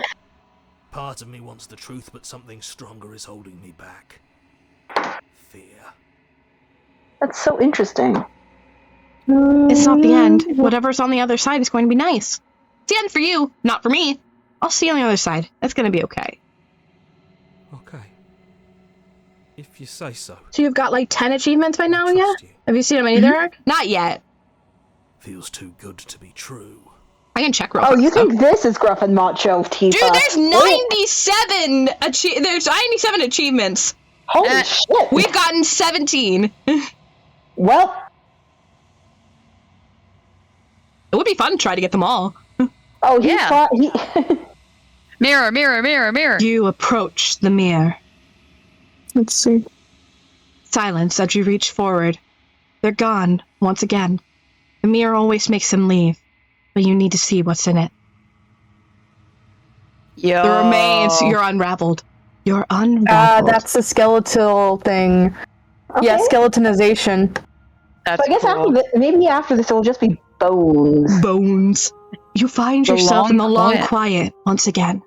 Part of me wants the truth, but something stronger is holding me back. Fear. That's so interesting. It's not the end. Whatever's on the other side is going to be nice. It's the end for you, not for me. I'll see you on the other side. That's going to be okay. Okay. If you say so. So you've got like 10 achievements by now, yeah? Trust you. Have you seen how many there are? Not yet. Feels too good to be true. I can check real Oh, quick. you think this is Gruff and Macho, Tifa? Dude, there's 97 achievements. Holy shit! We've gotten 17. It Well, would be fun to try to get them all. oh, he Yeah. thought he. Mirror, mirror, mirror, mirror. You approach the mirror. Let's see. Silence as you reach forward. They're gone, once again. The mirror always makes them leave, but you need to see what's in it. Yo. The remains, you're unraveled. You're unraveled. That's the skeletal thing. Okay. Yeah, skeletonization. That's So I guess cool. after this, maybe after this, it'll just be bones. Bones. You find The yourself long in the long quiet. quiet once again.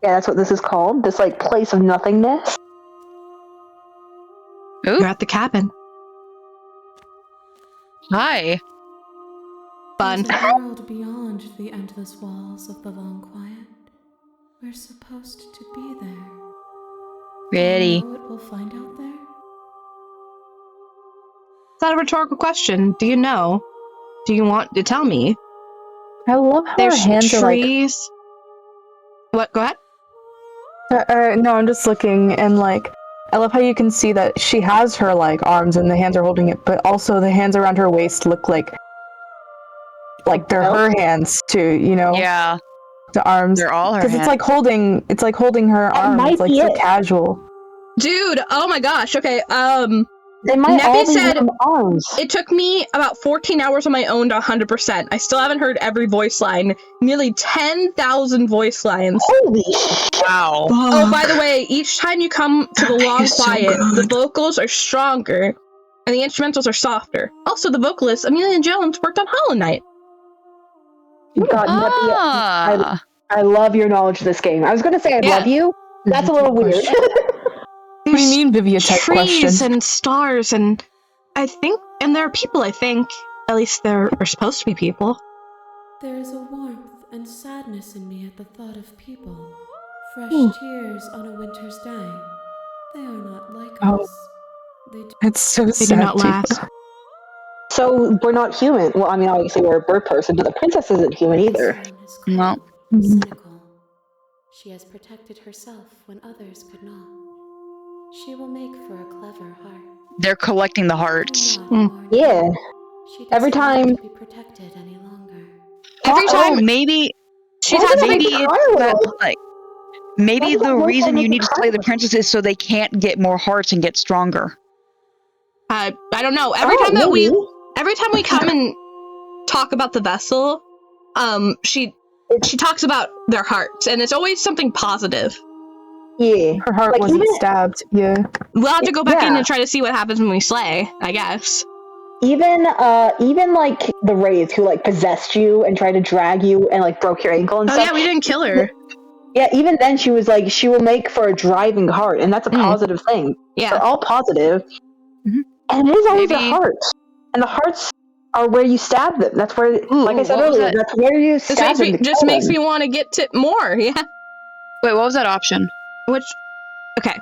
Yeah, that's what this is called. This like place of nothingness. Ooh, You're at the cabin. hi. Fun. There's a world beyond the endless walls of the long quiet. We're supposed to be there. Ready. Know what we'll find out there? Is that a rhetorical question? Do you know? Do you want to tell me? I love how There's her hands trees. What? Go ahead. are like. No, I'm just looking and like. I love how you can see that she has her like arms and the hands are holding it, but also the hands around her waist look like they're her hands too. You know, Yeah, the arms. they're all her Because hands. it's like holding her That arms. might It's like be so it. casual. Dude, oh my gosh. Okay, They might Neppy all be said- little arms. it took me about 14 hours on my own to 100%. I still haven't heard every voice line. Nearly 10,000 voice lines. Holy shit! Wow. Oh, by the way, each time you come to the That long is so quiet, the good. vocals are stronger, and the instrumentals are softer. Also, the vocalist, Amelia Jones, worked on Hollow Knight. God, Neppy, Ah. I love your knowledge of this game. I was going to say I Yeah. love you. That's a little weird. What do you mean, Vivia type trees question? and stars and there are people, I think. At least there are supposed to be people. There is a warmth and sadness in me at the thought of people. Fresh tears on a winter's day. They are not like Oh. us. It's so They sad. do not too. last. So we're not human. Well, I mean, obviously we're a bird person, but the princess isn't human either. This one is cold, No. cynical. She has protected herself when others could not. She will make for a clever heart. They're collecting the hearts. Not more Yeah. now. She doesn't Every time- need to be protected any longer. Every time Maybe she's Why had does maybe every cry a little? maybe Why does the the whole reason thing you make need me to slay cry? the princess is so they can't get more hearts and get stronger. I don't know. Every time maybe. we come and talk about the vessel, she talks about their hearts, and it's always something positive. Yeah. Her heart Like, wasn't even- stabbed. Yeah. We'll have to go back in Yeah. and try to see what happens when we slay, I guess. Even like the wraith who like possessed you and tried to drag you and like broke your ankle and Oh stuff. yeah, we didn't kill her. Yeah, even then she was like, she will make for a driving heart, and that's a Mm. positive thing. Yeah. They're all positive. Mhm. And it is always Maybe- a heart. And the hearts are where you stab them. That's where, like I said what was earlier, that? that's where you This stab them. just makes me want to get to more. Yeah. Wait, what was that option? Which, okay.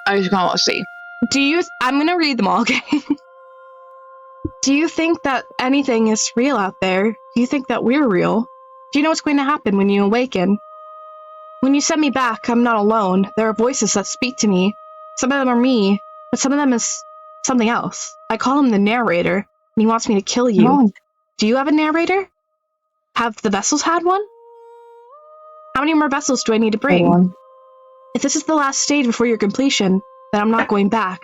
I just want to see. I'm gonna read them all, okay? Do you think that anything is real out there? Do you think that we're real? Do you know what's going to happen when you awaken? When you send me back, I'm not alone. There are voices that speak to me. Some of them are me, but some of them is something else. I call him the narrator, and he wants me to kill you. Oh. Do you have a narrator? Have the vessels had one? How many more vessels do I need to bring? If this is the last stage before your completion, then I'm not going back.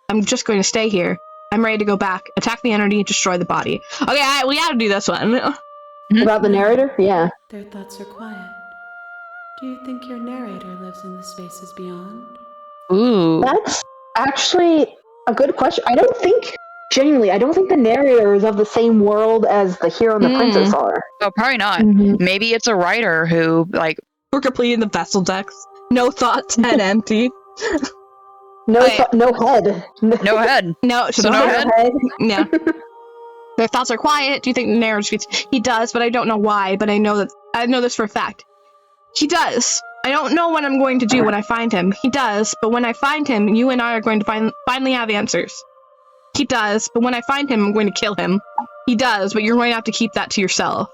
I'm just going to stay here. I'm ready to go back, attack the entity, destroy the body. Okay, we gotta do this one. About the narrator? Yeah. Their thoughts are quiet. Do you think your narrator lives in the spaces beyond? Ooh. That's actually a good question. I don't think the narrator is of the same world as the hero and the princess are. Oh, probably not. Mhm. Maybe it's a writer who, like, We're completing the vessel decks. No thoughts, head empty. No, Okay. no head. no head. No, So no head? Yeah. Their thoughts are quiet. Do you think the narrator speaks? He does, but I don't know why. But I know this for a fact. He does. I don't know what I'm going to do when I find him. He does, but when I find him, you and I are going to finally have answers. He does, but when I find him, I'm going to kill him. He does, but you're going to have to keep that to yourself.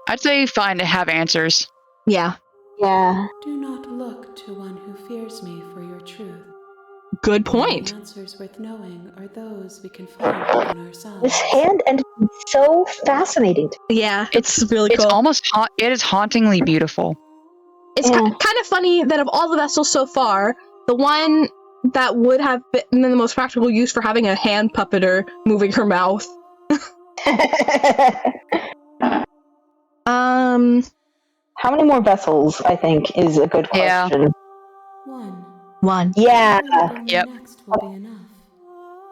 I'd say fine to have answers. Yeah. Yeah. Do not look to one who fears me for your truth. Good The point. answers worth knowing are those we can find within ourselves. This hand entity is so fascinating. Yeah, it's really It's cool. almost it is hauntingly beautiful. It's Yeah. kind of funny that of all the vessels so far, the one that would have been the most practical use for having a hand puppeter moving her mouth. How many more vessels, I think, is a good Yeah. question. One. Yeah. Whatever Yep. next will be enough,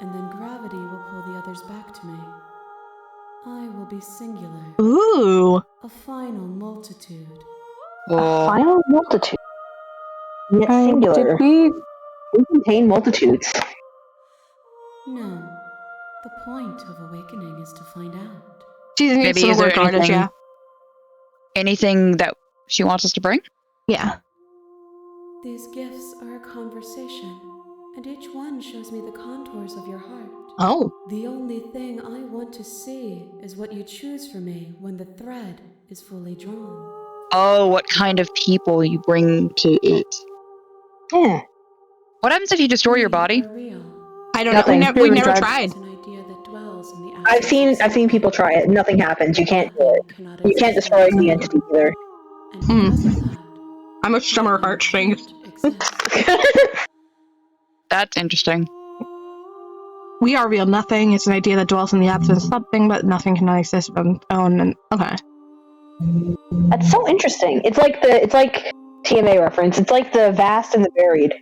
and then gravity will pull the others back to me. I will be singular, Ooh. a final multitude. Well, Final multitude. Yet singular. Did we? We contain multitudes. No, the point of awakening is to find out. She needs Maybe some is word there garbage, yeah. anything that she wants us to bring? Yeah. These gifts are a conversation, and each one shows me the contours of your heart. Oh. The only thing I want to see is what you choose for me when the thread is fully drawn. Oh, what kind of people you bring to it? Yeah. What happens if you destroy your body? Are real. I don't know. We, Nothing. we never Tried. tried. It's an idea that dwells in the I've seen people try it. Nothing happens. You can't do it. You can't destroy the entity either. And because of that, I'm a summer heartstrings. can't exist. That's interesting. We are real nothing. It's an idea that dwells in the absence of something, but nothing cannot exist on its own. And okay. That's so interesting. It's like TMA reference. It's like the vast and the varied.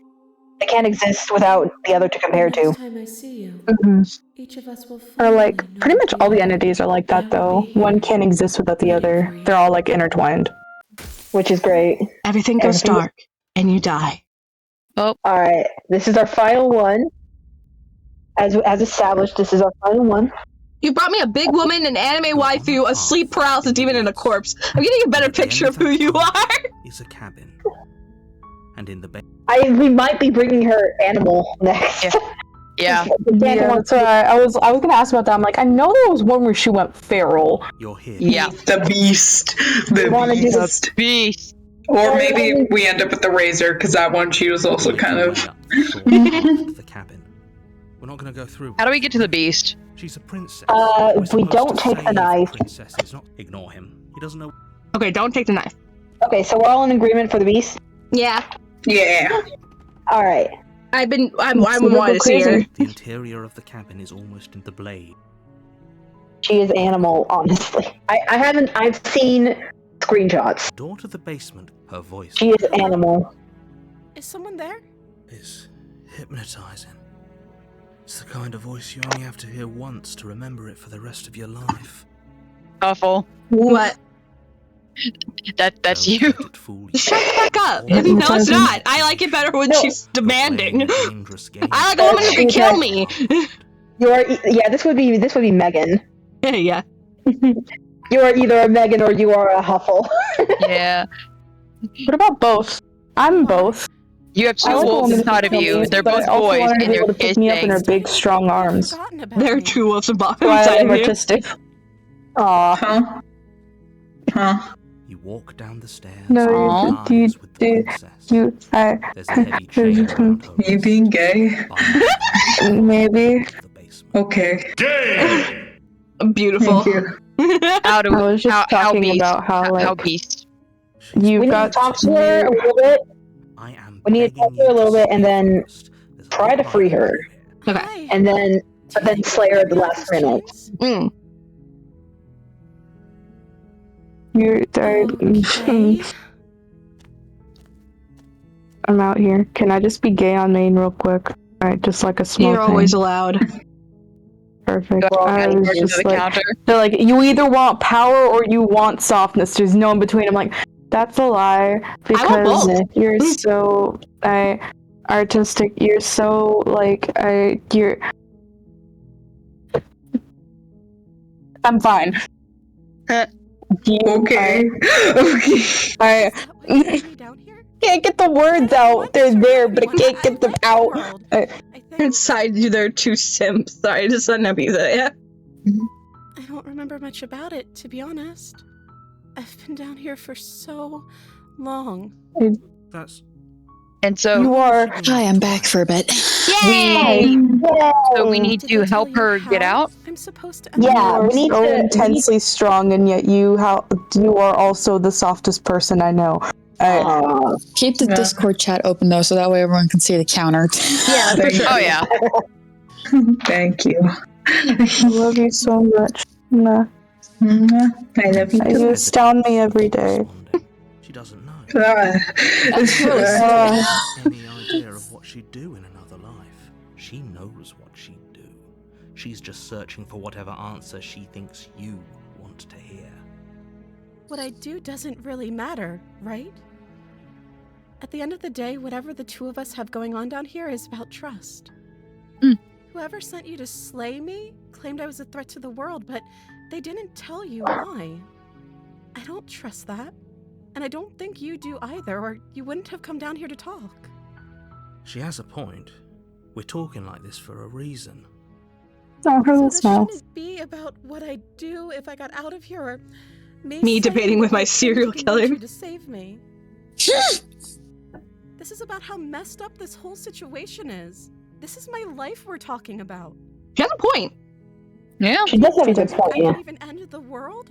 They can't exist without the other to compare to. Next time I see you, Mhm. each of us will Or like, finally know pretty much all the other. entities are like that, I will though. be here, One can't exist without the waiting other. for you. They're all like intertwined. Which is great. Everything goes Everything- dark, and you die. Oh. Alright, this is our final one. As established, this is our final one. You brought me a big woman, an anime waifu, a sleep paralysis demon, and a corpse. I'm getting a better picture of who you are. Is a cabin. And in the We might be bringing her animal next. Yeah. That's why I was gonna ask about that. I'm like, I know there was one where she went feral. You're here. Yeah. The beast. The Beast. Or maybe we end up with the razor, because that one she was also kind of. The cabin. We're not going to go through. How do we get to the beast? She's a princess. We don't take the knife. Princesses, not ignore him. He doesn't know. Okay, don't take the knife. Okay, so we're all in agreement for the beast? Yeah. Yeah. Alright. I'm wanted to see her. The interior of the cabin is almost in the blade. She is animal, honestly. I've seen screenshots. Door to the basement, her voice. She is animal. Is someone there? Is hypnotizing. It's the kind of voice you only have to hear once to remember it for the rest of your life. Awful. What? That's you. Don't let it fool you. Shut the fuck up. No, it's not. I like it better when she's demanding. I like a woman who can kill me. This would be Megan. Yeah. You are either a Megan or you are a Huffle. Yeah. What about both? I'm both. You have two I like a wolves woman inside who of can you. kill me, They're but both I also boys, want her and to be they're able to pick me up in her big, strong arms. Forgotten about There are me. two wolves and bottoms Why inside I'm of you. artistic. Aw. Huh? You walk down the stairs. No, arms you with the princess. There's a heavy chain around her You being gay? Maybe. the basement. Okay. Beautiful. Thank you. How do I was just talking beast? about how, like, how beast? you've We need to got talk to her a little bit. I am We need to talk to her a little bit and then try to free her. Okay. Hi. And then slay her at the last minute. Mm. you're Okay. I'm out here. Can I just be gay on main real quick? Alright, just like a small You're thing. always allowed. Perfect. Go I ahead, was to just the like, counter. they're like, you either want power or you want softness. There's no in between. I'm like, that's a lie because both. you're so artistic. You're so like you're. I'm fine. Okay. I Is that what you brought me down here? can't get the words out. They're there, but I can't get them out. I think Inside you, there are two simps. Sorry, just let me say it. I don't remember much about it, to be honest. I've been down here for so long. That's And so You are. Hi, I'm back for a bit. Yay! so we need Did to they tell help you her how get out. I'm supposed to. Yeah, You are we need so to- intensely strong, and yet you are also the softest person I know. Keep the Yeah. Discord chat open though, so that way everyone can see the counter. Yeah, for sure. Oh yeah. Thank you. I love you so much. Nah, I love you you too. astound me every day. She doesn't know. That's really Any idea of what she'd do in another life? She knows what she'd do. She's just searching for whatever answer she thinks you want to hear. What I do doesn't really matter, right? At the end of the day, whatever the two of us have going on down here is about trust. Mm. Whoever sent you to slay me claimed I was a threat to the world, but they didn't tell you why. I don't trust that. And I don't think you do either, or you wouldn't have come down here to talk. She has a point. We're talking like this for a reason. Oh, her So little this smile. shouldn't be about what I do if I got out of here, or Me saying debating with what my I serial didn't killer. need you to save me. This is about how messed up this whole situation is. This is my life we're talking about. She has a point. Yeah. She does have a good point, I yeah. can even end the world?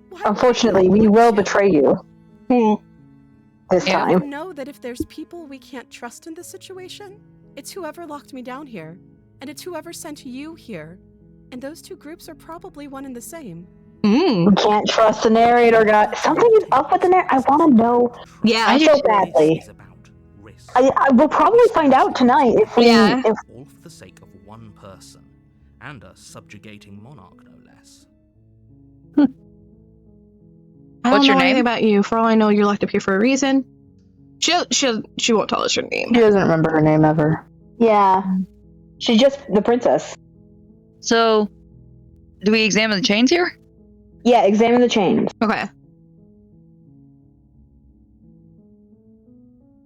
Why Unfortunately, would I we will want to? betray you. This Yeah. I time. know that if there's people we can't trust in this situation, it's whoever locked me down here, and it's whoever sent you here. And those two groups are probably one and the same. Mm. We can't trust the narrator, guys. Something is up with the narrator. I want to know. Yeah. I so badly. This is about risk. I will probably find out tonight if we. Yeah. If, All for the sake of one person, and a subjugating monarch, no less. I What's don't your know anything name? about you. For all I know, you're locked up here for a reason. She won't tell us her name. She doesn't remember her name ever. Yeah. She's just the princess. So, do we examine the chains here? Yeah, examine the chains. Okay.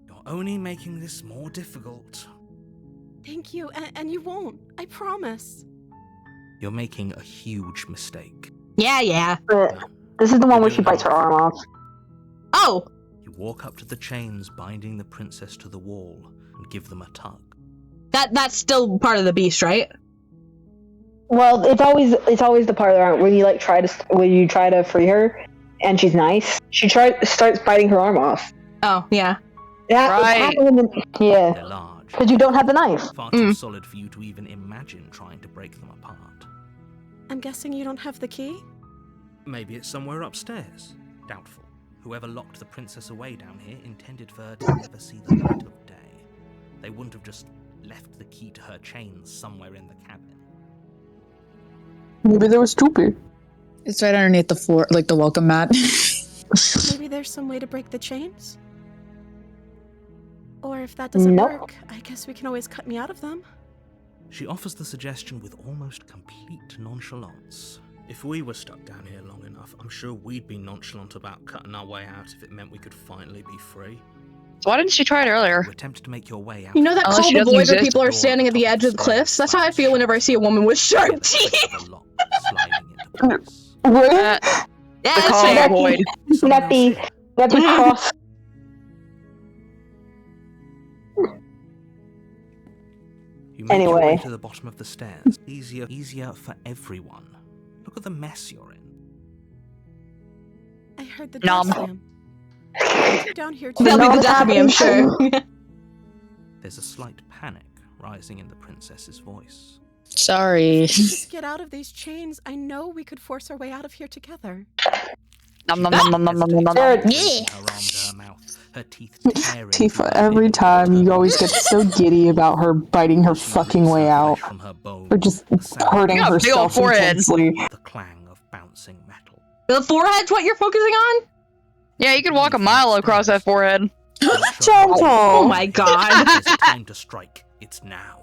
You're only making this more difficult. Thank you, and you won't. I promise. You're making a huge mistake. Yeah. But this is the one where she bites her arm off. Oh! You walk up to the chains binding the princess to the wall and give them a tug. That's still part of the beast, right? Well, it's always the part of when you try to free her, and she's nice. She starts biting her arm off. Oh, yeah. Right. Yeah. They're large. Because you don't have the knife. Far too solid for you to even imagine trying to break them apart. I'm guessing you don't have the key? Maybe it's somewhere upstairs. Doubtful. Whoever locked the princess away down here intended for her to never see the light of day. They wouldn't have just left the key to her chains somewhere in the cabin. Maybe they were stupid. It's right underneath the floor, like the welcome mat. Maybe there's some way to break the chains? Or if that doesn't work, I guess we can always cut me out of them. She offers the suggestion with almost complete nonchalance. If we were stuck down here long enough, I'm sure we'd be nonchalant about cutting our way out if it meant we could finally be free. So why didn't she try it earlier? You attempt to make your way out. You know that Unless call she the doesn't void where exist. people are standing at the edge of the cliffs? That's how I feel whenever I see a woman with sharp teeth. What? Yeah, The call of the void. Not the cross. You make your Anyway. way to the bottom of the stairs. Easier for everyone. Look at the mess you're in. I heard the Nom. door slam. You're down here too. That'll be the death of me, I'm sure. There's a slight panic rising in the princess's voice. Sorry. Just get out of these chains. I know we could force our way out of here together. Nom nom nom nom nom nom nom nom. Raising her arm to her mouth, her teeth tearing Tifa, through the every thin time wood you of always her get so giddy about her biting her She fucking rips way her out. flesh from her bones, Or just the sound hurting You got a big old herself forehead. intensely. the clang of bouncing metal. The forehead's what you're focusing on? Yeah, you could walk a mile across that forehead. Gentle. Oh my god. There's a time to strike. It's now.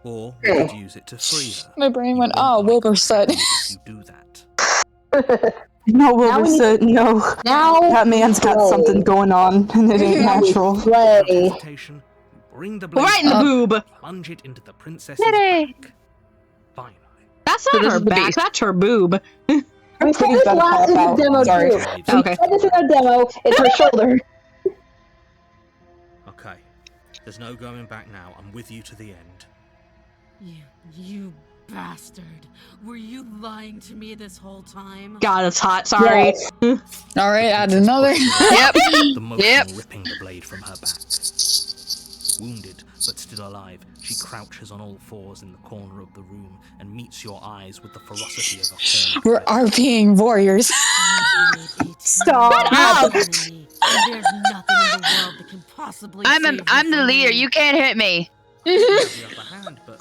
Or you could use it to free her. My brain went, You oh, won't Wilbur like said. it if you do that. No, Wilbur said no. Now That man's got play. something going on, and it ain't natural. Without Play. hesitation, bring the blade Right in the up, boob. plunge it into the princess's Yay. back. Finally. That's So not this her is the back, beast. that's her boob. We said Pretty this bad last in the cop-out. demo Sorry. too. Blade We Okay. said this in our demo. It's her shoulder. Okay. There's no going back now. I'm with you to the end. You bastard. Were you lying to me this whole time? God, it's hot, sorry. Yes. Alright, add another. Yep. The motion Yep. ripping the blade from her back. Wounded, but still alive, she crouches on all fours in the corner of the room and meets your eyes with the ferocity of a horned We're griffin. RPing warriors. Stop. up. There's nothing in the world that can possibly save you I'm the from leader. me. You can't hit me. She has the upper hand, but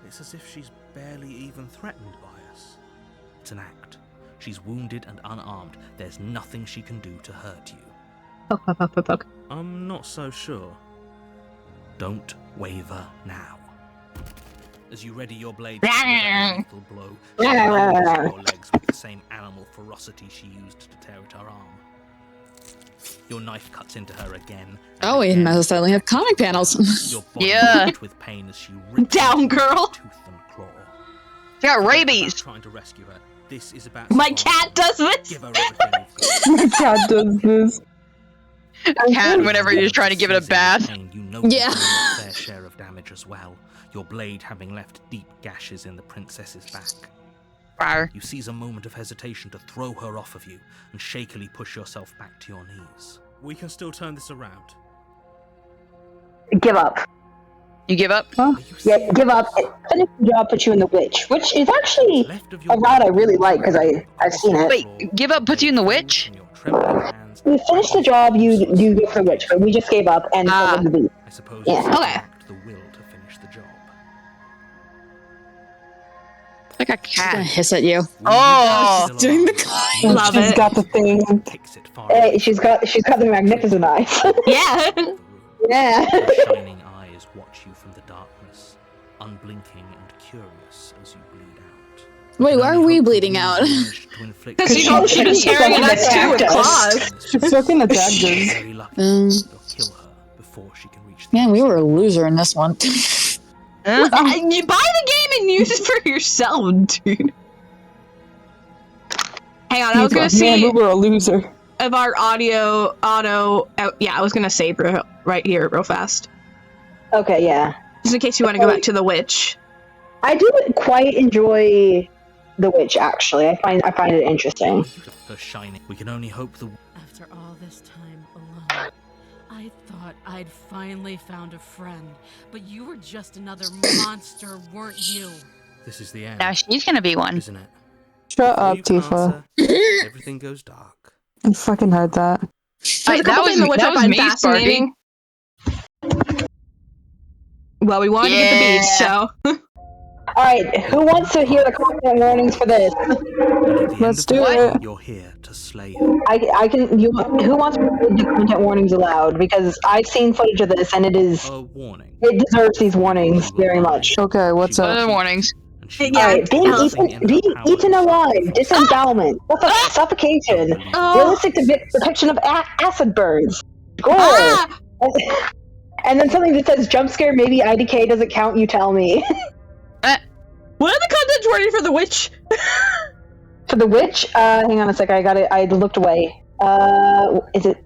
it's as if she's barely even threatened by us. It's an act. She's wounded and unarmed. There's nothing she can do to hurt you. Poke, poke, poke, poke, poke. I'm not so sure. Don't waver now. As you ready your blade to deliver a lethal blow, she lunges your legs with the same animal ferocity she used to tear at her arm. Your knife cuts into her again. and Oh, we again. must suddenly have comic panels. Your body Yeah. racked with pain as she rips Down, into you girl. with tooth and claw. She got Forget rabies. about trying to rescue her. This is about My survival. cat does this? Give her everything you've got. My cat does this. Cat whenever you're just trying to give it a bath. Pain, you know Yeah. you've done your fair share of damage as well. Your blade having left deep gashes in the princess's back. Fire. You seize a moment of hesitation to throw her off of you and shakily push yourself back to your knees. We can still turn this around. Give up. You give up? Are you Yeah, serious? give up. Finish the job, put you in the witch, which is actually Left of your a route I really like blade, because I've seen it. Wait, give up puts you in the witch? From your trembling hands, You finish the job, you go for the witch, but we just gave up and Ah. followed the beat. I suppose Yeah. you Okay. lacked the will to finish the job. like a She's gonna cat. hiss at you. Oh, Doing the Love She's it. got the thing. Hey, she's got the magnificent eyes. Yeah. Yeah. Shining eyes watch you from the darkness, unblinking and curious as you bleed out. Wait, why are we bleeding out? Because you don't keep staring at us too with claws. She's fucking attacked us. Very lucky you'll kill her before she can reach the Man, we were a loser in this one. You buy the game and use it for yourself, dude. Hang on, I was gonna Man, see we were a loser. if our audio yeah, I was gonna save right here real fast. Okay, yeah. Just in case you want to go back to the witch. I do quite enjoy the witch. Actually, I find it interesting. her shining. We can only hope the. After all this time alone, I thought I'd finally found a friend, but you were just another monster, weren't you? This is the end. now she's gonna be one. Isn't it? Shut Before up, you can Tifa. answer, everything goes dark. I fucking heard that. There's a couple things in which I find me, fascinating. Well, we wanted to get the beast, so. All right, who wants to hear the content warnings for this? Let's do it. You're here to slay her. I can. Who wants to read the content warnings aloud? Because I've seen footage of this, and it is. A warning. It deserves these warnings very much. Okay, what's What are up? the warnings? Yeah, Alright, being eaten alive, disembowelment, suffocation, realistic depiction of acid burns, gore, and then something that says jump scare, maybe IDK doesn't count, you tell me. What are the content warnings for the witch? For the witch? Hang on a sec, I looked away. Is it,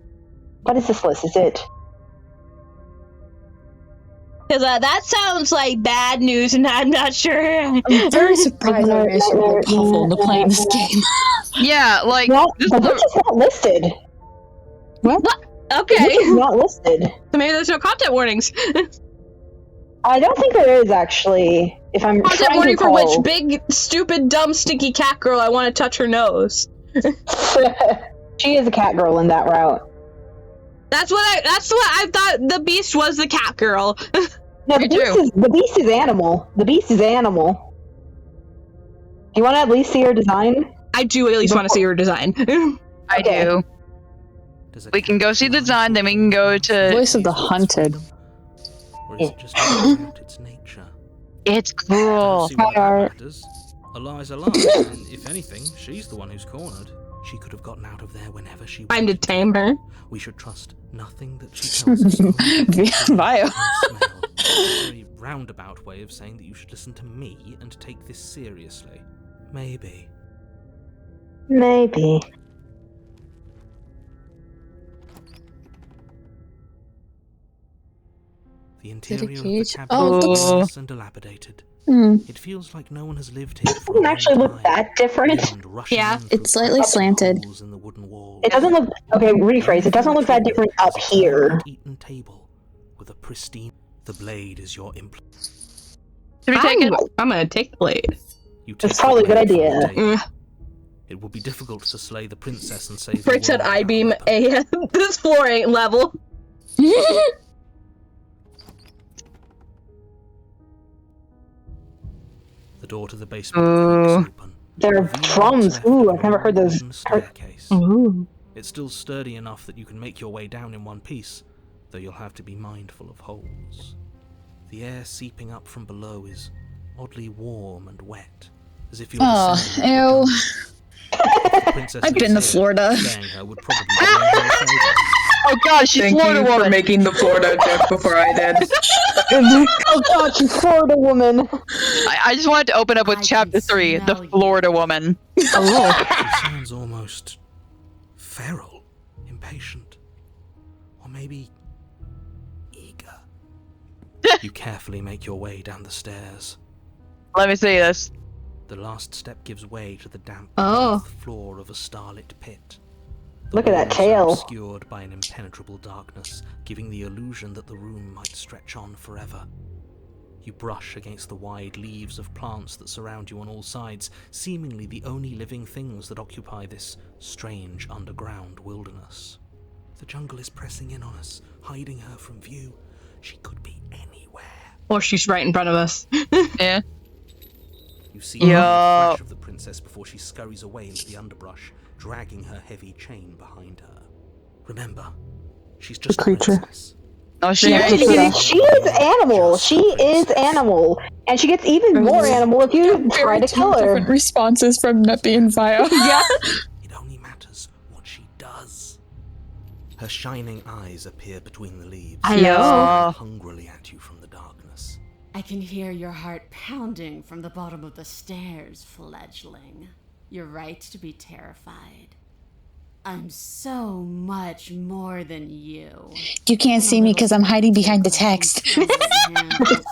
what is this list? Is it? Because that sounds like bad news, and I'm not sure. I'm very surprised I managed to get Huffle into playing this game. Yeah, like Well, the witch is not listed. What? Okay. The witch is not listed. So maybe there's no content warnings. I don't think there is, actually, if I'm Content trying to warning for recall. which big, stupid, dumb, stinky cat girl I want to touch her nose. She is a cat girl in that route. That's what I thought the beast was, the cat girl. No, Me the beast is animal. The beast is animal. Do you want to at least see her design? I do at least want to see her design. I do. We can go see the design, then we can go to. Voice of the hunted. Or is it just about its nature? It's cool. See what matters. A lie's a lie, and if anything, she's the one who's cornered. She could have gotten out of there whenever she wanted. Time to tame her. We should trust nothing that she tells us. Bio. A very roundabout way of saying that you should listen to me and take this seriously. Maybe. Maybe. The interior of the cage? cabin Oh, is looks- vast and dilapidated. Hmm. It feels like no one has lived here It for a doesn't long actually look time. that different. Wind rushing Yeah. in through It's slightly cracks and slanted. holes in the wooden walls. It doesn't look. Okay, rephrase. It doesn't look that different up here. Eaten table with a pristine. The blade is your implement. Should we take it? I'm gonna take the blade. You That's take probably a the good blade from the idea. table. Mm. It will be difficult to slay the princess and save the Brick said world I without beam weapon. this floor ain't level. The door to the basement creaks open. There are revealing drums. what's left Ooh, of I've never heard a those. wooden staircase. Ooh. It's still sturdy enough that you can make your way down in one piece, though you'll have to be mindful of holes. The air seeping up from below is oddly warm and wet, as if you're Oh, descending into a ew. jungle. If the princess I've was been to here, Florida. slaying her would probably be doing her a favor. Oh god, she's Thank Florida you for woman. making the Florida joke before I did. Oh god, she's Florida woman. I just wanted to open up with I chapter can 3, the smell you. Florida woman. She sounds almost feral, impatient, or maybe eager. You carefully make your way down the stairs. Let me see this. The last step gives way to the damp Oh. earth floor of a starlit pit. The Look at that walls are tail. obscured by an impenetrable darkness, giving the illusion that the room might stretch on forever. You brush against the wide leaves of plants that surround you on all sides, seemingly the only living things that occupy this strange underground wilderness. The jungle is pressing in on us, hiding her from view. She could be anywhere. Or she's right in front of us. Yeah. You see a flash of the princess before she scurries away into the underbrush, dragging her heavy chain behind her. Remember, she's just a princess. Oh, she is animal. She is animal, and she gets even more animal if you try to kill her. Different responses from Neppy and Vio. Yeah. It only matters what she does. Her shining eyes appear between the leaves, staring hungrily at you from the darkness. I can hear your heart pounding from the bottom of the stairs, fledgling. You're right to be terrified. I'm so much more than you. You can't see me because I'm hiding behind the text.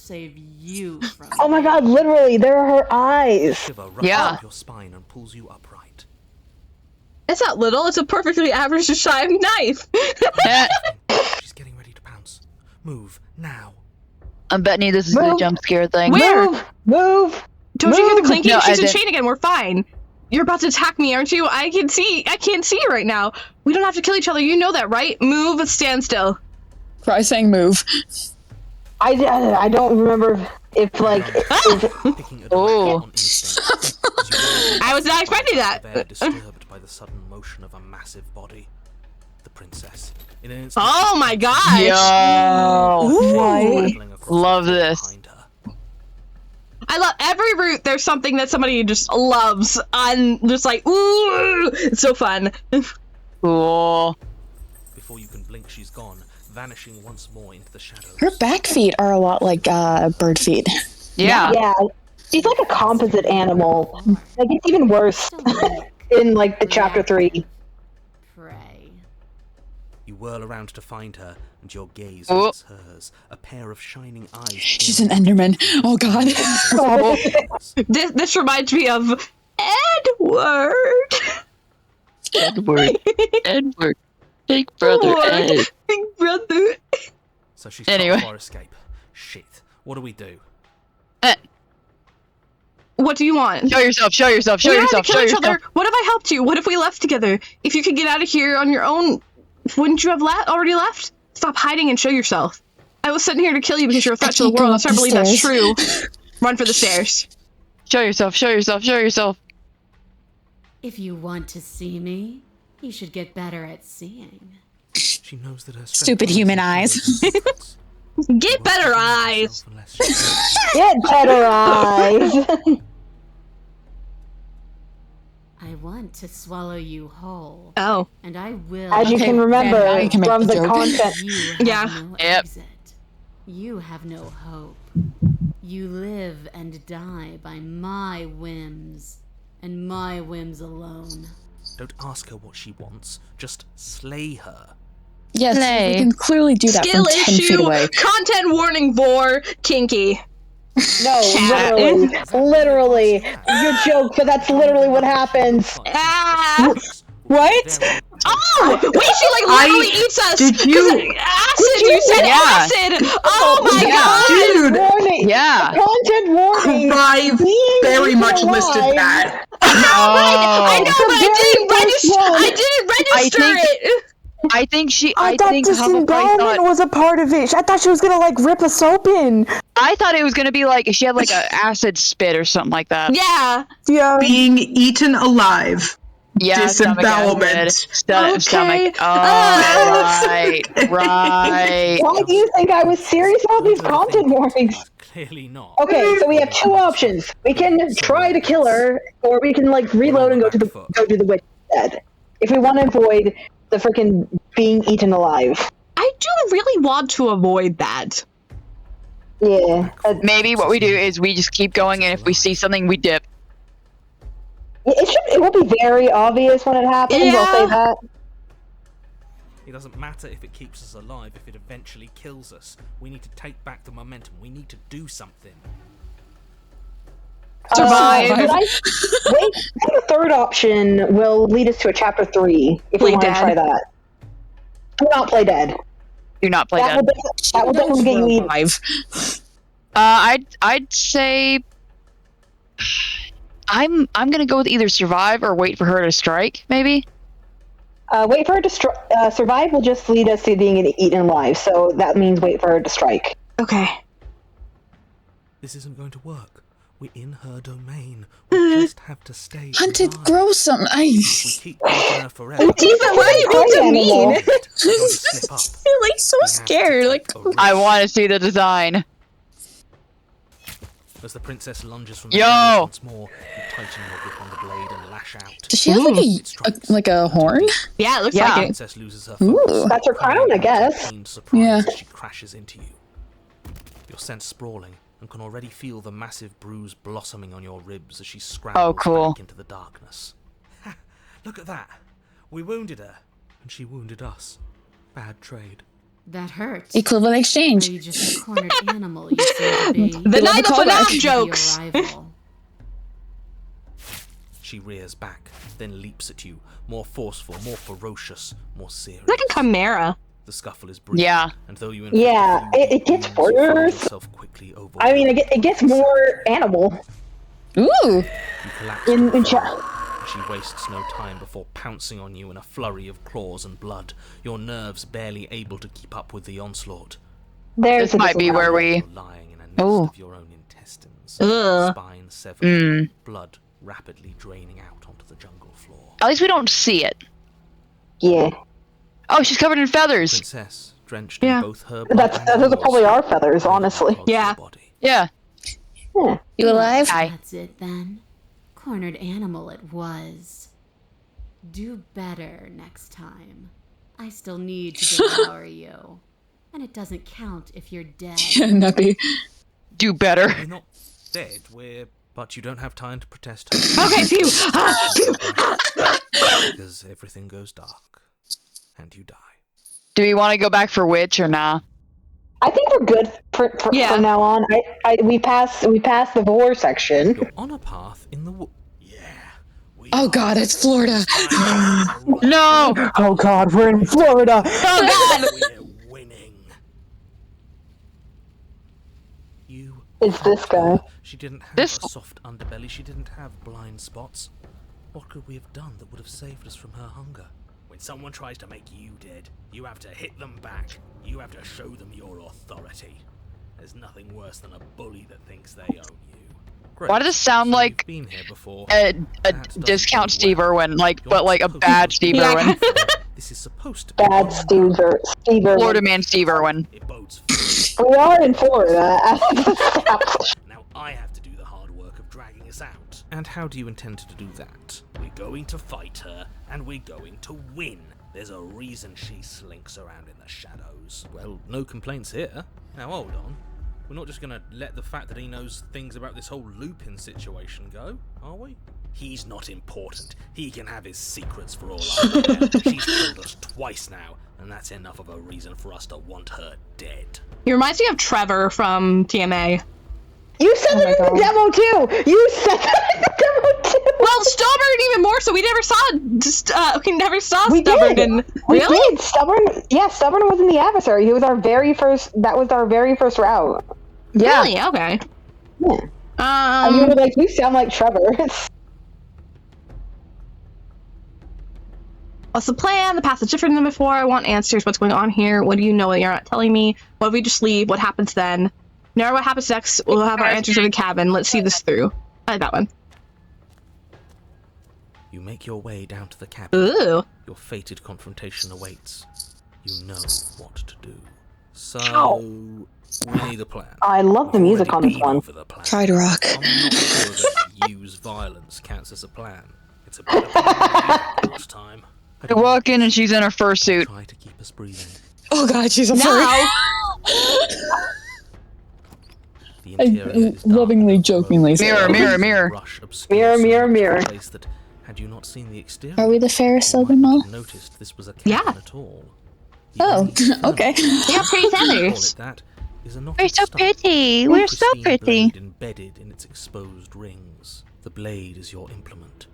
Save you from Oh my god, literally, there are her eyes. Shiver rushes up your spine and pulls you upright. It's not little, it's a perfectly average shining knife. She's getting ready to pounce. Move, now. I'm betting this is the jump scare thing. Where? Move! Don't you hear the clinking? No, She's in chain again, we're fine. You're about to attack me, aren't you? I can't see you right now. We don't have to kill each other, you know that, right? Move, stand still. Try saying move. I don't remember if, like... Oh. I was not expecting that. Disturbed by the sudden motion of a massive body. The princess. In an instant, oh my gosh! Yo! Love this. I love every route. There's something that somebody just loves. I'm just like, ooh, it's so fun. Cool. Before you can blink, she's gone, vanishing once more into the shadows. Her back feet are a lot like bird feet. Yeah. Yeah. She's like a composite animal. Like, it's even worse in, like, the chapter 3. Pray. You whirl around to find her, and your gaze meets hers. A pair of shining eyes. She's an Enderman. Oh god. This reminds me of Edward. Edward. Big brother Ed. Big brother. So she's anyway. For escape. Shit. What do we do? What do you want? Show yourself. Show yourself. Show yourself. Show yourself. What if I helped you? What if we left together? If you could get out of here on your own, wouldn't you have already left? Stop hiding and show yourself. I was sitting here to kill you because you're a threat to the world. I start to believe that's true. Run for the stairs. Show yourself. Show yourself. Show yourself. If you want to see me, you should get better at seeing. She knows that her stupid human eyes. Get better eyes. Get better eyes. I want to swallow you whole. Oh. And I will. As you can remember from the content. You have no hope. You live and die by my whims, and my whims alone. Don't ask her what she wants. Just slay her. Yes, we can clearly do that Skill from 10 issue, feet away. Content warning for kinky. No, literally. You joke, but that's literally what happens. What? Oh! Wait, she like literally eats us! Did you? Acid! You said acid! Oh my god! Dude! Warning. Yeah. Content warning. I very much listed that. I know, but I didn't register it! I think I thought disembowelment was a part of it. I thought she was gonna like rip us open. I thought it was gonna be like she had like an acid spit or something like that. Yeah. Being eaten alive. Yeah, disembowelment. Stomach. Oh, right. Why do you think I was serious about these content warnings? Clearly not. Okay, so we have two options. We can try to kill her, or we can like reload and go do the witch instead. If we want to avoid the freaking being eaten alive. I do really want to avoid that. Yeah. Maybe what we do is we just keep going, and if we see something, we dip. It will be very obvious when it happens. Yeah. I'll say that. It doesn't matter if it keeps us alive, if it eventually kills us. We need to take back the momentum. We need to do something. Survive. The third option will lead us to a chapter 3 if we want to try that. Do not play dead. Do not play dead. That will definitely get you alive. I'd say I'm gonna go with either survive or wait for her to strike. Maybe. Wait for her to survive will just lead us to being eaten alive. So that means wait for her to strike. Okay. This isn't going to work. We're in her domain. We just have to stay Hunted, alive. grow some. We keep making her forever. Tifa, why are you being so mean? Slip up. You're like so scared. Like I want to see the design. As the princess lunges from Yo! the once more, you tighten your grip on the blade and lash out. does she have like a horn? Yeah, it looks Yeah. like The it. princess loses her Ooh. focus. That's her crown, I guess. Yeah. As she crashes into you. You're sent sprawling and can already feel the massive bruise blossoming on your ribs as she scrambles cool. back into the darkness. Ha! Look at that! We wounded her, and she wounded us. Bad trade. That hurts. Equivalent exchange. Are you just a cornered animal you seem to be? The night of callback. FNAF Your jokes. rival. She rears back, then leaps at you, more forceful, more ferocious, more serious. It's like a chimera. The scuffle is brief, Yeah. and though you Yeah, it gets worse. Quickly over I mean, it gets more animal. Ooh. you collapse in to the chat. floor. She wastes no time before pouncing on you in a flurry of claws and blood, your nerves barely able to keep up with the onslaught. There's This might be where we. You're lying in a nest Oh. of your own intestines, Ugh. spine severed, Mm. blood rapidly draining out onto the jungle floor. At least we don't see it. Yeah. Oh, she's covered in feathers. Princess, drenched Yeah. in both her Those are probably our feathers, honestly. Yeah. Yeah. Yeah. You alive? Hi. That's it then. Cornered animal it was. Do better next time. I still need to devour you. And it doesn't count if you're dead. Nappy. Do better. We're not dead, but you don't have time to protest her. Okay, phew. Because everything goes dark, and you die. Do we want to go back for Witch or nah? I think we're good for Yeah. now on. We passed the vor section. You're on a path in the wood. Yeah. Oh god, it's Florida. No! Oh god, we're in Florida. Oh god. We're winning. You. It's this guy. She didn't have This- a soft underbelly. She didn't have blind spots. What could we have done that would have saved us from her hunger? When someone tries to make you dead, you have to hit them back. You have to show them your authority. There's nothing worse than a bully that thinks they own you. Great. Why does this sound So like you've been here before. a That doesn't discount bode Steve well. Irwin, like, You're but like a supposed bad to Steve be- Irwin. This is supposed to be Bad Steve Irwin. Florida man Steve Irwin. It bodes We are in Florida. Now I have to do the hard work of dragging us out. And how do you intend to do that? We're going to fight her, and we're going to win. There's a reason she slinks around in the shadows. Well, no complaints here. Now hold on. We're not just gonna let the fact that he knows things about this whole Lupin situation go, are we? He's not important. He can have his secrets for all I care. She's killed us twice now, and that's enough of a reason for us to want her dead. He reminds me of Trevor from TMA. You said that in the demo too. You said that in the demo too. Well, Stubborn even more so. We never saw We Stubborn. did. In, We really? did. Stubborn. Yeah, Stubborn was in the adversary. He was our very first. That was our very first route. Yeah. Really? Okay. Yeah. And you were like, you sound like Trevor. What's the plan? The path is different than before. I want answers. What's going on here? What do you know that you're not telling me? What if we just leave? What happens then? No matter what happens next, we'll have our answers in the cabin. Let's see this through. I like that one. You make your way down to the cabin. Ooh. Your fated confrontation awaits. You know what to do. So, Ow. we need a plan. I love the We've music on already this been one. over the plan. Pride Rock. I'm not sure that use violence counts as a plan. It's a better plan than last time. We walk in and she's in her fursuit. Try to keep us breathing. Oh god, she's a No. furry. The I interior is lovingly, dark, jokingly say. Mirror, mirror, mirror. Rush obscures Mirror, mirror, so much mirror. the place that, had you not seen the exterior, Are we the fairest you of them might all? not have noticed this was a cabin Yeah. at all. Oh, okay. We have pretty feathers. That is a knotted We're so stump. pretty. We're so Pristine pretty. blade embedded in its exposed rings. The blade is your implement.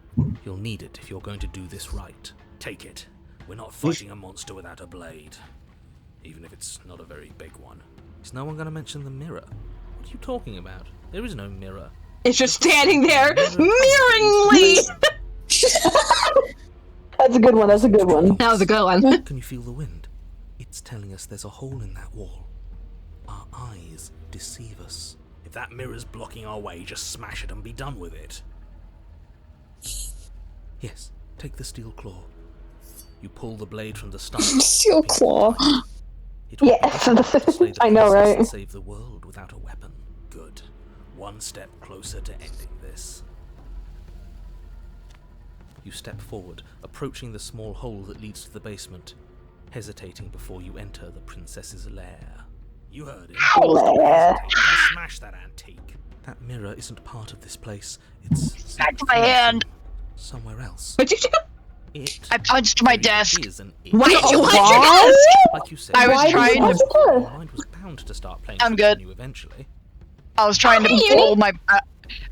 You'll need it if you're going to do this right. Take it. We're not fighting a monster without a blade. Even if it's not a very big one. Is no one going to mention the mirror? What are you talking about? There is no mirror. It's just standing there, mirroringly. That's a good one. That's a good one. That was a good one. Can you feel the wind? It's telling us there's a hole in that wall. Our eyes deceive us. If If that mirror's blocking our way, just smash it and be done with it. Yes, take the steel claw. You pull the blade from the stump. Steel claw. Yes, I know, right? Save the world without a weapon. Good. One step closer to ending this. You step forward, approaching the small hole that leads to the basement, hesitating before you enter the princess's lair. You heard him. Smash that antique. That mirror isn't part of this place. It's back to my hand. Somewhere else. What'd you do? I punched my desk. Why did you punch your desk? Like you said, I was trying to. your mind was bound to start playing I'm good. you eventually. I was trying to pull my. I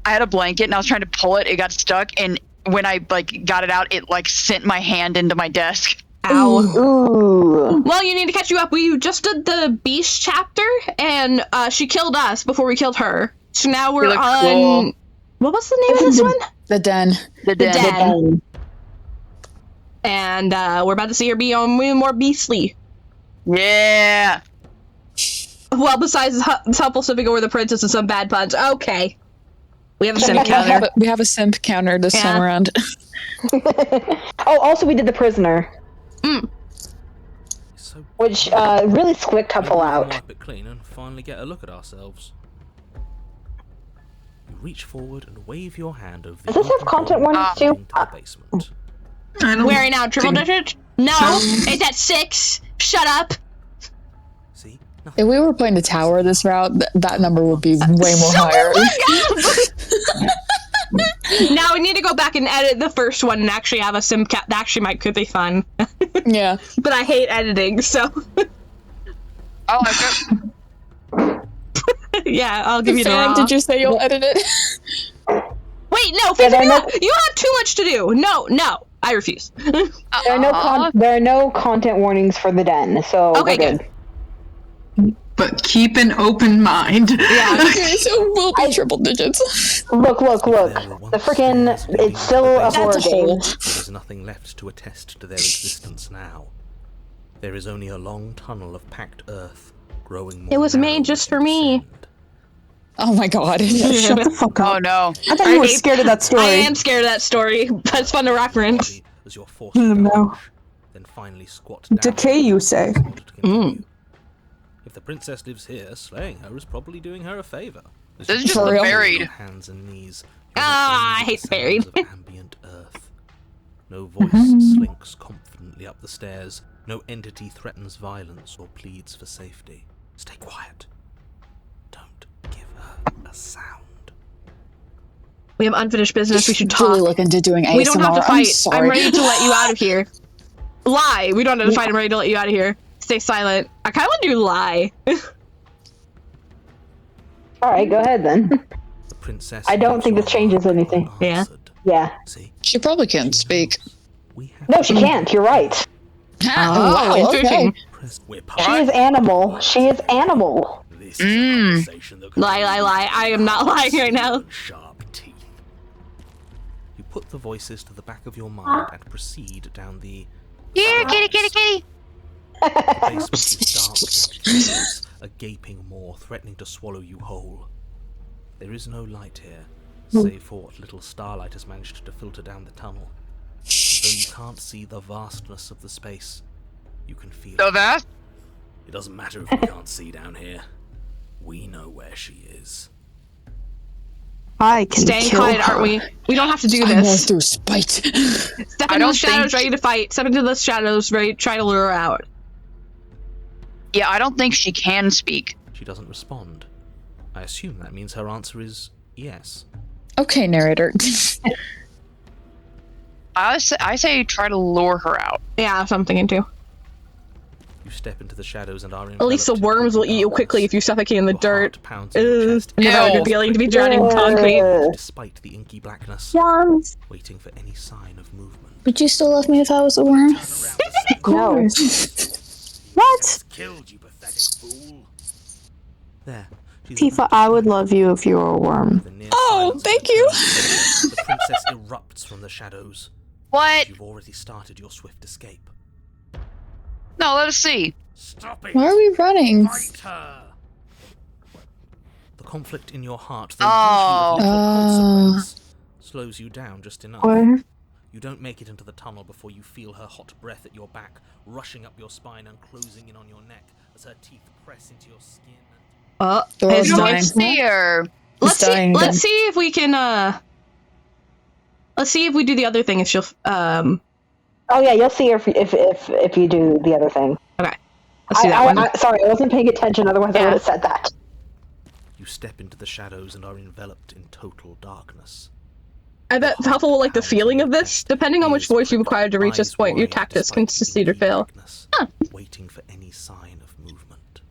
had a blanket and I was trying to pull it. It got stuck, and when I got it out, it sent my hand into my desk. Ow. Ooh. Well, you need to catch you up. We just did the Beast chapter, and she killed us before we killed her. So now we're on. Cool. What was the name of this one? The Den. The Den. And we're about to see her be on more beastly. Yeah. Well, besides helpful sipping over the princess and some bad puns. Okay. We have a simp counter. We have a simp counter this time around. Oh, also we did the prisoner. So which really squicked Huffle out. Wipe it clean and finally get a look at ourselves. You reach forward and wave your hand over the Does this have content warnings too? into the basement. Wearing out triple digits? No, it's at 6. Shut up. See? If we were playing the tower this route, that number would be way more higher. Now we need to go back and edit the first one and actually have a sim cap. That actually could be fun. Yeah. But I hate editing, so. I like it. Yeah, I'll give you the raw. Did you say you'll edit it? Wait, no, you have too much to do. No, I refuse. There are no content warnings for the Den, so okay, we're good. But keep an open mind. Yeah. Okay, so we'll be triple digits. Look. The frickin' it's still a horror game. There is nothing left to attest to their existence now. There is only a long tunnel of packed earth, growing more. It was made just for me. Oh my god. Shut the fuck up. Oh no. I thought you were scared of that story. I am scared of that story. That's fun to reference. As you're forced No. then finally squat down. Decay, you say? If the princess lives here, slaying her is probably doing her a favor. This is just the buried. Hands and knees. I hate buried. Of ambient earth. No voice slinks confidently up the stairs. No entity threatens violence or pleads for safety. Stay quiet. Don't give her a sound. We have unfinished business. We should talk. Really look into doing ASMR. We don't have to fight. I'm ready to let you out of here. Lie. We don't have to fight. I'm ready to let you out of here. Stay silent. I kind of want to do lie. Alright, go ahead then. The princess I don't think this changes anything. Yeah. Yeah. See, She probably can't speak. No, she can't. You're right. Wow, okay. She is animal. She is animal. Lie. I am not lying right now. Sharp teeth. You put the voices to the back of your mind and proceed down the. Here, kitty. The basement is dark, and shadows, a gaping maw threatening to swallow you whole. There is no light here, save for what little starlight has managed to filter down the tunnel. Though you can't see the vastness of the space, you can feel So vast? It doesn't matter if we can't see down here. We know where she is. I can Staying kill quiet, her. aren't we? We don't have to do I'm going this. through spite. Step into the shadows, ready to fight. Step into the shadows, ready to try to lure her out. Yeah, I don't think she can speak. She doesn't respond. I assume that means her answer is yes. Okay, narrator. I say try to lure her out. Yeah, that's what I'm thinking too. You step into the shadows and are At least the enveloped in worms will eat you darkness. quickly if you suffocate in the Your dirt. heart pounds in your chest. Never had a good feeling to be drowning in concrete. Despite the inky blackness, Worms. waiting for any sign of movement. Would you still love me if I was a worm? No. What? Killed you, pathetic fool. There. She's Tifa, I would love you if you were a worm. the near Oh, silence thank of the you. tunnel. The princess erupts from the shadows. What? You've already started your swift escape. No, let us see. Stop it! Why are we running? Fight her! The conflict in your heart, though usually of little consequence, slows you down just enough. What? You don't make it into the tunnel before you feel her hot breath at your back, rushing up your spine and closing in on your neck as her teeth press into your skin. It's dying. See her. Let's see if we can. Let's see if we do the other thing. If she'll. Oh yeah, you'll see her if you do the other thing. Okay. Let's do that one. Sorry, I wasn't paying attention. Otherwise, I would have said that. You step into the shadows and are enveloped in total darkness. I bet Huffle will like the feeling of this. Depending on which voice you require to reach this point, your tactics can succeed or fail. Waiting for any sign of movement.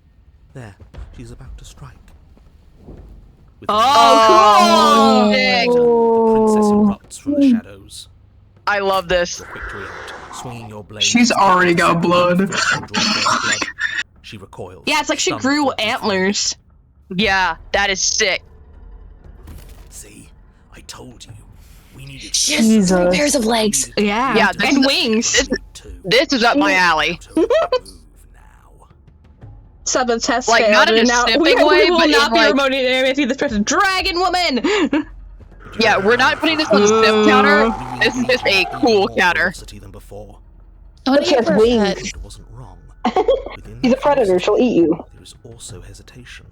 There, she's about to strike. With cool! The princess erupts from the shadows. I love this. Victory out, swinging your blade. She's already got blood. She recoils. Yeah, it's like she grew antlers. Yeah, that is sick. See, I told you. We needed. She has 3 pairs of legs. Yeah, and wings. This is up my alley. Sub test like failed, not in a now simping we way, will but not be like, remoting this person. Dragon woman. Yeah, we're not putting this on the simp counter. This is just a cool counter. But she has wings. She's a predator. She'll eat you. There is also hesitation.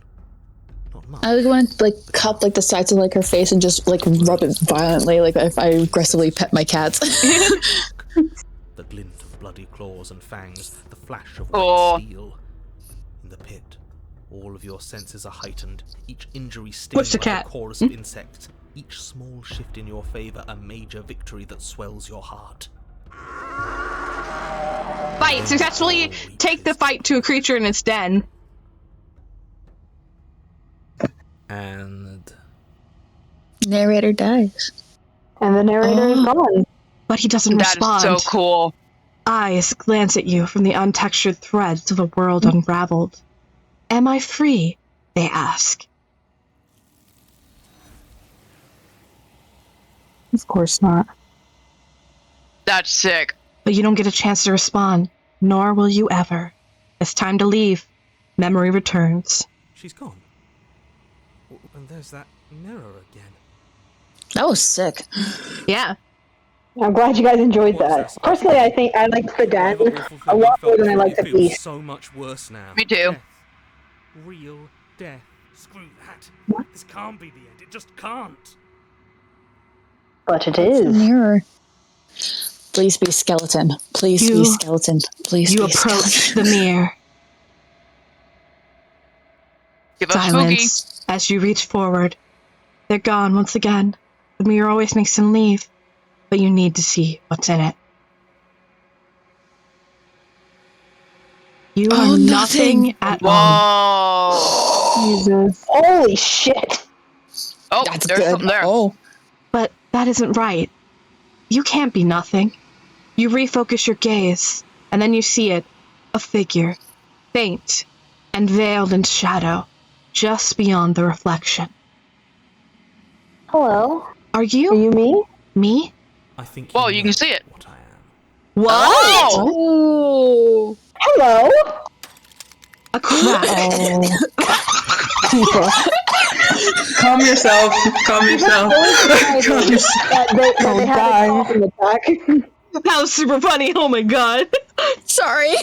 I would want to like cup like the sides of like her face and just like rub it violently, like if I aggressively pet my cats. The glint of bloody claws and fangs, the flash of white steel. In the pit, all of your senses are heightened. Each injury stings like a chorus of insects. Each small shift in your favor, a major victory that swells your heart. Fight! Successfully take the fight to a creature in its den. And narrator dies. And the narrator is gone. But he doesn't respond. That is so cool. Eyes glance at you from the untextured threads of a world unraveled. Am I free? They ask. Of course not. That's sick. But you don't get a chance to respond, nor will you ever. It's time to leave. Memory returns. She's gone. And there's that mirror again. That was sick. Yeah. I'm glad you guys enjoyed that. Personally, I think I liked the den a lot more than I liked the beast. So much worse now. Me too. Death. Real death. Screw that. This can't be the end. It just can't. But it is. Mirror. Please be skeleton. Please be skeleton. Please you be approach skeleton. the mirror. Give us Silence spooky. as you reach forward. They're gone once again. The mirror always makes them leave, but you need to see what's in it. You are nothing at all. Jesus. Holy shit. Oh, That's there's good. something there. Oh. But that isn't right. You can't be nothing. You refocus your gaze, and then you see it, a figure, faint and veiled in shadow, just beyond the reflection. Hello. Are you? Are you me? Me? I think. Well, you can see it. What I am. What? Oh. Hello. A crack. Calm yourself. Calm yourself. Calm yourself. They had a coffin attack. That was super funny. Oh my god. Sorry.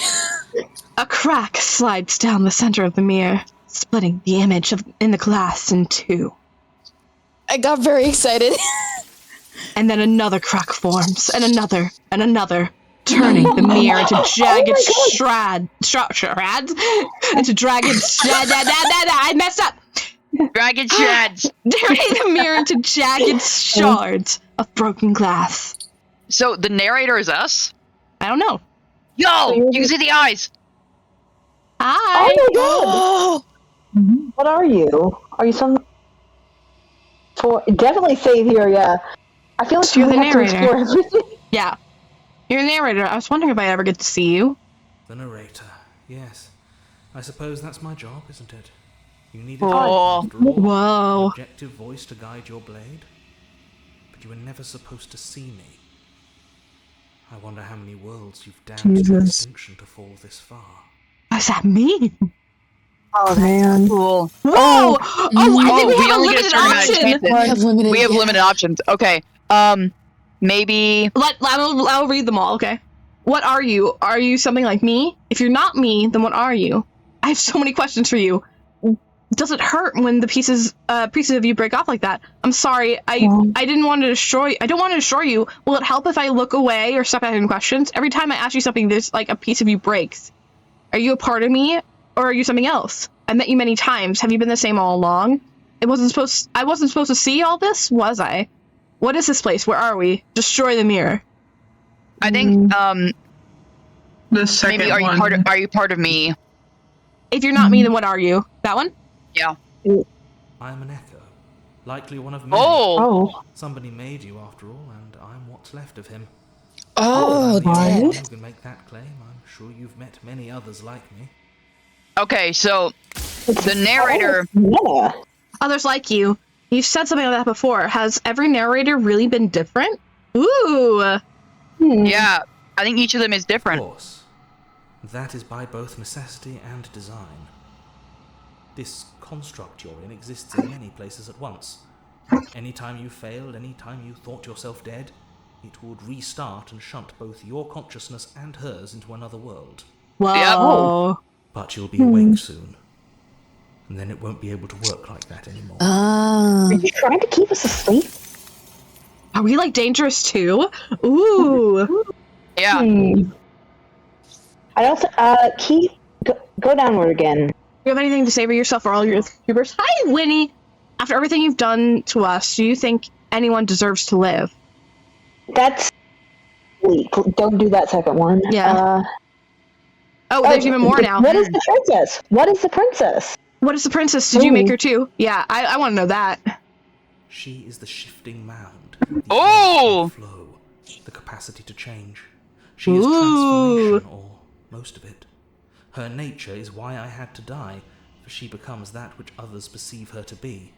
A crack slides down the center of the mirror, splitting the image in the glass in two. I got very excited. And then another crack forms, and another, turning the mirror into jagged shreds. Into dragon I messed up. Dragon shreds. Turning the mirror into jagged shards of broken glass. So the narrator is us? I don't know. Yo, you can see the eyes. Hi. Oh my god. What are you? Are you some? Definitely Savior. Yeah. I feel like You're the have to narrator. explore everything. Yeah. You're a narrator. I was wondering if I ever get to see you. The narrator. Yes. I suppose that's my job, isn't it? You needed Oh. after all, Whoa. an objective voice to guide your blade. But you were never supposed to see me. I wonder how many worlds you've damned to extinction to fall this far. What does that mean? Oh, man. Cool. Whoa! I think we have a only get limited a certain amount of option. chances. We have limited options. Okay. Maybe. I'll read them all. Okay. What are you? Are you something like me? If you're not me, then what are you? I have so many questions for you. Does it hurt when the pieces of you break off like that? I'm sorry. I didn't want to destroy. I don't want to destroy you. Will it help if I look away or stop asking questions? Every time I ask you something, there's like a piece of you breaks. Are you a part of me, or are you something else? I met you many times. Have you been the same all along? I wasn't supposed to see all this, was I? What is this place? Where are we? Destroy the mirror. I think The second maybe are you part of me? If you're not me, then what are you? That one? Yeah. I'm an echo. Likely one of many. Oh. Somebody made you after all, and I'm what's left of him. Oh, I'm the only one damn. who can make that claim. I'm sure you've met many others like me. Okay, so the narrator. Yeah. Others like you. You've said something like that before. Has every narrator really been different? Ooh. Yeah, I think each of them is different. Of course. That is by both necessity and design. This construct you're in exists in many places at once. Anytime you failed, anytime you thought yourself dead, it would restart and shunt both your consciousness and hers into another world. Whoa. But you'll be awake soon. And then it won't be able to work like that anymore. Are you trying to keep us asleep? Are we like dangerous too? Ooh. Yeah. I don't. Go downward again. Do you have anything to say for yourself or all your tubers? Hi, Winnie. After everything you've done to us, do you think anyone deserves to live? That's. Wait, don't do that second one. Yeah. There's even more now. What is the princess? What is the princess? What is the princess? Did you make her too? Yeah, I want to know that. She is the shifting mound. Oh! The flow. The capacity to change. She is transformation, or most of it. Her nature is why I had to die, for she becomes that which others perceive her to be.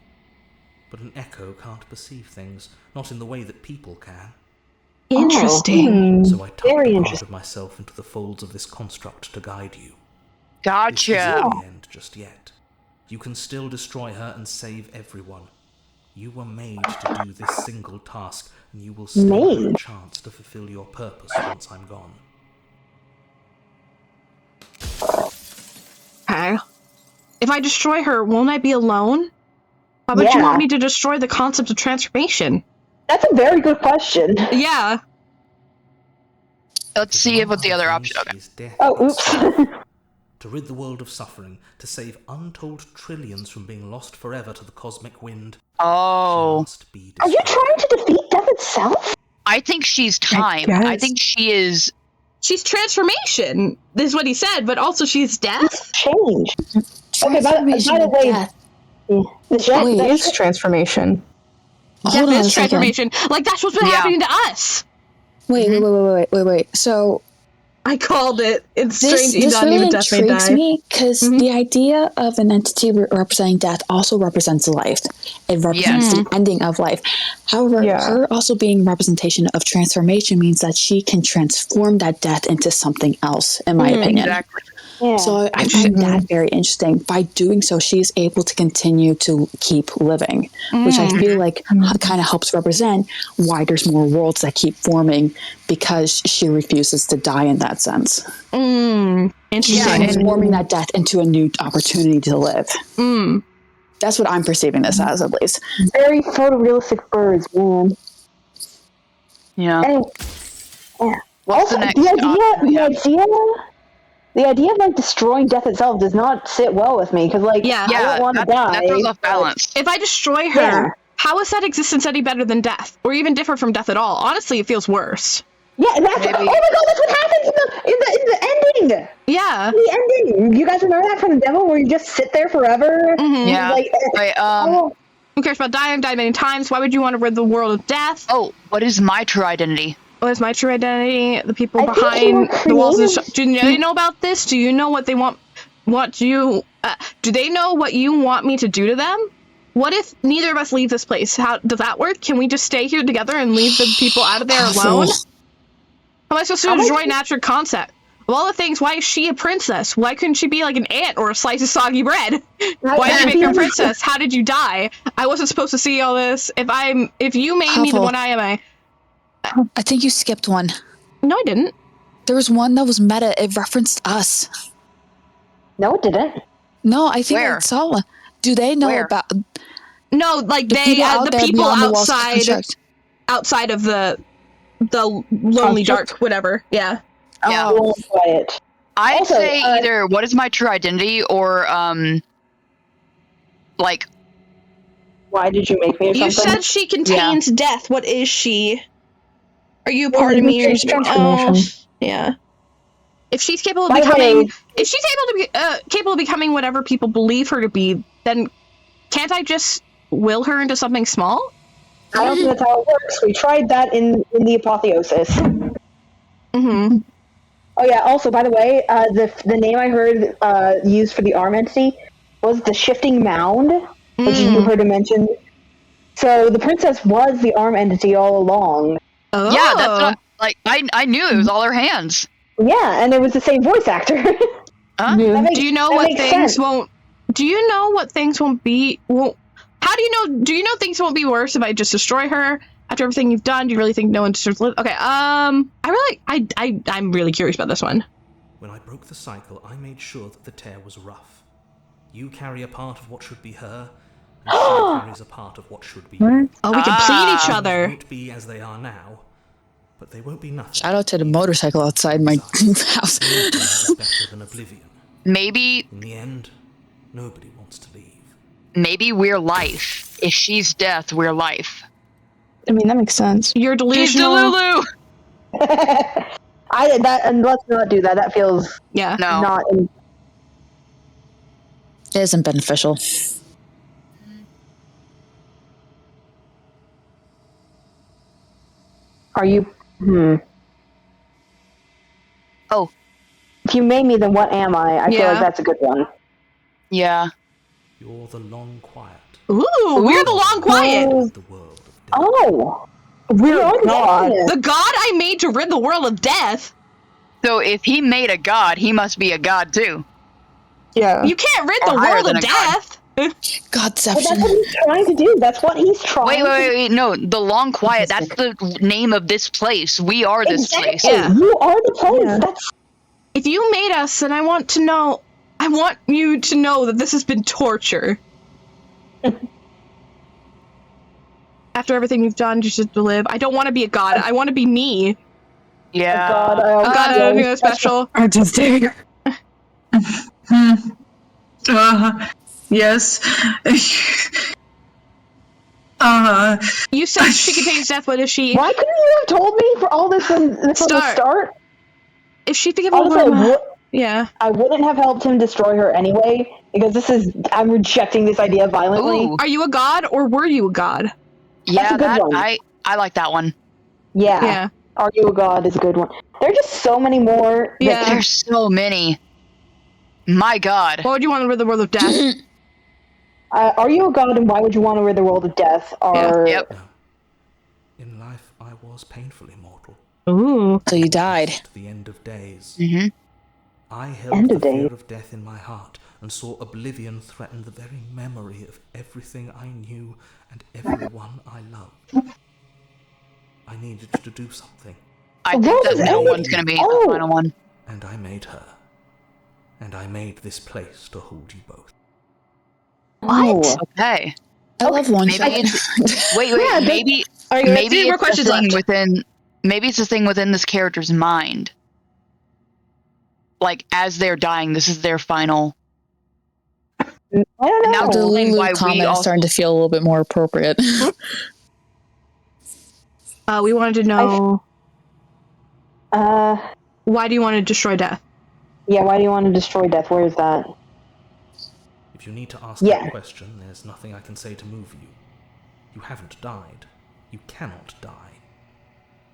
But an echo can't perceive things, not in the way that people can. Interesting. So I tucked a part of myself into the folds of this construct to guide you. Gotcha. This isn't the end just yet. You can still destroy her and save everyone. You were made to do this single task, and you will still have a chance to fulfill your purpose once I'm gone. Okay. If I destroy her, won't I be alone? Why would you want me to destroy the concept of transformation? That's a very good question. Yeah. Let's see what the other option. Okay. Oh, oops. To rid the world of suffering, to save untold trillions from being lost forever to the cosmic wind. Oh. Must be Are you trying to defeat death itself? I think she's time. I think she is. She's transformation. This is what he said, but also she's death. Change. Okay, by the way, death is transformation. Death is transformation. Like that's what's been happening to us. Wait. So I called it. It's this strange. This really intrigues me because the idea of an entity representing death also represents life. It represents the ending of life. However, her also being representation of transformation means that she can transform that death into something else, in my opinion. Exactly. Yeah. So I find that very interesting. By doing so, she is able to continue to keep living, which I feel like kind of helps represent why there's more worlds that keep forming because she refuses to die in that sense. Interesting. She's transforming that death into a new opportunity to live. That's what I'm perceiving this as, at least. Very photorealistic birds, man. Yeah. And, What's also, the next the idea of like destroying death itself does not sit well with me because I don't want to die. That throws off balance. If I destroy her, how is that existence any better than death, or even different from death at all? Honestly, it feels worse. Yeah, and that's oh my god, that's what happens in the ending. Yeah, the ending. You guys remember that from the demo where you just sit there forever? Yeah. Who cares about dying? Died many times. Why would you want to rid the world of death? Oh, what is my true identity? What is my true identity? The people behind the walls. Do they know about this? Do you know what they want? Do they know what you want me to do to them? What if neither of us leave this place? How does that work? Can we just stay here together and leave the people out of there alone? How am I supposed to destroy natural concept? Of all the things, why is she a princess? Why couldn't she be like an ant or a slice of soggy bread? Why did you make her a princess? How did you die? I wasn't supposed to see all this. If you made me, then what am I? I think you skipped one. No, I didn't. There was one that was meta. It referenced us. No, it didn't. No, I think I saw one. Do they know about? No, like the people outside of the lonely dark, whatever. Yeah. Yeah. Quiet. I'd Also, say either what is my true identity or like why did you make me or something? You said she contains death. What is she? Are you Yeah, part of me? she's transformation. Yeah. If she's capable of becoming, capable of becoming whatever people believe her to be, then can't I just will her into something small? I don't think that's how it works. We tried that in the apotheosis. Mm-hmm. Oh yeah. Also, by the way, the name I heard used for the arm entity was the shifting mound, which you heard him mention. So the princess was the arm entity all along. Oh. Yeah, that's not like I knew it was all her hands. Yeah, and it was the same voice actor. Do you know what things won't? Do you know what things won't be? How do you know? Do you know things won't be worse if I just destroy her after everything you've done? Do you really think no one deserves to live? Okay. I'm really curious about this one. When I broke the cycle, I made sure that the tear was rough. You carry a part of what should be her, and she carries a part of what should be you. Oh, we complete each other. They won't be as they are now, but they won't be nothing. Shout out to the motorcycle outside my house. Better than oblivion. Maybe in the end, nobody wants to leave. Maybe we're life. If she's death, we're life. I mean, that makes sense. You're delusional. Delulu! And let's not do that. That feels not. It isn't beneficial. Are you? Oh. If you made me, then what am I? I feel like that's a good one. Yeah. You're the long quiet. Ooh, we're the long quiet. Oh. We're God. The god I made to rid the world of death. So if he made a god, he must be a god too. Yeah. You can't rid the world of death. Godception. Well, that's what he's trying to do. That's what he's trying Wait. No, the long quiet, that's the name of this place. We are this place. Yeah. You are the place. That's... If you made us, then I want you to know that this has been torture. After everything you've done just to live. I don't want to be a god. I want to be me. Yeah. A god, I special. Artistic. Yes. You said she contains death. What is she? Why couldn't you have told me for all this from the start? If she think yeah, I wouldn't have helped him destroy her anyway because I'm rejecting this idea violently. Ooh. Are you a god or were you a god? Yeah, I like that one. Yeah. Are you a god is a good one. There are just so many more. Yeah, there's so many. My god. Why would you want to rid the world of death? Are you a god and why would you want to rid the world of death? Yep. In life, I was painfully mortal. Ooh. So you died. At the end of days. Mm-hmm. I held the fear of death in my heart and saw oblivion threaten the very memory of everything I knew and everyone I loved. I needed to do something. I think that no one's going to be the final one. And I made her. And I made this place to hold you both. What? Okay. I love one shot. Wait. Yeah, maybe it's the thing within. Maybe it's the thing within this character's mind. Like as they're dying, this is their final. I don't know. And now the Lulu comment is starting to feel a little bit more appropriate. We wanted to know. Why do you want to destroy death? Yeah, why do you want to destroy death? Where is that? If you need to ask that question, there's nothing I can say to move you. You haven't died. You cannot die.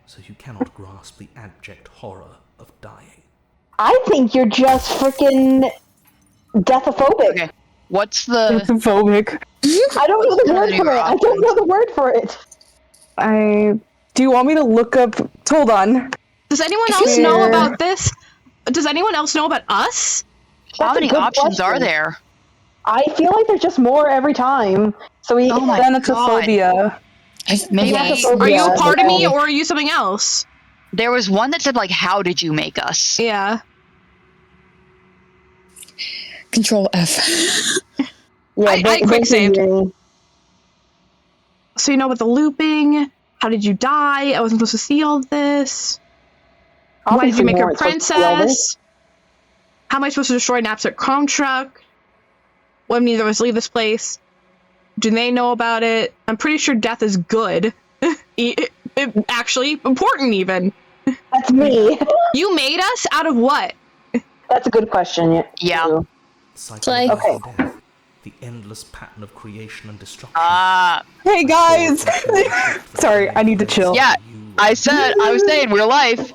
So you cannot grasp the abject horror of dying. I think you're just freaking deathophobic. Okay. What's the... Deathophobic. I don't know the word for it. I don't know the word for it. Do you want me to look up... Hold on. Does anyone else know about this? does anyone else know about us? How many options are there? I feel like there's just more every time. So we. Oh my Thanatophobia. Maybe. Are you a part of me or are you something else? There was one that said, like, how did you make us? Yeah. Control F. Yeah, I quick saved. So you know about the looping? How did you die? I wasn't supposed to see all this. Why did you make her a princess? How am I supposed to destroy an absolute chrome truck? When neither of us leave this place? Do they know about it? I'm pretty sure death is good. Actually, important even. That's me. You made us out of what? That's a good question. Yeah. Cycle of birth and death, the endless pattern of creation and destruction. Hey guys! Sorry, I need to chill. Yeah, I was saying, real life.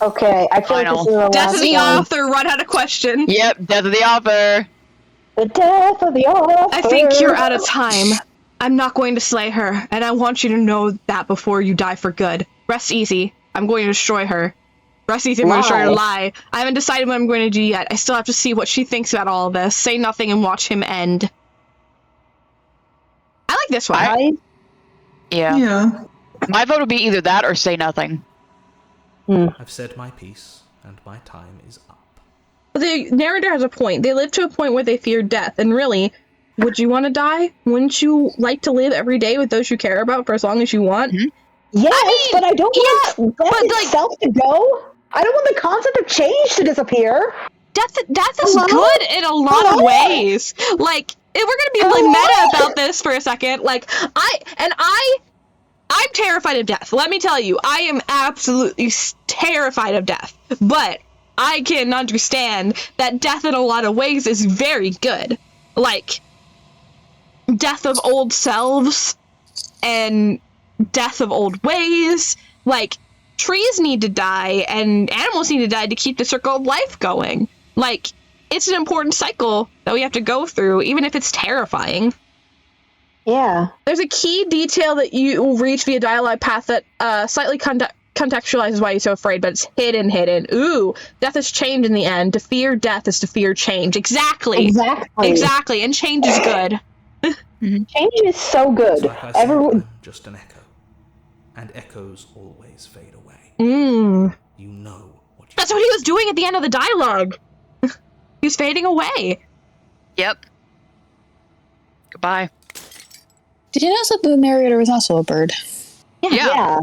Okay, I feel like this is the Death of the last author, run out of question. Yep, death of the author. The death of the author. I think you're out of time. I'm not going to slay her, and I want you to know that before you die for good. Rest easy. I'm going to destroy her. Rest easy, I'm going to destroy her. Lie. I haven't decided what I'm going to do yet. I still have to see what she thinks about all of this. Say nothing and watch him end. I like this one. Yeah. My vote would be either that or say nothing. I've said my piece, and my time is up. The narrator has a point. They live to a point where they fear death, and really, would you want to die? Wouldn't you like to live every day with those you care about for as long as you want? Yes, but I don't want death itself to go. I don't want the concept of change to disappear. Death is good in a lot of ways. Like, if we're gonna be really meta about this for a second, like, I'm terrified of death. Let me tell you, I am absolutely terrified of death. But I can understand that death in a lot of ways is very good. Like, death of old selves and death of old ways. Like, trees need to die and animals need to die to keep the circle of life going. Like, it's an important cycle that we have to go through, even if it's terrifying. Yeah. There's a key detail that you will reach via dialogue path that slightly contextualizes why you're so afraid, but it's hidden. Ooh, death is change in the end. To fear death is to fear change. Exactly. And change is good. Change is so good. Like I said, I'm just an echo. And echoes always fade away. You know what That's what he was doing at the end of the dialogue. He was fading away. Yep. Goodbye. Did you notice that the narrator was also a bird? Yeah.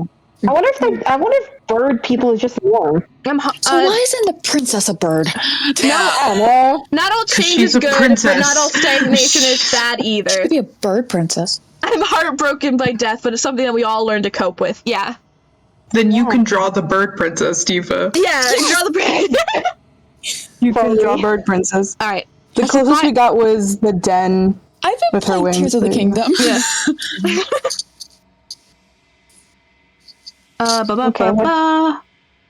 I wonder if bird people is just warm. So why isn't the princess a bird? No, not all change is good, but not all stagnation is bad either. She could be a bird princess. I'm heartbroken by death, but it's something that we all learn to cope with. Yeah. Then you can draw the bird princess, Diva. Yeah, draw the bird. You can draw bird princess. All right. The closest we got was the den. I've been with her playing wings. Tears of the Kingdom. Yeah.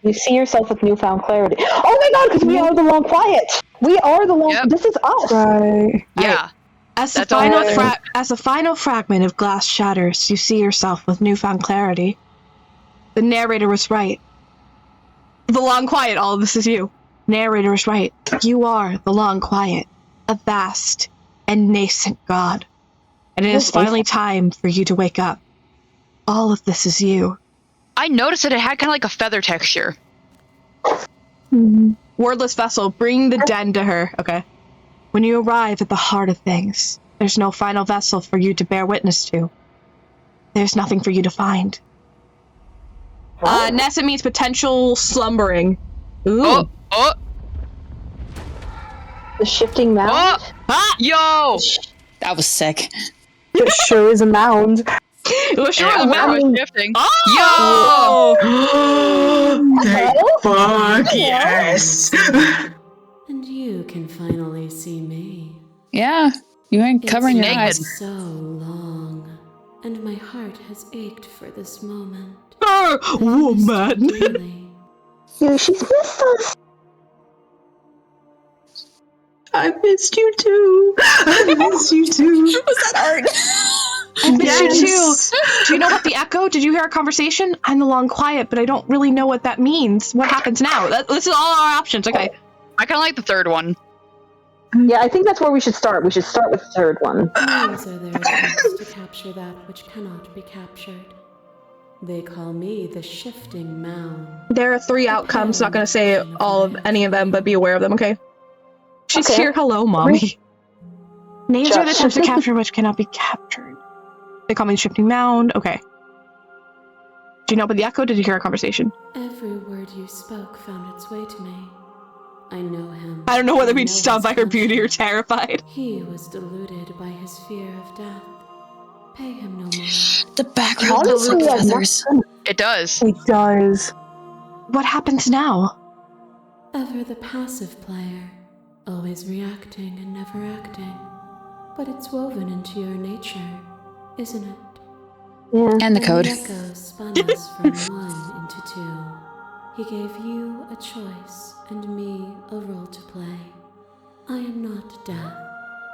You see yourself with newfound clarity. Oh my god, because we are the long quiet. We are the long. Yep. This is us. Right. Yeah. As the final fragment of glass shatters, you see yourself with newfound clarity. The narrator was right. The long quiet, all of this is you. Narrator was right. You are the long quiet, a vast and nascent god. And it is finally time for you to wake up. All of this is you. I noticed that it had kind of like a feather texture. Wordless vessel, bring the den to her. Okay. When you arrive at the heart of things, there's no final vessel for you to bear witness to. There's nothing for you to find. Nessa means potential slumbering. Ooh. The shifting mound. Yo! That was sick. It sure is a mound. It was sure Yeah, a mound. shifting. Oh! Thank fuck, yes! And you can finally see me. Yeah, you ain't covering your It's eyes. been so long, and my heart has ached for this moment. Woman. Yeah, she's missed us. I missed you too. I missed you too. Was that art? missed you too. Do you know about the echo? Did you hear our conversation? I'm the long quiet, but I don't really know what that means. What happens now? This is all our options. Okay. I kind of like the third one. Yeah, I think that's where we should start. We should start with the third one. Names are their attempts to capture that which cannot be captured. They call me the shifting mound. There are 3 outcomes. Not going to say all of any of them, but be aware of them, okay? She's here. Hello, mommy. Names are the attempts to capture which cannot be captured. They call me the shifting mound. Okay. Do you know about the echo? Did you hear our conversation? Every word you spoke found its way to me. I know him. I don't know whether to be stunned by her beauty or terrified. He was deluded by his fear of death. Pay him no more. The background looks like feathers. It does. It does. What happens now? Ever the passive player, always reacting and never acting. But it's woven into your nature, isn't it? Yeah. And the code. The echo spun us from 1 into 2. He gave you a choice and me a role to play. I am not death,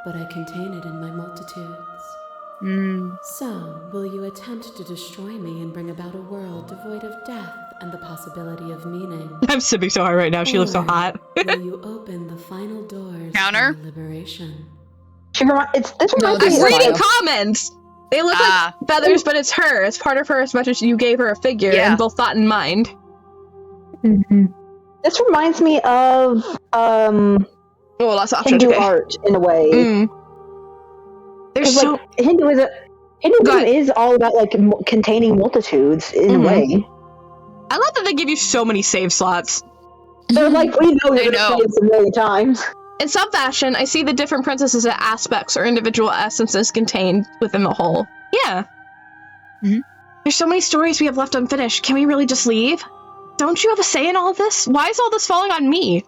but I contain it in my multitudes. So, will you attempt to destroy me and bring about a world devoid of death and the possibility of meaning? I'm sipping so hard right now. She looks so hot. Will you open the final doors Counter? to liberation? This reminds me I'm of reading comments! They look like feathers, but it's her. It's part of her as much as you gave her a figure in both thought and mind. This reminds me of lots of options, Hindu art in a way. There's so Hinduism is all about like containing multitudes in a way. I love that they give you so many save slots. They're like, we know you're gonna play this a million times. In some fashion, I see the different princesses as aspects or individual essences contained within the whole. Yeah. There's so many stories we have left unfinished. Can we really just leave? Don't you have a say in all of this? Why is all this falling on me?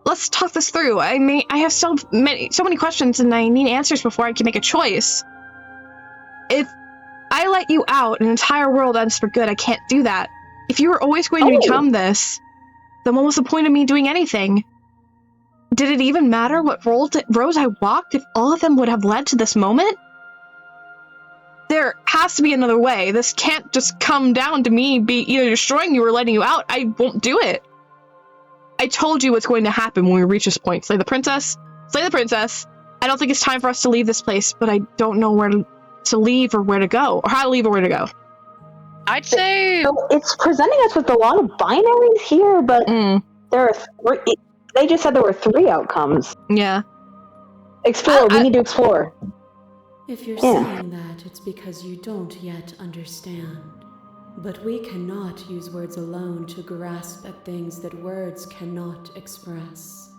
Let's talk this through. I have so many questions and I need answers before I can make a choice. If I let you out, an entire world ends for good. I can't do that. If you were always going to become this, then what was the point of me doing anything? Did it even matter what roads I walked if all of them would have led to this moment? There has to be another way. This can't just come down to me either destroying you or letting you out. I won't do it. I told you what's going to happen when we reach this point. Slay the princess. Slay the princess. I don't think it's time for us to leave this place, but I don't know where to leave or where to go, or how to leave or where to go. I'd say it's presenting us with a lot of binaries here, but there are 3. They just said there were 3 outcomes. Yeah. Explore. We need to explore. If you're saying that, it's because you don't yet understand. But we cannot use words alone to grasp at things that words cannot express.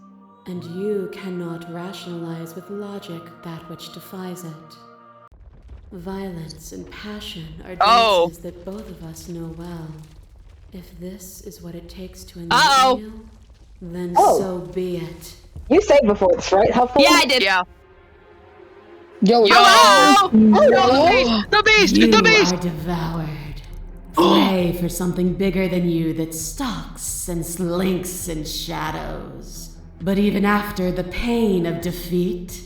And you cannot rationalize with logic that which defies it. Violence and passion are dances that both of us know well. If this is what it takes to enlighten you, then so be it. You saved before this, right? Huffledork? Yeah, I did. Yeah. Yo! The beast! You The beast! are devoured. Pray for something bigger than you that stalks and slinks in shadows. But even after the pain of defeat,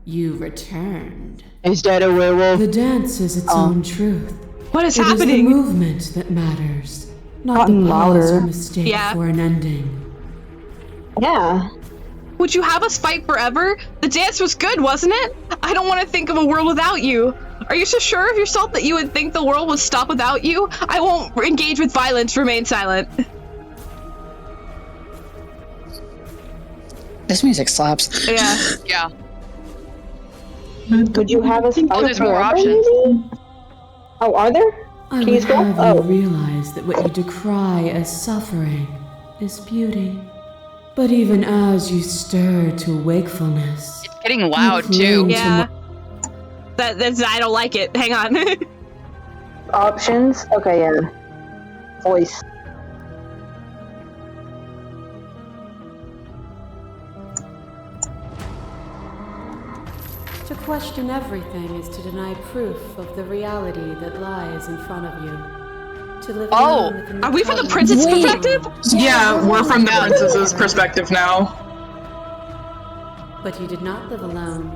you returned. Is that a werewolf? The dance is its own truth. What is It happening? is the movement that matters, not the pause you mistake for an ending. Yeah. Would you have us fight forever? The dance was good, wasn't it? I don't want to think of a world without you. Are you so sure of yourself that you would think the world would stop without you? I won't engage with violence. Remain silent. This music slaps. Yeah. Yeah. Would you have us fight there's more forever, options. maybe? Oh, are there? I Can you would scroll? have you realize that what you decry as suffering is beauty. But even as you stir to wakefulness, It's getting loud too. Yeah. That's I don't like it. Hang on. Options? Okay, yeah. Voice. to question everything is to deny proof of the reality that lies in front of you. To live alone within the are we from the coven- princess perspective? Yeah, we're from the princess's perspective now. But you did not live alone.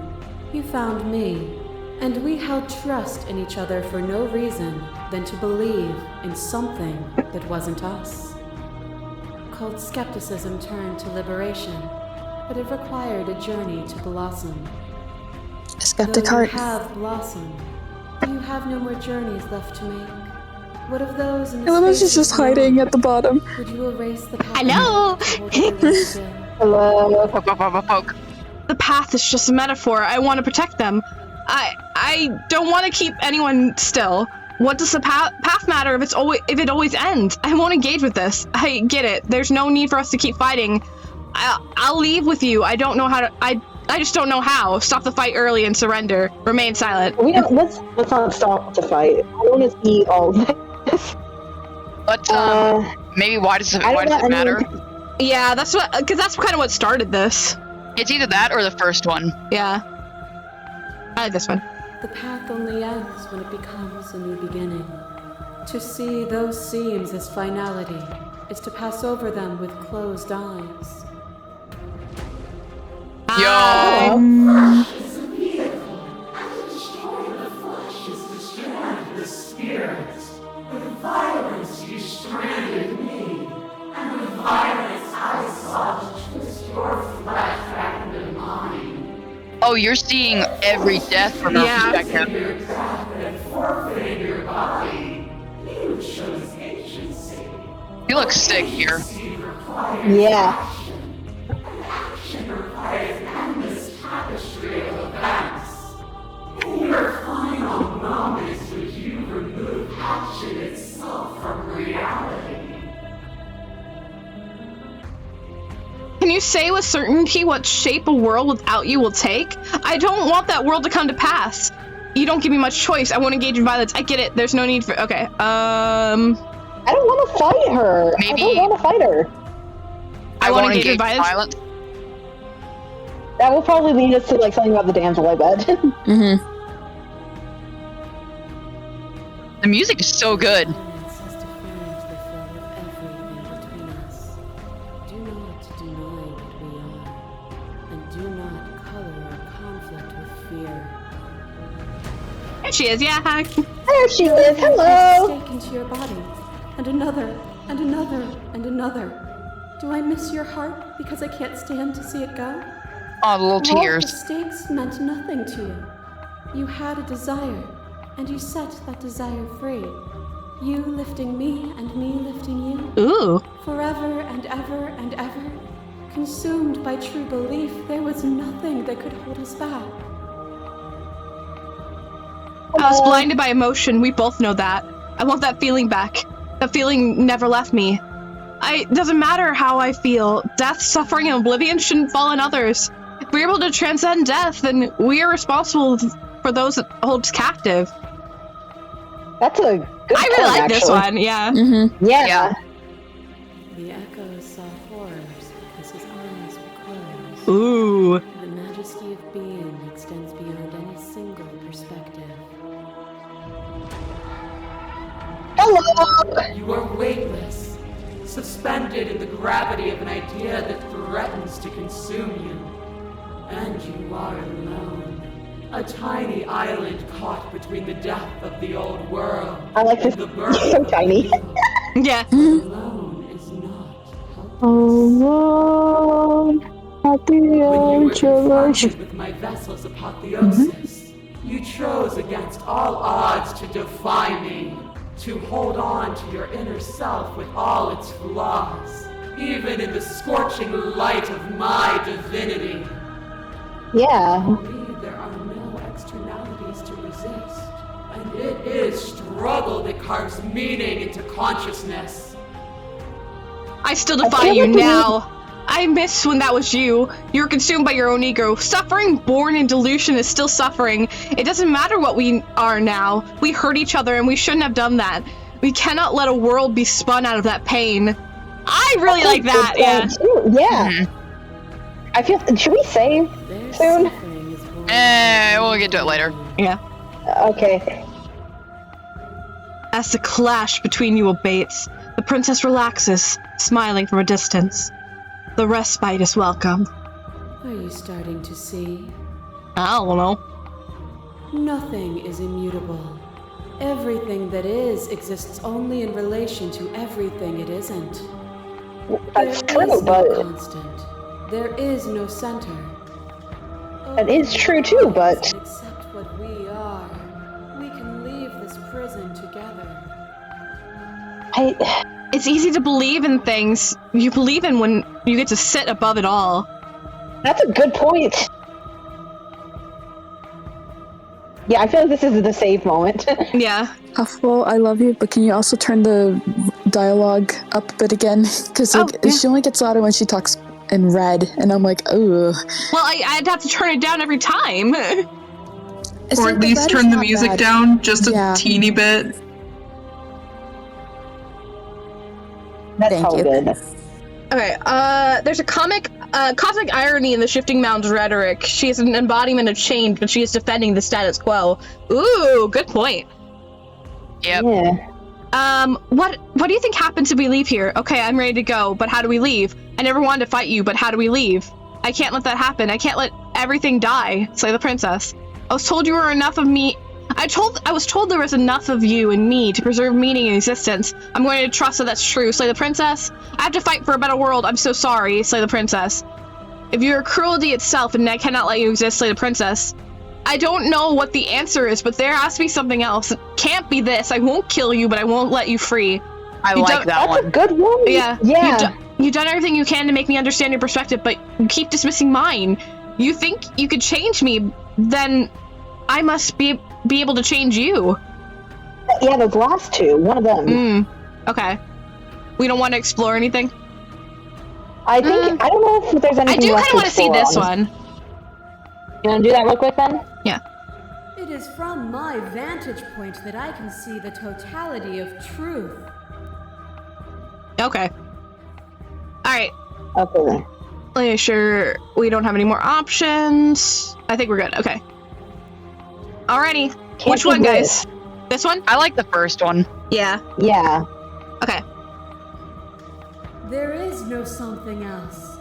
You found me, And we held trust in each other for no reason than to believe in something that wasn't us. Cold skepticism turned to liberation, but it required a journey to blossom. Skeptic Though heart. you have blossomed, you have no more journeys left to make. What of those in the Element's spaces just hiding beyond? at the bottom. Would you erase the path? Hello? Hello. Poke. The path is just a metaphor. I want to protect them. I don't want to keep anyone still. What does the path matter if it always ends? I won't engage with this. I get it. There's no need for us to keep fighting. I'll leave with you. I don't know how to. I just don't know how. Stop the fight early and surrender. Remain silent. We don't. Let's not stop the fight. I don't want to see all this. But maybe why does it matter? Yeah, that's kind of what started this. It's either that or the first one. Yeah. I like this one. The path only ends when it becomes a new beginning. To see those seams as finality is to pass over them with closed eyes. Yo! Oh, you're seeing every death from her perspective. You look sick here. Yeah. Can you say with certainty what shape a world without you will take? I don't want that world to come to pass. You don't give me much choice. I won't engage in violence. I get it. There's no need for. Okay. I don't want to fight her. Maybe. I don't want to fight her. I won't engage in violence. That will probably lead us to like something about the damsel, I bet. Mm-hmm. The music is so good. Silence has defined the flow of everything between us. Do not deny what we are, and do not color our conflict with fear. There she is, yeah. There she is. Hello. Stake into your body, and another, and another, and another. Do I miss your heart because I can't stand to see it go? Oh, the little The tears. stakes meant nothing to you. You had a desire, and you set that desire free. You lifting me and me lifting you. Ooh. Forever and ever and ever. Consumed by true belief, there was nothing that could hold us back. I was blinded by emotion. We both know that. I want that feeling back. That feeling never left me. It doesn't matter how I feel. Death, suffering, and oblivion shouldn't fall on others. If we're able to transcend death, then we are responsible for those it holds captive. That's a good I really like this one, yeah. Mm-hmm. Yeah. The echo saw horrors because his eyes were closed. Ooh. The majesty of being extends beyond any single perspective. Hello. You are weightless, suspended in the gravity of an idea that threatens to consume you. And you are alone. A tiny island caught between the death of the old world I like this. and the birth So of tiny. the new. Yeah. Alone is not helpless. Alone at the When you were edge of confronted with my vessel's apotheosis, you chose against all odds to defy me, to hold on to your inner self with all its flaws, even in the scorching light of my divinity. Yeah. For me, there are no externalities to resist, and it is struggle that carves meaning into consciousness. I still defy you now. I miss when that was you. You were consumed by your own ego. Suffering born in delusion is still suffering. It doesn't matter what we are now. We hurt each other and we shouldn't have done that. We cannot let a world be spun out of that pain. I really like that, yeah. Yeah. Mm-hmm. I feel. Should we save Their soon? suffering is born We'll get to it later. Yeah. Okay. As the clash between you abates, the princess relaxes, smiling from a distance. The respite is welcome. Are you starting to see? I don't know. Nothing is immutable. Everything that is exists only in relation to everything it isn't. That's There true, is but no constant. There is no center. that is true too, but Accept what we are. We can leave this prison together. It's easy to believe in things you believe in when you get to sit above it all. That's a good point. Yeah, I feel like this is the save moment. Yeah. Huffle, I love you, but can you also turn the dialogue up a bit again? Because she only gets louder when she talks in red, and I'm like, ugh. Well, I'd have to turn it down every time. Or at least turn the music down just a teeny bit. That's all good. Okay, there's a cosmic irony in the Shifting Mound's rhetoric. She is an embodiment of change, but she is defending the status quo. Ooh, good point. Yep. Yeah. What do you think happens if we leave here? Okay, I'm ready to go, but how do we leave? I never wanted to fight you, but how do we leave? I can't let that happen. I can't let everything die. Slay the princess. I was told you were enough of me. I was told there was enough of you and me to preserve meaning and existence. I'm going to trust that that's true. Slay the princess. I have to fight for a better world. I'm so sorry. Slay the princess. If you are cruelty itself and I cannot let you exist, slay the princess. I don't know what the answer is, but there has to be something else. It can't be this. I won't kill you, but I won't let you free. I like that one. That's a good one. Yeah. Yeah. You've done everything you can to make me understand your perspective, but you keep dismissing mine. You think you could change me, then I must be able to change you. Yeah, those last two. One of them. Okay. We don't want to explore anything? I think, I don't know if there's anything I do left kind of want to see this honestly. one. You want to do that real quick then? Yeah. It is from my vantage point that I can see the totality of truth. Okay. Alright. Okay then. Make sure we don't have any more options. I think we're good. Okay. Alrighty. Which one, guys? This one? I like the first one. Yeah. Yeah. Okay. There is no something else.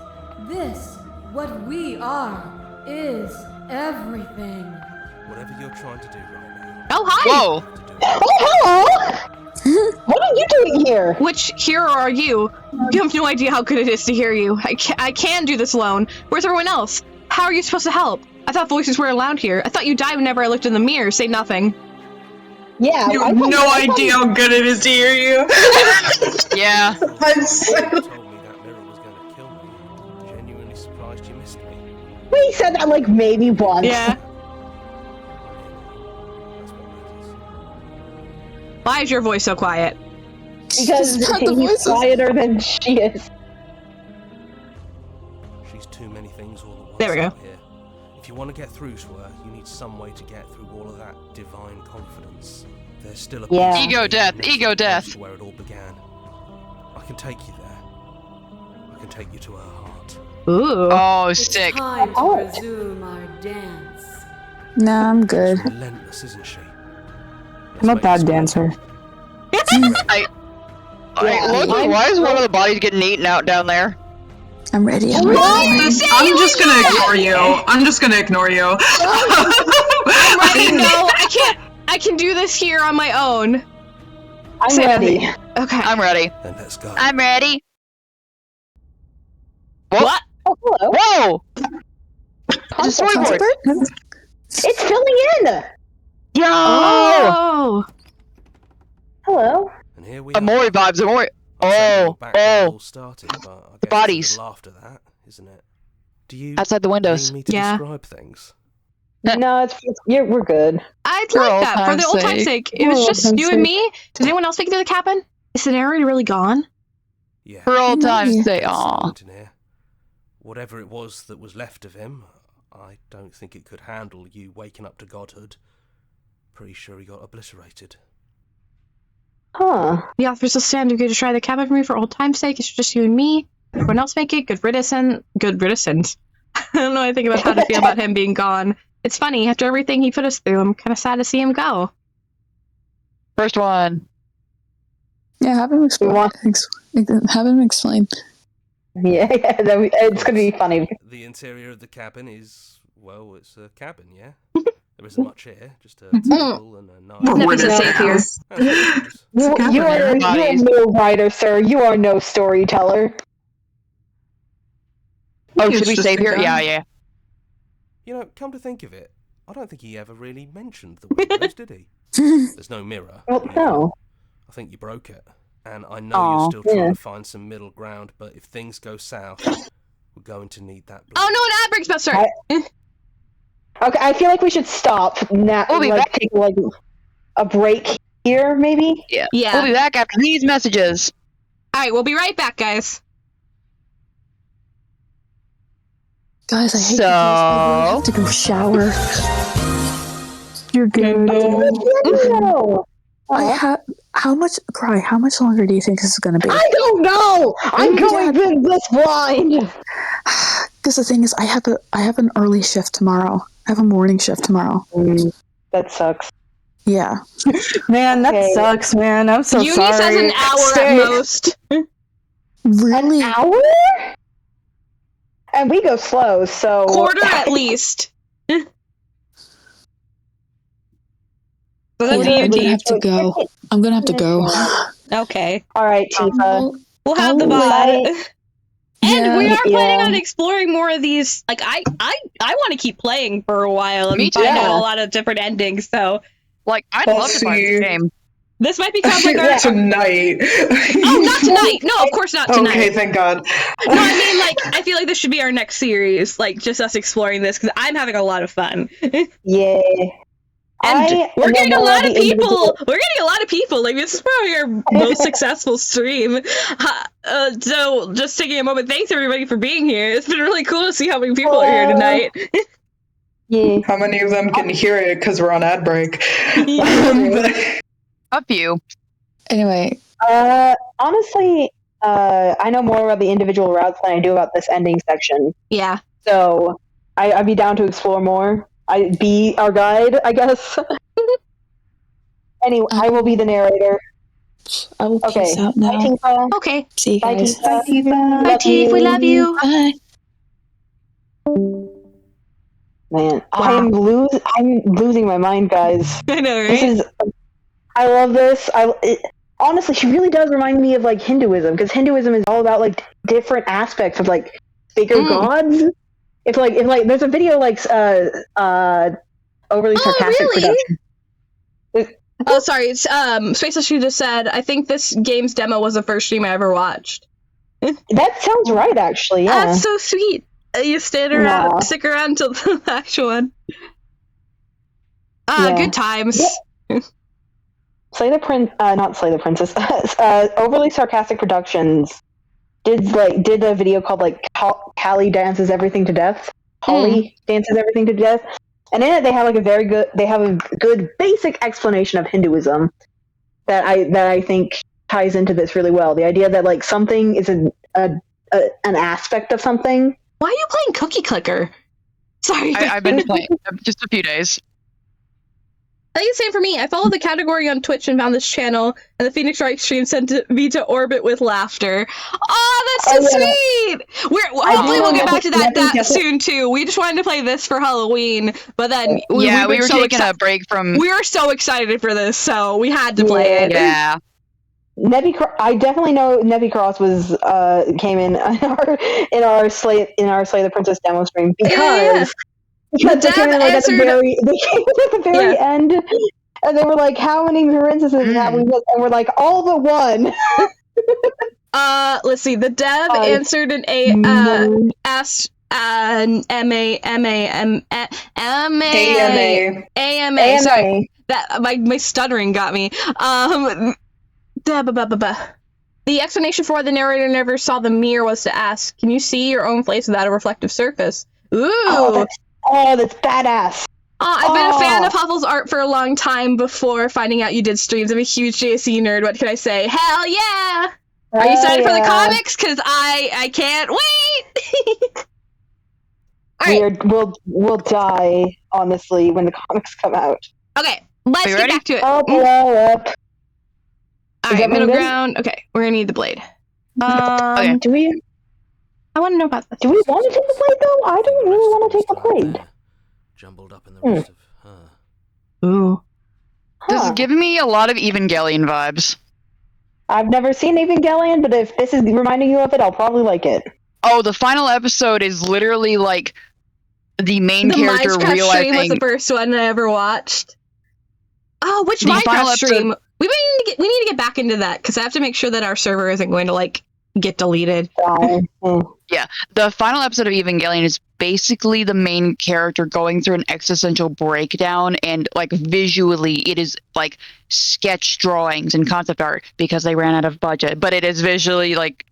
This, what we are, is everything. Whatever you're trying to do right now. Oh, hi! Whoa! Oh, hello! What are you doing here? Which hero are you? You have no idea how good it is to hear you. I can do this alone. Where's everyone else? How are you supposed to help? I thought voices were allowed here. I thought you died whenever I looked in the mirror. Say nothing. Yeah, You have no idea how good it is to hear you. Yeah. I'm so... told me that mirror was going to kill me. Genuinely surprised you missed me. We said that like maybe once. Yeah. Why is your voice so quiet? Because he's quieter than she is. She's too many things all at once. There we go. out here. If you want to get through to her, you need some way to get through all of that divine confidence. There's still a Yeah. Ego death, ego death. Where it all began. I can take you there. I can take you to her heart. Ooh. Oh, It's sick. time to resume our dance. Nah, I'm good. She's relentless, isn't she? I'm a bad dancer. Look, why is one of the bodies getting eaten out down there? I'm ready. I'm just gonna ignore you. I'm just gonna ignore you. I'm ready. No, I can do this here on my own. I'm Say ready. nothing. Okay. I'm ready. Then let's go. I'm ready. What? Oh, hello. Whoa! It's a storyboard. It's filling in. Yo! Oh. Hello. And here we Amori vibes, Amori. Oh, back where it all oh. started, but I The guess bodies. it's a little after that, isn't it? Do you Outside the windows. need me to Yeah. describe things? No, we're good. I'd For like old that for the time's old time's sake. sake. It was For just old you time's and sake. me. Does anyone else make it to the cabin? Is the narrator really gone? Yeah. For old time's Yeah. sake. That's the Aw. point in here. Whatever it was that was left of him, I don't think it could handle you waking up to godhood. Pretty sure he got obliterated. Huh. The offers will stand to try the cabin for me for old time's sake. It's just you and me. Everyone else make it. Good riddance. Good riddance. I don't know anything about how to feel about him being gone. It's funny, after everything he put us through, I'm kind of sad to see him go. First one. Yeah, have him explain. Have him explain. Yeah, it's gonna be funny. The interior of the cabin is, well, it's a cabin, yeah? There isn't much here, just a table and a knife. Never safe here. You are no writer, sir. You are no storyteller. Oh, should we save here? Yeah. You know, come to think of it, I don't think he ever really mentioned the windows, did he? There's no mirror. Well, no. I think you broke it. And I know you're still trying to find some middle ground, but if things go south, we're going to need that blade. Oh no, an ad break's about to start. Okay, I feel like we should stop now. We'll be back. Take a break here, maybe? Yeah. We'll be back after these messages. Alright, we'll be right back, guys. Guys, I hate to I have to go shower. You're good. No. How much longer do you think this is gonna be? I don't know. I'm going this blind. Because the thing is, I have an early shift tomorrow. I have a morning shift tomorrow. That sucks. Yeah. Man, that sucks, man. I'm so Uni sorry. says an hour at most. Really? An hour? And we go slow, so... Quarter at least. I'm gonna have to go. I'm gonna have to go. Okay. Alright, Tifa. We'll have the VOD. And we are planning Yeah. on exploring more of these. Like, I want to keep playing for a while and Me too. find out a lot of different endings. So, like, I'd love to play this game. This might become like our tonight. Oh, not tonight. No, of course not tonight. Okay, thank God. No, I mean, like, I feel like this should be our next series. Like, just us exploring this because I'm having a lot of fun. Yeah. And we're getting a lot of people. We're getting a lot of people. Like, this is probably our most successful stream. So, just taking a moment, thanks everybody for being here. It's been really cool to see how many people are here tonight. Yeah. How many of them can hear it because we're on ad break? A few. Anyway. Honestly, I know more about the individual routes than I do about this ending section. Yeah. So, I'd be down to explore more. I'd be our guide, I guess. Anyway, I will be the narrator. I will peace out now. Bye, Tifa. Okay. See you guys. Bye, Tifa. Bye, Tifa. We love you. Bye. Man, I'm losing my mind, guys. I know, right? I love this. Honestly, she really does remind me of like Hinduism, because Hinduism is all about like different aspects of like bigger gods. If there's a video like overly sarcastic production. Oh, sorry. It's Space Issue just said, I think this game's demo was the first stream I ever watched. That sounds right, actually. Yeah. That's so sweet. You stick around till the actual one. Good times. Yeah. Not Slay the Princess. Overly Sarcastic Productions did a video called like Callie Dances Everything to Death. Holly Dances Everything to Death. And in it they have like a good basic explanation of Hinduism that I think ties into this really well. The idea that like something is an aspect of something. Why are you playing Cookie Clicker? Sorry. I've been playing just a few days. I think it's the same for me. I followed the category on Twitch and found this channel, and the Phoenix Wright stream sent me to orbit with laughter. Oh, that's so sweet! Hopefully we'll get back to that soon too. We just wanted to play this for Halloween, but then we were so taking a break from. We were so excited for this, so we had to play it. Yeah. I definitely know Nebby Cross came in our Slay the Princess demo stream because they came in like at the very end, and they were like, "How many princesses have we missed?" And we're like, "All but one." Let's see. The dev answered an AMA. Sorry, that my stuttering got me. The explanation for why the narrator never saw the mirror was to ask, can you see your own face without a reflective surface? Ooh! That's badass. I've been a fan of Huffle's art for a long time before finding out you did streams. I'm a huge JC nerd. What can I say? Hell yeah! Are you excited for the comics? Because I can't wait! Alright. We'll die, honestly, when the comics come out. Okay, let's get back to it. I'll blow up. Alright, middle ground. Okay, we're gonna need the blade. Do we? I want to know about this. Do we want to take the blade, though? I don't really want to take the blade. Jumbled up in the rest of her. Ooh. This is giving me a lot of Evangelion vibes. I've never seen Evangelion, but if this is reminding you of it, I'll probably like it. Oh, the final episode is literally like the main character Minecraft realizing... stream was the first one I ever watched. Oh, which The final Minecraft stream? episode- We need to get back into that because I have to make sure that our server isn't going to like get deleted. Yeah, the final episode of Evangelion is basically the main character going through an existential breakdown, and like visually it is like sketch drawings and concept art because they ran out of budget, but it is visually like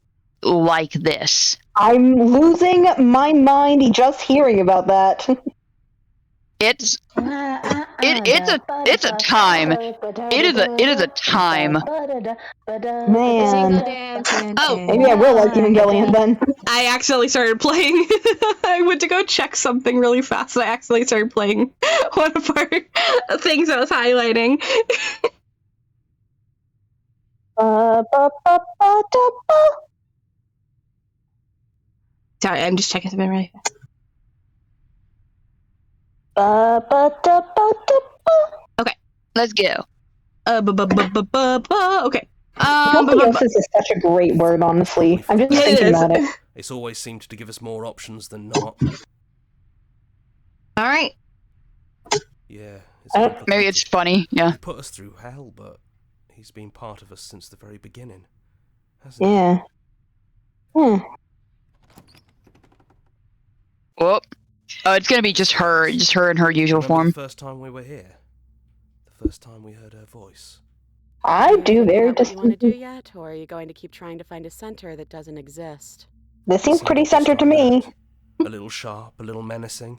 this. I'm losing my mind just hearing about that. It's a time. It is a time. Man. Oh, Maybe I will like Evangelion then. I accidentally started playing. I went to go check something really fast. I accidentally started playing one of our things I was highlighting. Sorry, I'm just checking something really fast. Okay, let's go. Okay. Apotheosis is such a great word, honestly. I'm just thinking about it. It's always seemed to give us more options than not. All right. Yeah. Maybe it's funny. Yeah. He put us through hell, but he's been part of us since the very beginning, hasn't Yeah. Well, it's gonna be just her in her usual form. The first time we were here, the first time we heard her voice. I do very What you want to do distinctly. yet, or are you going to keep trying to find a center that doesn't exist? This seems pretty centered to me. A little sharp, a little menacing.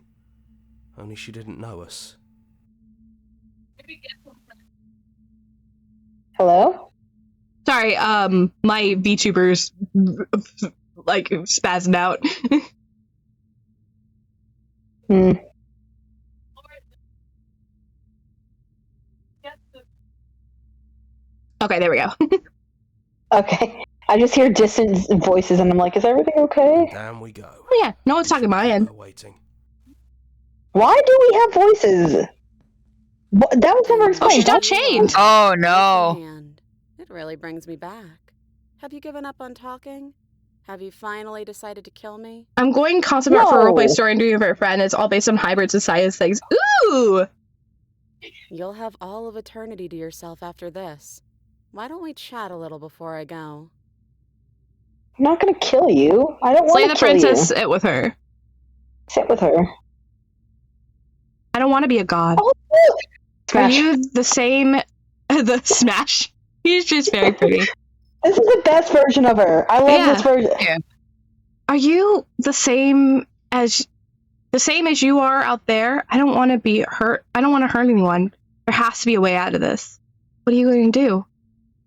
Only she didn't know us. Hello? Sorry, my VTubers like spazzed out. Okay, there we go. Okay. I just hear distant voices and I'm like, is everything okay? Down we go. Oh yeah, no one's talking about my end. Waiting. Why do we have voices? That was never explained. Oh, she's not chained. Oh no. And it really brings me back. Have you given up on talking? Have you finally decided to kill me? I'm going concept art for a roleplay story and doing it for a friend. It's all based on hybrids and science things. Ooh! You'll have all of eternity to yourself after this. Why don't we chat a little before I go? I'm not gonna kill you. I don't want Slay to the kill princess, you. sit with her. Sit with her. I don't want to be a god. Oh, Are Smash. you the same? The Smash. He's just very pretty. This is the best version of her. I love this version. Yeah. Are you the same as you are out there? I don't want to be hurt. I don't want to hurt anyone. There has to be a way out of this. What are you going to do?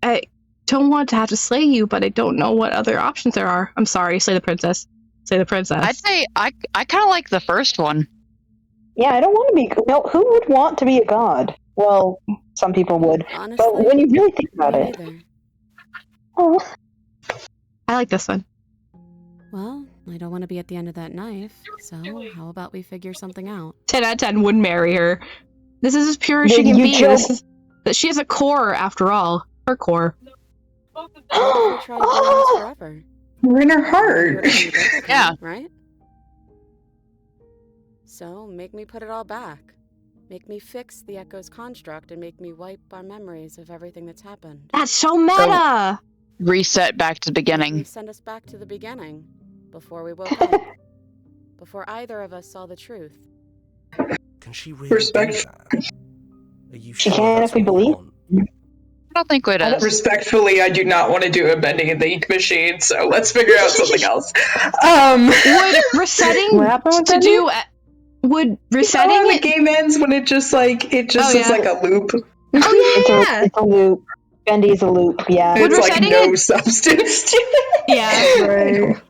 I don't want to have to slay you, but I don't know what other options there are. I'm sorry, slay the princess. Slay the princess. I'd say I kind of like the first one. Yeah, I don't want to be. No, who would want to be a god? Well, some people would. Honestly, but when you really think about me it. neither. Oh. I like this one. Well, I don't want to be at the end of that knife, so how about we figure something out? 10 out of 10 would marry her. This is as pure as Did she can you be. joke? That she has a core, after all. Her core. What if we try to go on forever? We're in her heart. Yeah. Right? So, make me put it all back. Make me fix the Echo's construct and make me wipe our memories of everything that's happened. That's so meta! Reset back to the beginning. Send us back to the beginning, before we woke up. Before either of us saw the truth. Can she really do that? Are you She sure can that's if we what you believe. want? I don't think it is. Respectfully, I do not want to do a bending in the ink machine, so let's figure out something else. Would resetting What happened with to that? do... Would resetting You know how it... the game ends when it just is like a loop. Oh, yeah! It's a loop. Bendy's a loop, yeah. Would It's like resetting no it- substance to it. Yeah. Right. Would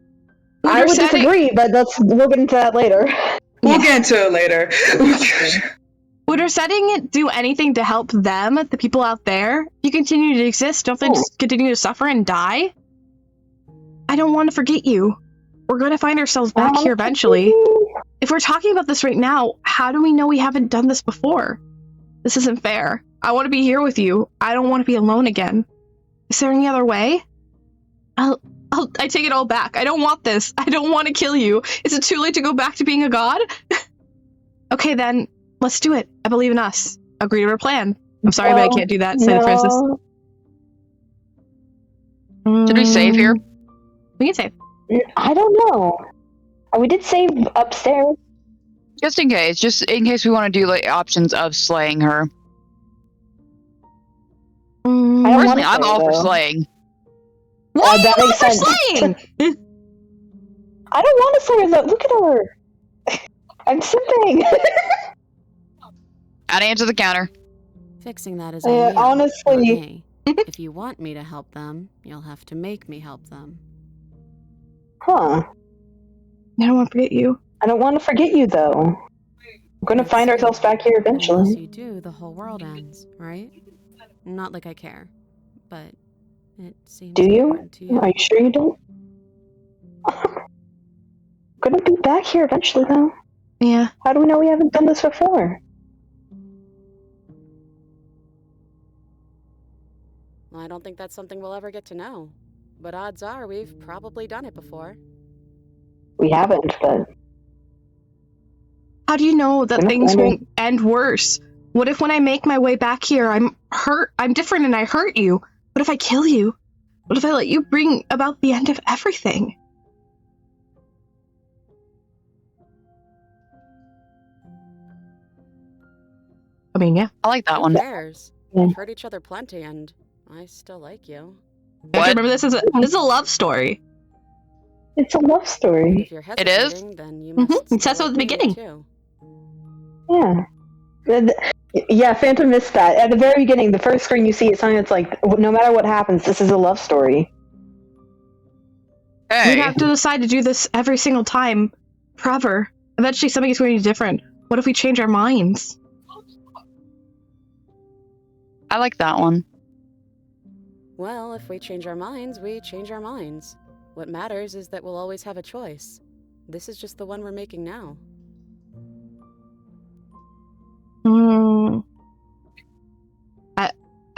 I would resetting- disagree, but we'll get into that later. We'll get into it later. Would resetting it do anything to help them, the people out there? You continue to exist, don't they just continue to suffer and die? I don't want to forget you. We're going to find ourselves back here eventually. If we're talking about this right now, how do we know we haven't done this before? This isn't fair. I want to be here with you. I don't want to be alone again. Is there any other way? I take it all back. I don't want this. I don't want to kill you. Is it too late to go back to being a god? Okay, then, let's do it. I believe in us. Agree to our plan. I'm sorry, but I can't do that, say the princess. Should we save here? We can save. I don't know. We did save upstairs. Just in case we want to do like options of slaying her. Personally, I'm all for slaying. Why that makes sense. Slaying? I don't want to slay her though. Look at her. I'm simping. Add answer the counter. Fixing that is honestly. If you want me to help them, you'll have to make me help them. Huh. I don't want to forget you. I don't want to forget you though. We're going to find ourselves back here eventually. Unless you do, the whole world ends, right? Not like I care, but it seems Do you? important to you. Are you sure you don't? We're going to be back here eventually though. Yeah. How do we know we haven't done this before? Well, I don't think that's something we'll ever get to know. But odds are we've probably done it before. We haven't, but... How do you know that things won't end worse? What if when I make my way back here, I'm hurt, I'm different and I hurt you? What if I kill you? What if I let you bring about the end of everything? I mean, yeah. I like that one. We've hurt each other plenty and I still like you. What? Remember, this is a love story. It's a love story. If you're It is? then you must It says so at the beginning. too. Yeah. Yeah, Phantom missed that. At the very beginning, the first screen you see is something that's like, no matter what happens, this is a love story. Hey. We have to decide to do this every single time, forever. Eventually something is going to be different. What if we change our minds? I like that one. Well, if we change our minds, we change our minds. What matters is that we'll always have a choice. This is just the one we're making now.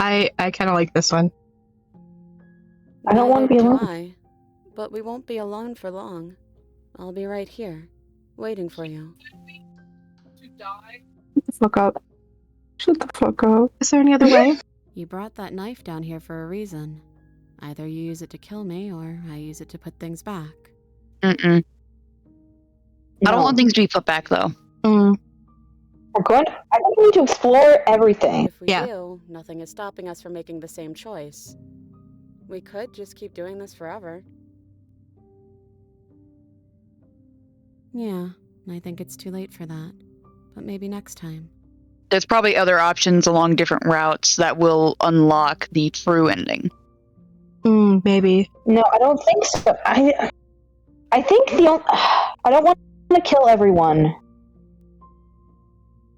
I kind of like this one. I don't want to be alone. But we won't be alone for long. I'll be right here, waiting for you. Shut the fuck up. Shut the fuck up. Is there any other way? You brought that knife down here for a reason. Either you use it to kill me, or I use it to put things back. I don't want things to be put back, though. I think we need to explore everything. If we do, nothing is stopping us from making the same choice. We could just keep doing this forever. Yeah, I think it's too late for that. But maybe next time. There's probably other options along different routes that will unlock the true ending. Maybe. No, I don't think so. I think I don't want to kill everyone.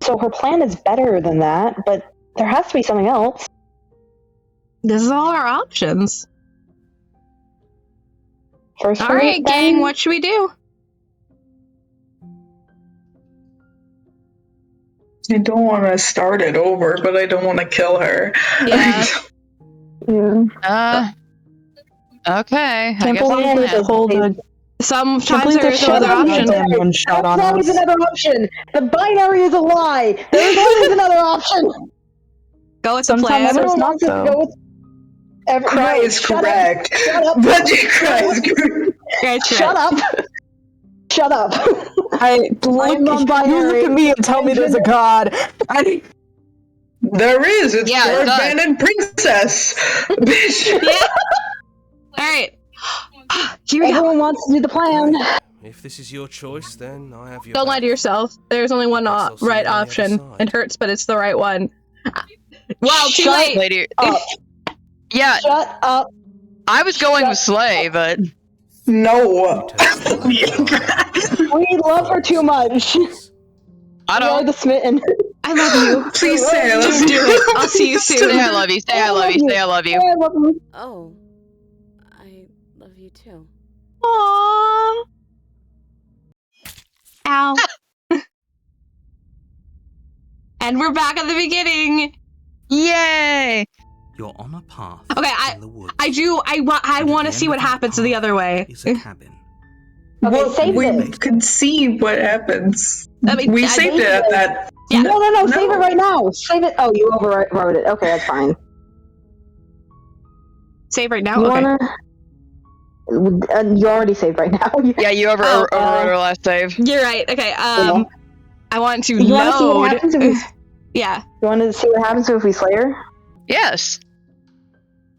So her plan is better than that, but there has to be something else. This is all our options. First, all right, gang, what should we do? I don't want to start it over, but I don't want to kill her. Yeah. Okay. Can't believe there's a whole Sometimes there's no other option. There's always another option. The binary is a lie. There's always another option. Go with the plan. Sometimes not so. Cry is correct. Shut up. Budget cry is correct. Shut up. Shut up. You look at me and tell me there's a god. There is. It's yeah, Lord Man and Princess. Bitch. Yeah. All right. Here we Everyone wants to do the plan. If this is your choice, then I have your Don't lie to yourself. There's only one right option. It hurts, but it's the right one. Wow, too late. Lady. Up. Yeah. Shut up. I was going with Slay, but... No. We love her too much. I don't. We are the smitten. I love you. Please say I love Just do you. it. I'll see you soon. Say I love you. Say I love you. Say I love you. I love you. Oh. I love you too. Aww. Ow. And we're back at the beginning. Yay! You're on a path Okay, in the woods. I want to see what happens the other way. Is a cabin. Okay, save we it. could see what happens. I mean, We I saved think it at it- that. Yeah. No, save it right now. Save it. Oh, you overwrote it. Okay, that's fine. Save right now? You Okay. you already saved right now. Yeah, you overwrote our last save. You're right. Okay, I want to You wanna see what load. happens if we- Yeah. You want to see what happens if we slay her? Yes.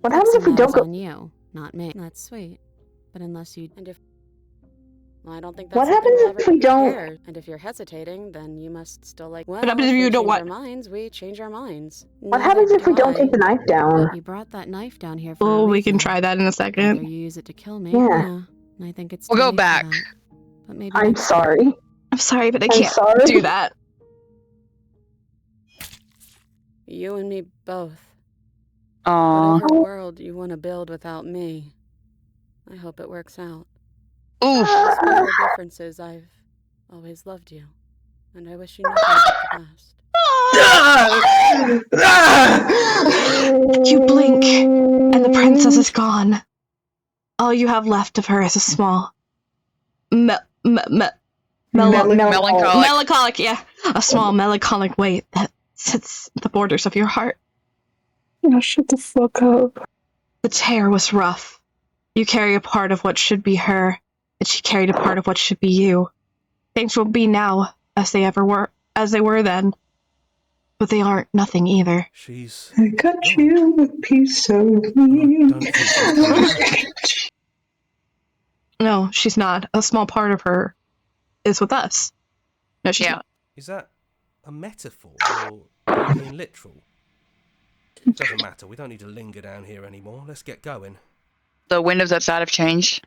What happens if we don't go? on you, not me. That's sweet. But unless you... And if... Well, I don't think that's What something happens we'll if ever we don't- compare. And if you're hesitating, then you must still like... Well, What happens if we you don't change what? our minds, we change our minds. What happens if we don't take the knife down? You brought that knife down here for Oh, a we can reason. try that in a Either second. you use it to kill me, Yeah. and I think it's We'll too go late for back. that. But maybe I'm next- sorry. I'm sorry, but I I'm can't sorry. do that. You and me both. Aww. Whatever world you want to build without me, I hope it works out. Oof. Despite the differences, I've always loved you, and I wish you nothing but the best. You blink, and the princess is gone. All you have left of her is a small... melancholic, yeah. A small melancholic weight that sits at the borders of your heart. Oh, shut the fuck up. The tear was rough. You carry a part of what should be her, and she carried a part of what should be you. Things will be now as they were then. But they aren't nothing either. She's... I got you a piece of me. Don't think No, she's not. A small part of her is with us. No, she's not. Is that a metaphor or are you being literal? Doesn't matter. We don't need to linger down here anymore. Let's get going. The windows outside have changed.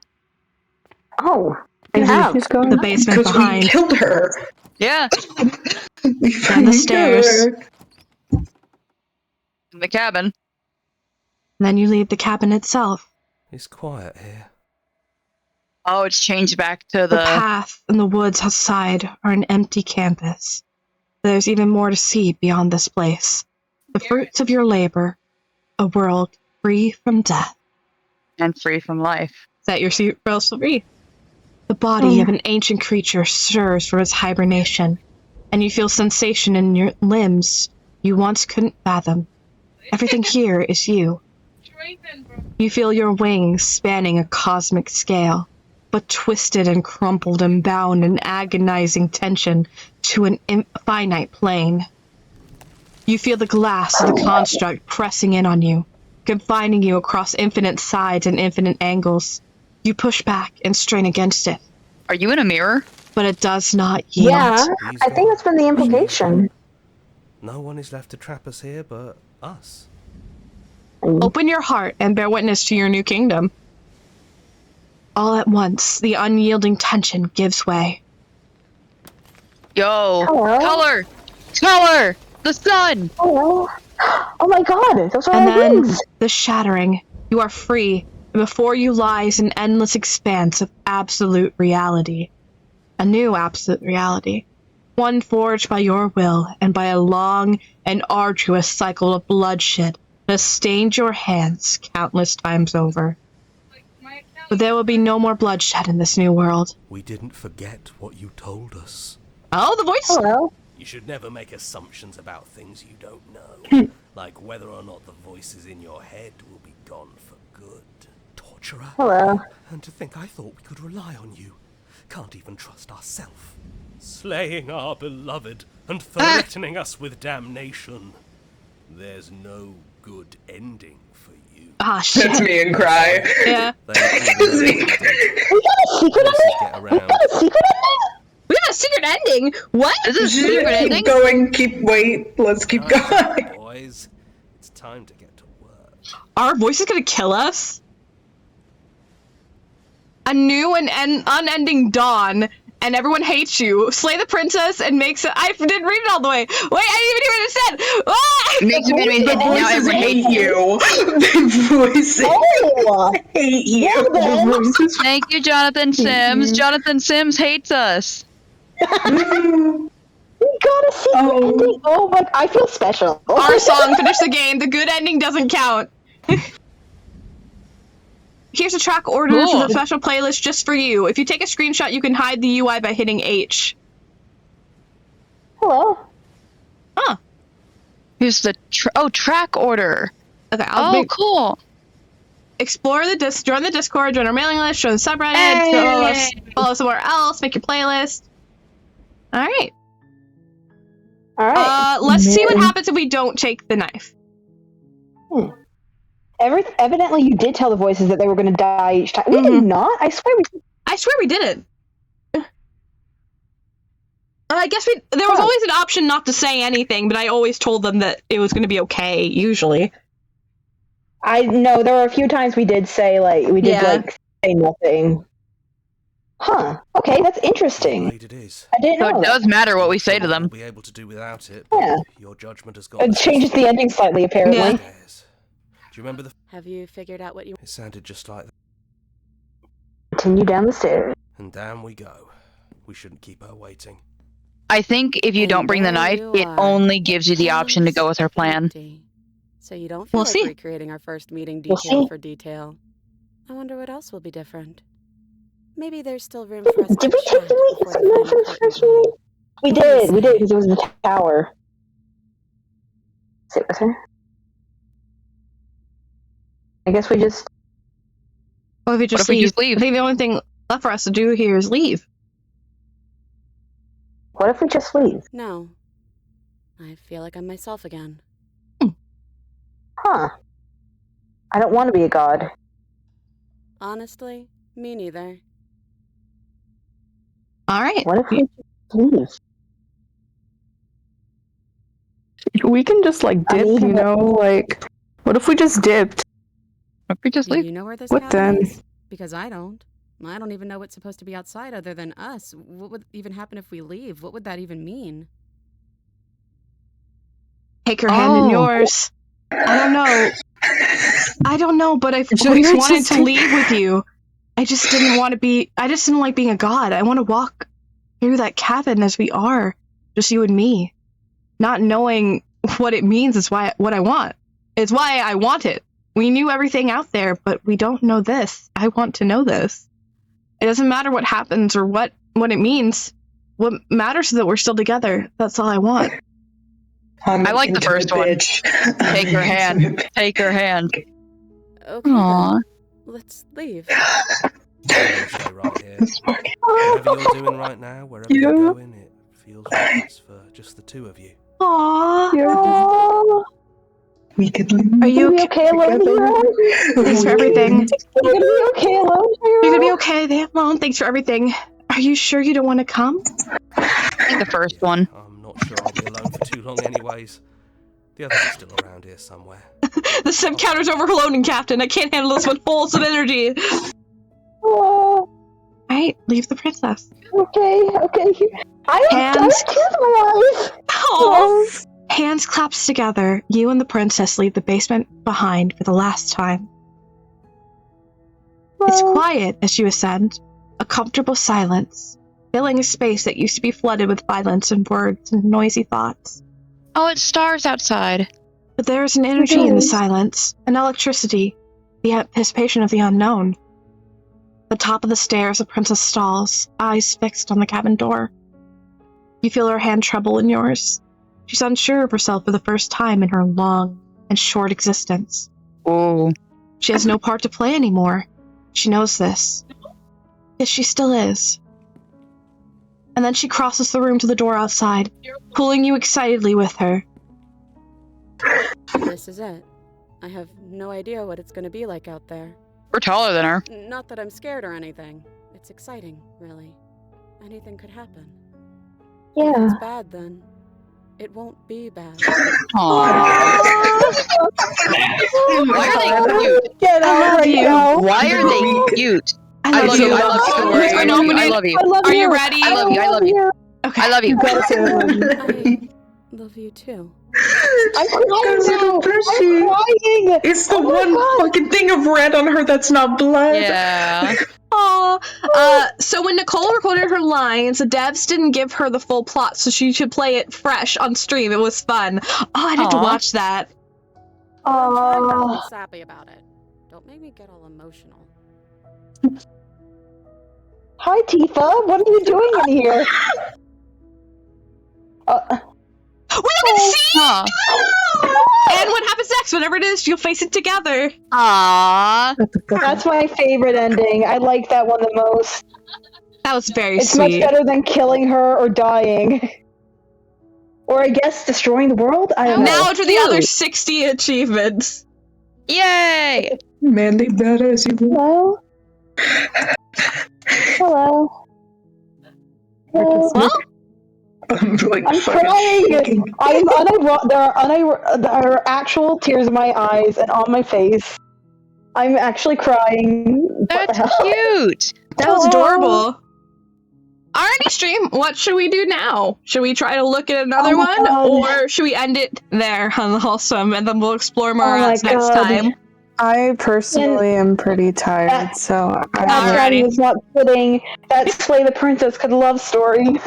Oh, they have. The basement Because we behind. killed her. Yeah. We And finally the stairs. killed her. In the cabin. Then you leave the cabin itself. It's quiet here. Oh, it's changed back to The the... path and the woods outside are an empty canvas. There's even more to see beyond this place. The fruits of your labor. A world free from death. And free from life. Set your seatbelts free. The body of an ancient creature stirs from its hibernation, and you feel sensation in your limbs you once couldn't fathom. Everything here is you. You feel your wings spanning a cosmic scale, but twisted and crumpled and bound in agonizing tension to an infinite plane. You feel the glass of the construct pressing in on you, confining you across infinite sides and infinite angles. You push back and strain against it. Are you in a mirror? But it does not yield. Yeah, I think that's been the implication. No one is left to trap us here but us. Open your heart and bear witness to your new kingdom. All at once, the unyielding tension gives way. Yo. Hello? Color! Color! The sun! Hello? Oh my god, those are And our then, wings! the shattering. You are free, and before you lies an endless expanse of absolute reality. A new absolute reality. One forged by your will and by a long and arduous cycle of bloodshed that has stained your hands countless times over. But there will be no more bloodshed in this new world. We didn't forget what you told us. Oh, the voice! Hello? You should never make assumptions about things you don't know. Like whether or not the voices in your head will be gone for good. Torturer. Hello. And to think I thought we could rely on you. Can't even trust ourselves. Slaying our beloved and threatening us with damnation. There's no good ending for you. Ah, shit. That's me and cry. Yeah. We got a secret ending? We got a secret ending? We got a secret ending? What? Is this a secret ending? Keep going, let's keep going. Boys, it's time to get to work. Our voice is gonna kill us? A new and unending dawn, and everyone hates you. Slay the princess and makes it. I didn't read it all the way. Wait, I didn't even hear what it said. Ah! Makes you enemies The and now voices everyone hate hates you. you. The voices Oh! hate you. Well then. The voices Thank you, Jonathan Sims. Jonathan Sims hates us. got a secret ending. Oh my! I feel special. Our song, finish the game. The good ending doesn't count. Here's a track order for the special playlist just for you. If you take a screenshot, you can hide the UI by hitting H. Hello. Huh. Here's the track order. Okay. Cool. Explore the join the Discord, join our mailing list, join the subreddit, follow somewhere else, make your playlist. All right. Let's see what happens if we don't take the knife. Evidently, you did tell the voices that they were going to die each time. We did not. I swear we didn't. I guess there was always an option not to say anything, but I always told them that it was going to be okay. Usually. I know there were a few times we did say say nothing. Huh. Okay, that's interesting. I didn't know. So it does matter what we say to them. Be able to do without it. Yeah. Your judgment has got. It changes the ending slightly, apparently. Yeah. Do you remember the? Have you figured out what you? It sounded just like that. Continue down the stairs. And down we go. We shouldn't keep her waiting. I think if you don't bring the knife, it only gives you the option to go with her plan. So you don't feel like recreating our first meeting detail for detail. I wonder what else will be different. Maybe there's still room for us to Did we take the first meeting? We did, because it was the tower. Sit with her. I guess we just... What if we just leave? I think the only thing left for us to do here is leave. What if we just leave? No. I feel like I'm myself again. Huh. I don't want to be a god. Honestly, me neither. Alright. What if we just leave? We can just, dip, what if we just dipped? What if we just leave? You know where this What then? is? Because I don't. I don't even know what's supposed to be outside other than us. What would even happen if we leave? What would that even mean? Take her hand in yours. I don't know, but I've always wanted to leave with you. I just didn't like being a god. I want to walk through that cabin as we are. Just you and me. Not knowing what it means is what I want. It's why I want it. We knew everything out there, but we don't know this. I want to know this. It doesn't matter what happens or what it means. What matters is that we're still together. That's all I want. I like the first one. Take her hand. Take her hand. Okay. Aww. Let's leave. Stay right here. Whatever you're doing right now, wherever you're going, it feels like it's for just the two of you. Aww. We could leave. Are you okay alone here? Thanks for everything. You're gonna be okay alone here? You're gonna be okay alone. Thanks for everything. Are you sure you don't want to come? I think the first one. I'm not sure I'll be alone for too long anyways. The others are still around here somewhere. The sim counter's overloading, Captain. I can't handle this with wholesome energy. Alright, leave the princess. Okay. Hands. My eyes. Oh. Hands claps together. You and the princess leave the basement behind for the last time. It's quiet as you ascend. A comfortable silence, filling a space that used to be flooded with violence and words and noisy thoughts. Oh, it's stars outside. But there is an energy in the silence, an electricity, the anticipation of the unknown. At the top of the stairs, the princess stalls, eyes fixed on the cabin door. You feel her hand tremble in yours. She's unsure of herself for the first time in her long and short existence. Oh. She has no part to play anymore. She knows this. Yes, she still is. And then she crosses the room to the door outside, pulling you excitedly with her. This is it. I have no idea what it's going to be like out there. We're taller than her. Not that I'm scared or anything. It's exciting, really. Anything could happen. Yeah. If it's bad, then it won't be bad. Aww. Why are they cute? Get out right now. Why are they cute? I love you. I love you. I love you. Are you ready? I love you. I love you. Okay. I love you. I love you too. I'm crying now. It's the one fucking thing of red on her that's not blood. Yeah. So when Nicole recorded her lines, the devs didn't give her the full plot, so she should play it fresh on stream. It was fun. Oh, I had to watch that. I'm not a little sappy about it. Don't make me get all emotional. Hi, Tifa. What are you doing in here? We haven't seen! And what happens next? Whatever it is, you'll face it together. Aww. That's my favorite ending. I like that one the most. That was very it's sweet. It's much better than killing her or dying. Or I guess destroying the world? I don't know. Now to the other 60 achievements. Yay! Manly badass you. Hello? Hello? Well? I'm crying! There are actual tears in my eyes and on my face. I'm actually crying. That's cute! That was adorable. Alrighty, stream. What should we do now? Should we try to look at another one? Or should we end it there on the wholesome and then we'll explore more routes next time? I personally am pretty tired, so I was not kidding. That Slay the Princess could love story.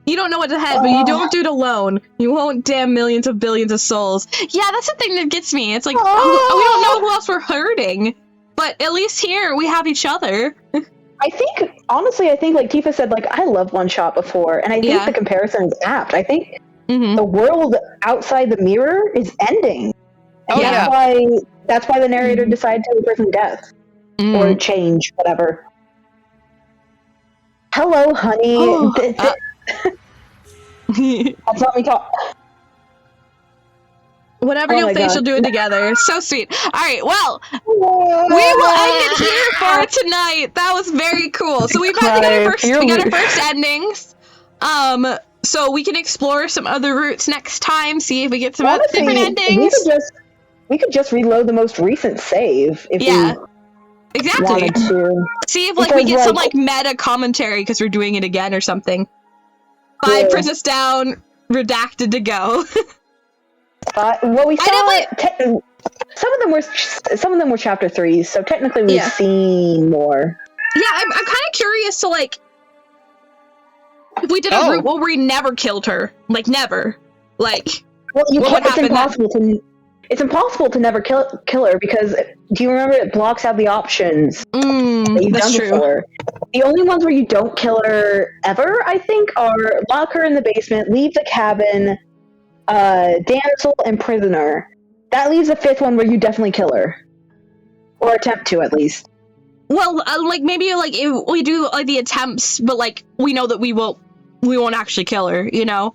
You don't know what's ahead, but you don't do it alone. You won't damn millions of billions of souls. Yeah, that's the thing that gets me. It's like, we don't know who else we're hurting. But at least here, we have each other. I think, honestly, like Tifa said, like, I loved One Shot before, and I think the comparison is apt. I think the world outside the mirror is ending. And that's why the narrator decided to imprison death. Or change, whatever. Hello, honey. That's not me talk. Whatever you'll face, you'll do it together. So sweet. Alright, well, we will end it here for tonight. That was very cool. So we've had to get our first endings. So we can explore some other routes next time, see if we get some different endings. We could just reload the most recent save if we exactly. wanted to. See if we get some meta commentary because we're doing it again or something. 5 Princess down, redacted to go. Well, we saw some of them were chapter 3s, so technically we've seen more. Yeah, I'm kind of curious to if we did a route where we never killed her, never, well, it's impossible to never kill her because do you remember it blocks out the options that you've done before? The only ones where you don't kill her ever, I think, are lock her in the basement, leave the cabin, damsel, and prisoner. That leaves a 5th one where you definitely kill her, or attempt to at least. Well, maybe if we do the attempts, but we know that we won't actually kill her, you know.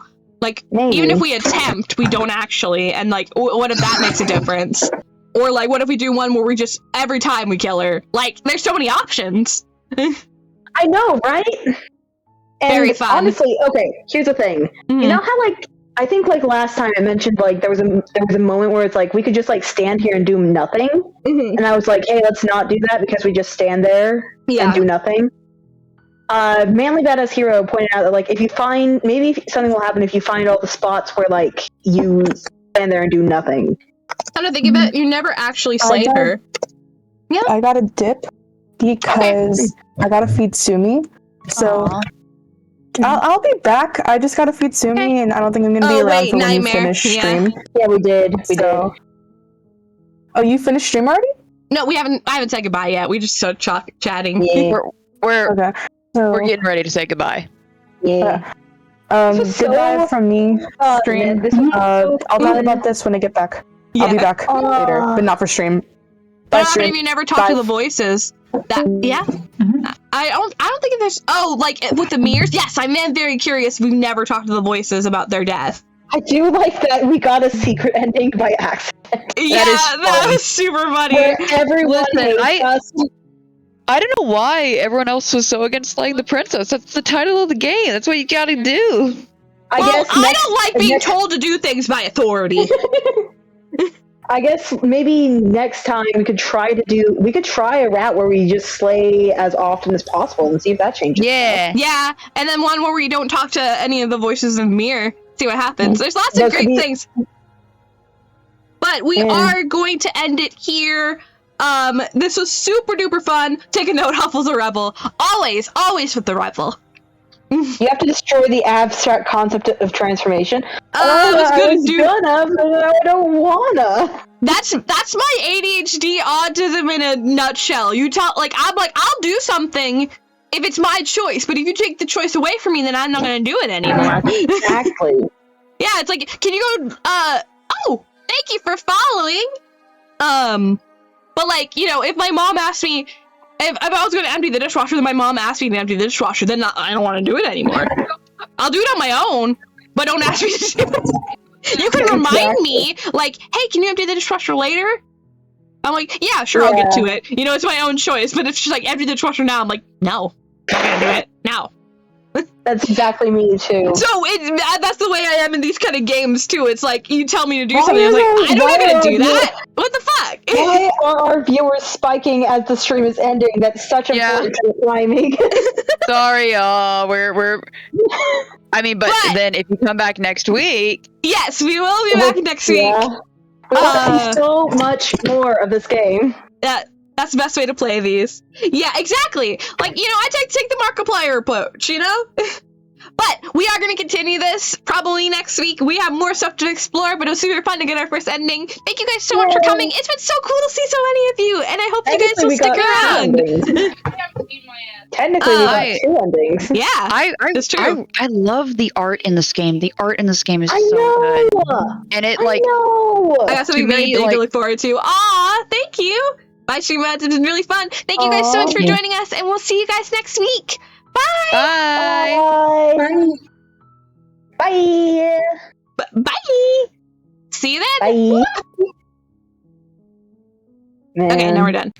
Maybe. Even if we attempt, we don't actually, and what if that makes a difference? Or what if we do one where we just every time we kill her? There's so many options. I know, right? And very fun. Honestly, okay, here's the thing. You know how I think last time I mentioned there was a moment where it's we could just stand here and do nothing, and I was like, hey, let's not do that because we just stand there and do nothing. Manly Badass Hero pointed out that if you find maybe something will happen if you find all the spots where you stand there and do nothing. Come to think of it, you never actually slayed her. Yeah, I got a dip because I gotta feed Sumi. So I'll be back. I just gotta feed Sumi, and I don't think I'm gonna be around for when you finish stream. Yeah, we did. We did. Oh, you finished stream already? No, we haven't. I haven't said goodbye yet. We just started chatting. Yeah. We're getting ready to say goodbye. Yeah. Goodbye from me. Stream. I'll talk about this when I get back. Yeah. I'll be back later, but not for stream. But how many of you never talk to the voices? I don't think there's with the mirrors. Yes, I'm very curious. We've never talked to the voices about their death. I do like that we got a secret ending by accident. Yeah, that was super funny. Where everyone hates us. I don't know why everyone else was so against slaying the princess. That's the title of the game. That's what you gotta do. I don't like being told to do things by authority. I guess maybe next time we could try a route where we just slay as often as possible and see if that changes. Yeah, and then one where we don't talk to any of the voices in the mirror. See what happens. There's lots of great things. But we are going to end it here. This was super duper fun. Take a note, Huffle's a rebel. Always with the rebel. You have to destroy the abstract concept of transformation. I was gonna, but I don't wanna. That's my ADHD autism in a nutshell. I'll do something if it's my choice, but if you take the choice away from me, then I'm not gonna do it anymore. Exactly. Yeah, it's like, can you go, oh, thank you for following. But like, you know, if my mom asked me, if I was going to empty the dishwasher, then my mom asked me to empty the dishwasher, then I don't want to do it anymore. I'll do it on my own, but don't ask me to do it. You can remind me, like, hey, can you empty the dishwasher later? I'm like, yeah, sure, I'll get to it. You know, it's my own choice, but if she's like, empty the dishwasher now, I'm like, no, I'm going to do it now. That's exactly me too. So that's the way I am in these kind of games too. It's like you tell me to do something, I was like, I don't even do that. What the fuck? Why are our viewers spiking as the stream is ending? That's such important timing. Sorry, we're. I mean, but then if you come back next week, yes, we will be back next week. We'll see so much more of this game. That's the best way to play these. Yeah, exactly. Like, you know, I take the Markiplier approach, you know? But we are going to continue this probably next week. We have more stuff to explore, but it was super fun to get our first ending. Thank you guys so much for coming. It's been so cool to see so many of you, and I hope you guys will stick around. Technically, we got 2 endings. Yeah, it's true. I love the art in this game. The art in this game is so good. And it, like... I got something very big to look forward to. Aw, thank you. Bye, Streambuds. It's been really fun. Thank you guys so much for joining us, and we'll see you guys next week. Bye. Bye. Bye. See you then. Bye. Okay, now we're done.